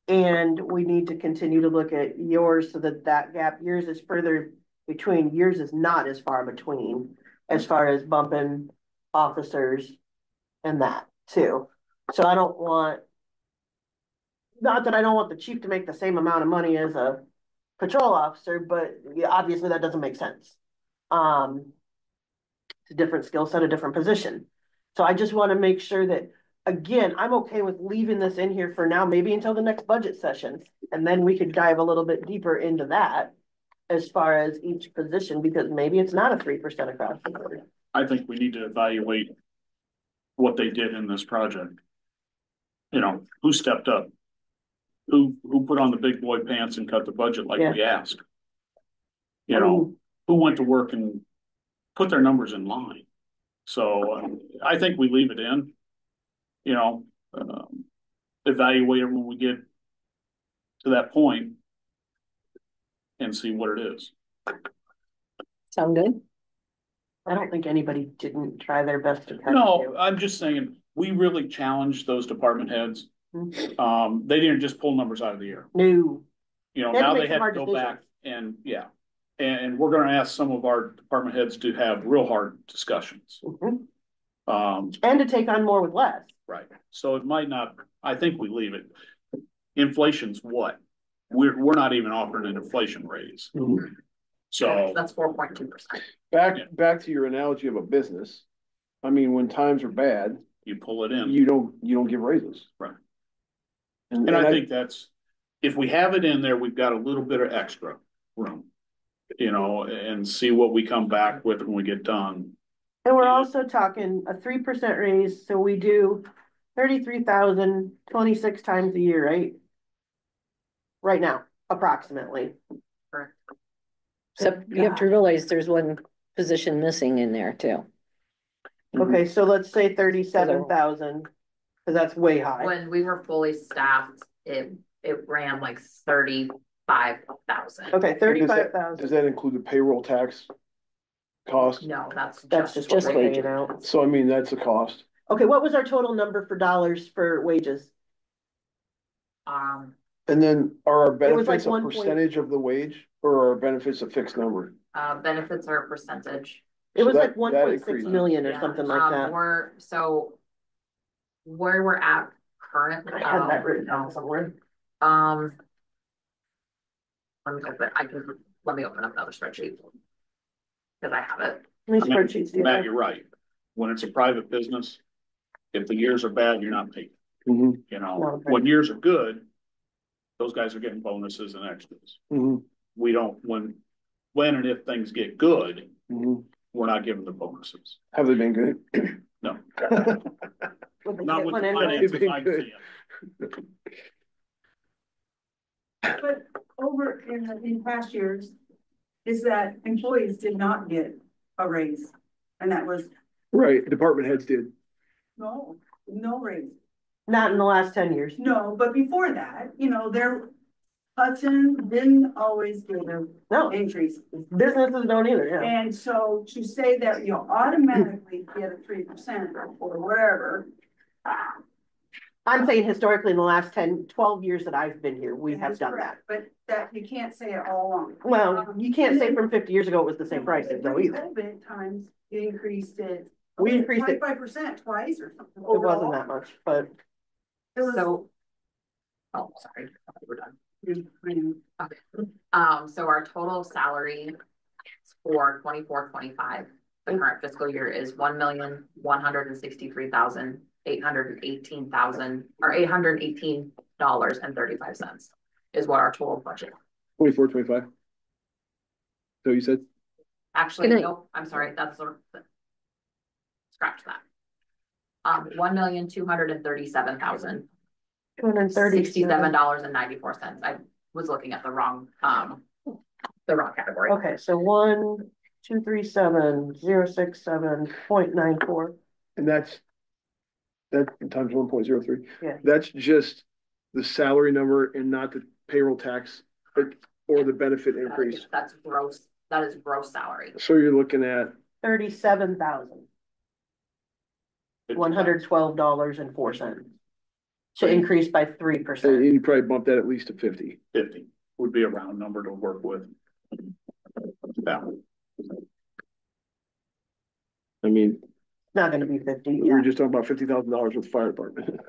And we need to continue to look at yours so that gap, yours is further between, yours is not as far between as far as bumping officers and that too. So I don't want, not that I don't want the chief to make the same amount of money as a patrol officer, but obviously that doesn't make sense. It's a different skill set, a different position. So I just want to make sure that, again, I'm okay with leaving this in here for now, maybe until the next budget session. And then we could dive a little bit deeper into that as far as each position, because maybe it's not a 3% across the board. I think we need to evaluate what they did in this project. You know, who stepped up? Who put on the big boy pants and cut the budget like we asked? You know, who went to work and put their numbers in line? So I think we leave it in, you know, evaluate it when we get to that point and see what it is. Sound good? I don't think anybody didn't try their best to. No, I'm just saying, we really challenged those department heads. They didn't just pull numbers out of the air. No. You know, now they had to go back and and we're gonna ask some of our department heads to have real hard discussions. And to take on more with less. Right. So it might not, I think we leave it. Inflation's what? We're not even offering an inflation raise. So that's 4.2%. Back to your analogy of a business. I mean, when times are bad, you pull it in. You don't give raises. Right. And I think that's, if we have it in there, we've got a little bit of extra room, you know, and see what we come back with when we get done. And we're also talking a 3% raise, so we do 33,000 26 times a year, right? Right now, approximately. Correct. Except you have to realize there's one position missing in there too. Okay, so let's say 37,000, because that's way high. When we were fully staffed, it ran like 35,000. Okay, 35,000. Does that include the payroll tax cost? No, that's just what we're paying out. So I mean, that's a cost. Okay, what was our total number for dollars for wages? Um, And then are our It was like benefits a 1 percentage of the wage or are our benefits a fixed number? benefits are a percentage. It was So like that 1.6 increases. million or Yeah, something like that. Where we're at currently. I had that written down somewhere. Let me open up another spreadsheet. Cause I have it. How many spreadsheets do you Matt, have? you're right. When it's a private business, if the years are bad, you're not paid. Mhm. You know, No, okay. when years are good, those guys are getting bonuses and extras. Mhm. We don't, when and if things get good, Mhm. we're not giving the bonuses. Have they been good? No. Would they Not get with one the anyway? finances I'm Good. seeing. But over in past years, is that employees did not get a raise. And that was Right, department heads did. no raise. Not in the last 10 years. No, but before that, Hudson didn't always give No, an increase. businesses don't either, yeah. And so to say that you'll automatically get a 3% or whatever. I'm saying historically in the last 10, 12 years that I've been here, we have that's done that. correct, but that you can't say it all along. Well, you can't say from 50 years ago it was the same prices though either. COVID times, you increased it. We increased it. 25% twice or something. It wasn't that much, but It was. So. Oh, sorry, I thought we were done. Mm-hmm. Okay. So our total salary for 24-25, the current fiscal year is $1,163,818 is what our total budget. 24, 25. So you said? Actually, nope, I'm sorry, that's scratch that. $1,237,000. $67.94. I was looking at the wrong category. okay, so 1,237,067.94. And that's times 1.03. Yeah. That's just the salary number and not the payroll tax or the benefit increase. That's gross. That is gross salary. So you're looking at $37,112.04. So increase by 3%. You probably bump that at least to 50. 50 would be a round number to work with. That one. I mean, Not gonna be 50. we were just talking about $50,000 with the fire department.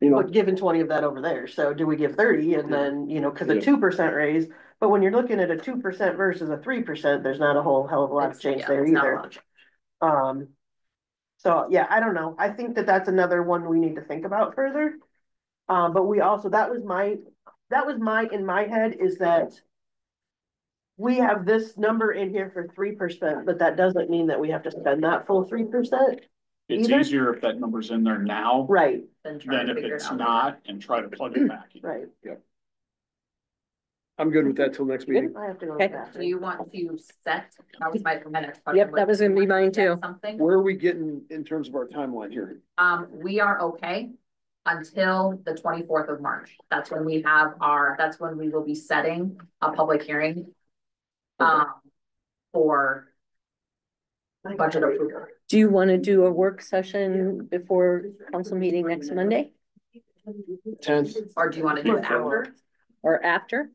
You know, But giving 20 of that over there. So do we give 30 and then, cause a 2% raise, but when you're looking at a 2% versus a 3%, there's not a whole hell of a lot of change there either. So yeah, I don't know. I think that that's another one we need to think about further. But we also, that was in my head is that we have this number in here for 3%, but that doesn't mean that we have to spend that full 3%. It's either. easier if that number's in there now. Right. Than if it's not and try to plug it back in. Right. Yep. I'm good with that till next meeting. I have to go Okay. back. Do you want to set, that was my next question. Yep, that was gonna be mine too. Something, Where are we getting in terms of our timeline here? we are okay until the 24th of March. That's when we will be setting a public hearing. For budget approval. Do you want to do a work session before council meeting next Monday 10th. Or do you want to do it after? or after?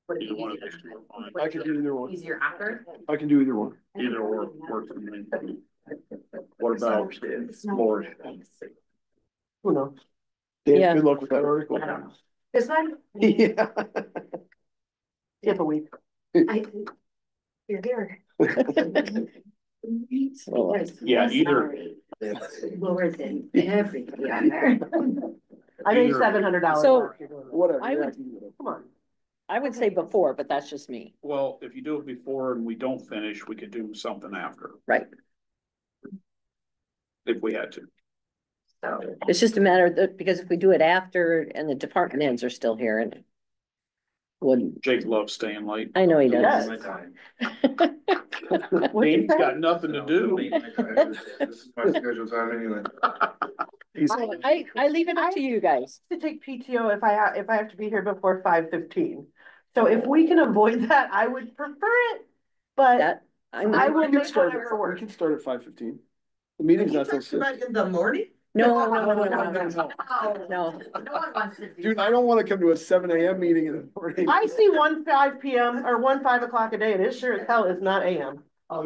Would it be Either one of easier? those two are fine. I can do either one. Easier after? I can do either one. Either or works for me. What about Lori? Who knows? Dan, Yeah. good luck with that article. I don't know. Is that? Yeah. Skip a week. You're here. Yeah, either. Lower than everything on there. I made Either- $700. So, Whatever. I would- Come on. I would say before, but that's just me. Well, if you do it before and we don't finish, we could do something after. Right. If we had to. So, It's just a matter that, because if we do it after and the department heads are still here and wouldn't, Jake loves staying late. I know he Yes. does. What'd you He's say? got nothing to do. This is my schedule time anyway. I leave it up to you guys. To take PTO if I have to be here before 5:15. So if we can avoid that, I would prefer it, but That, I will We can make start whatever at work. 5:15. The meeting's not till 6. In the morning? No. No one wants to do. Dude, I don't wanna come to a 7 AM meeting in the morning. I see 1 5 PM or 1 5 o'clock a day, and it sure as hell is not AM. I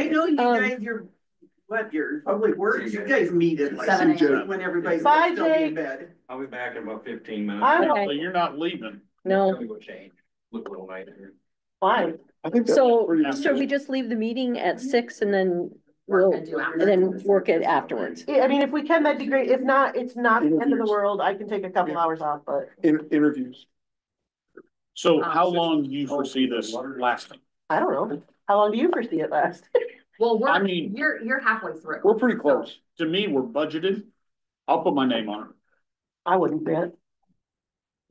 know you guys, your public works, you guys meet at like 7 7 when everybody's Bye, still in Jake. bed. I'll be back in about 15 minutes. So you're not leaving. No. Go change, look a little nicer. Fine. I think that's So pretty. should we just leave the meeting at 6 and then we'll, and then work it afterwards? I mean, if we can, that'd be great. If not, it's not the end of the world. I can take a couple hours off, but Interviews. So how long do you foresee this lasting? I don't know. How long do you foresee it last? Well, I mean- you're halfway through. We're pretty close. To me, we're budgeted. I'll put my name on it. I wouldn't bet.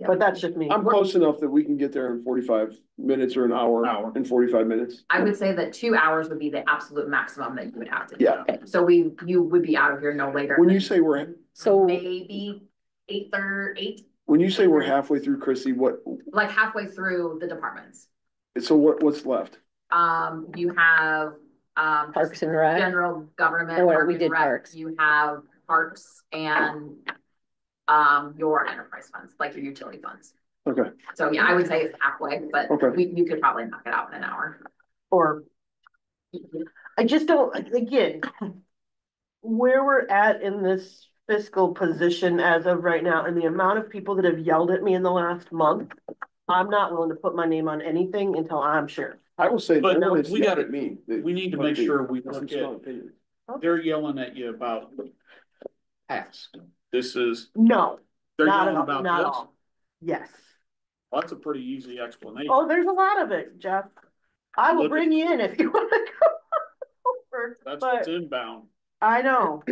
But that's just me. I'm close enough that we can get there in 45 minutes or an hour and 45 minutes. I would say that 2 hours would be the absolute maximum that you would have to do. Yeah. So you would be out of here no later. When than you say So maybe 8:30, when you say we're halfway through, Chrissy, like halfway through the departments. so what's left? You have, Parks and Rec. general government. Or Park we and did Rec. parks. You have parks and, your enterprise funds, like your utility funds. Okay. So yeah, I would say it's halfway, but Okay. you could probably knock it out in an hour. Or I just don't, again, where we're at in this fiscal position as of right now and the amount of people that have yelled at me in the last month, I'm not willing to put my name on anything until I'm sure. I will say, But no, we gotta, me. we need to make sure we That's look a strong at, opinion. they're yelling at you about the past. This is, No, they're not yelling at all, about not this. all. Yes. Well, that's a pretty easy explanation. Oh, there's a lot of it, Jeff. I will Look at- bring you in if you want to go over. That's but- what's inbound. I know.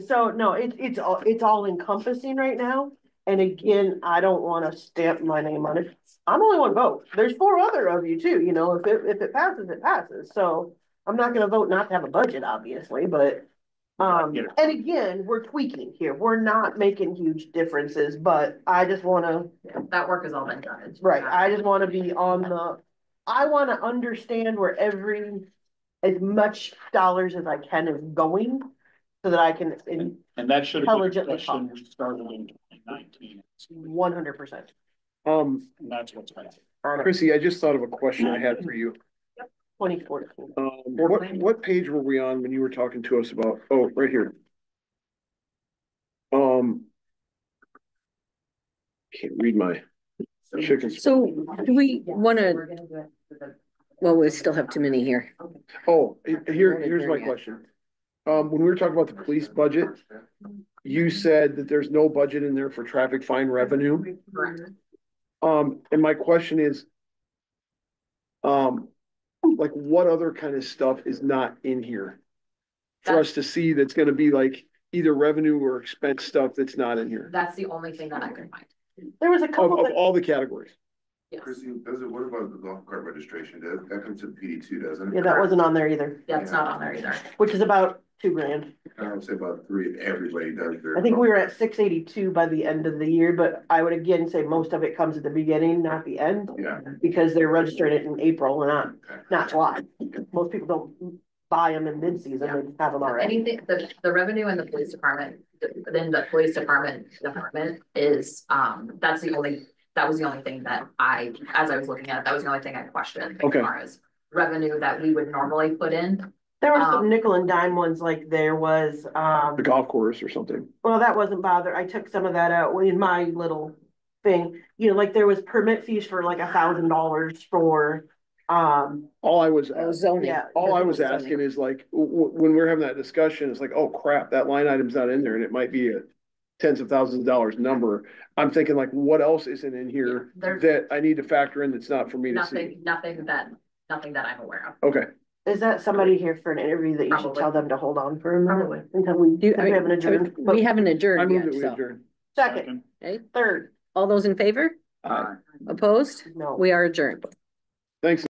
So no, it's all encompassing right now. And again, I don't want to stamp my name on it. I'm only one vote. There's 4 other of you too, you know, if it passes, it passes. So I'm not gonna vote not to have a budget, obviously, but and again, we're tweaking here. We're not making huge differences, but I just wanna, That work has all been done. It's- right, I just wanna be I wanna understand where as much dollars as I can is going so that I can And that should have been a intelligently question we started in 2019. 100%. And that's what's happening. Chrissy, I just thought of a question I had for you. 2014. What page were we on when you were talking to us about, oh, right here. Can't read my chickens. So do we wanna, We're gonna do it with the- well, we still have too many here. Oh, here's my question. When we were talking about the police budget, you said that there's no budget in there for traffic fine revenue. Correct. And my question is, like what other kind of stuff is not in here? For us to see that's gonna be like either revenue or expense stuff that's not in here, That's the only thing that I could find. There was a of couple that, all the categories. Yes. Chrissy, what about the golf cart registration? That comes to PD2, doesn't it? yeah, that wasn't on there either, That's not on there either. which is about $2,000. I would say about 3, everybody does their. I think we were at 682 by the end of the year, but I would again say most of it comes at the beginning, not the end. Yeah. Because they're registering it in April and not July. Most people don't buy them in mid-season, they just have them already. Anything, the revenue in the police department, then the police department is, that was the only thing that as I was looking at it, that was the only thing I questioned. Okay. As far as revenue that we would normally put in. There were some nickel and dime ones, like there was, The golf course or something. well, that wasn't bother, I took some of that out in my little thing. You know, like there was permit fees for like $1,000 for, All I was, Zoning. yeah. all I was zoning. asking is like, when we're having that discussion, it's like, oh crap, that line item's not in there and it might be a tens of thousands of dollars number. I'm thinking like, what else isn't in here There's- that I need to factor in that's not for me to see? Nothing that I'm aware of. Okay. Is that somebody here for an interview that you should Probably. tell them to hold on for a minute? Probably. Until we, Do, we haven't adjourned. we haven't I adjourned moved yet, it, we so. adjourned. Second, Okay, third, all those in favor? Aye. Opposed? no. We are adjourned. Thanks.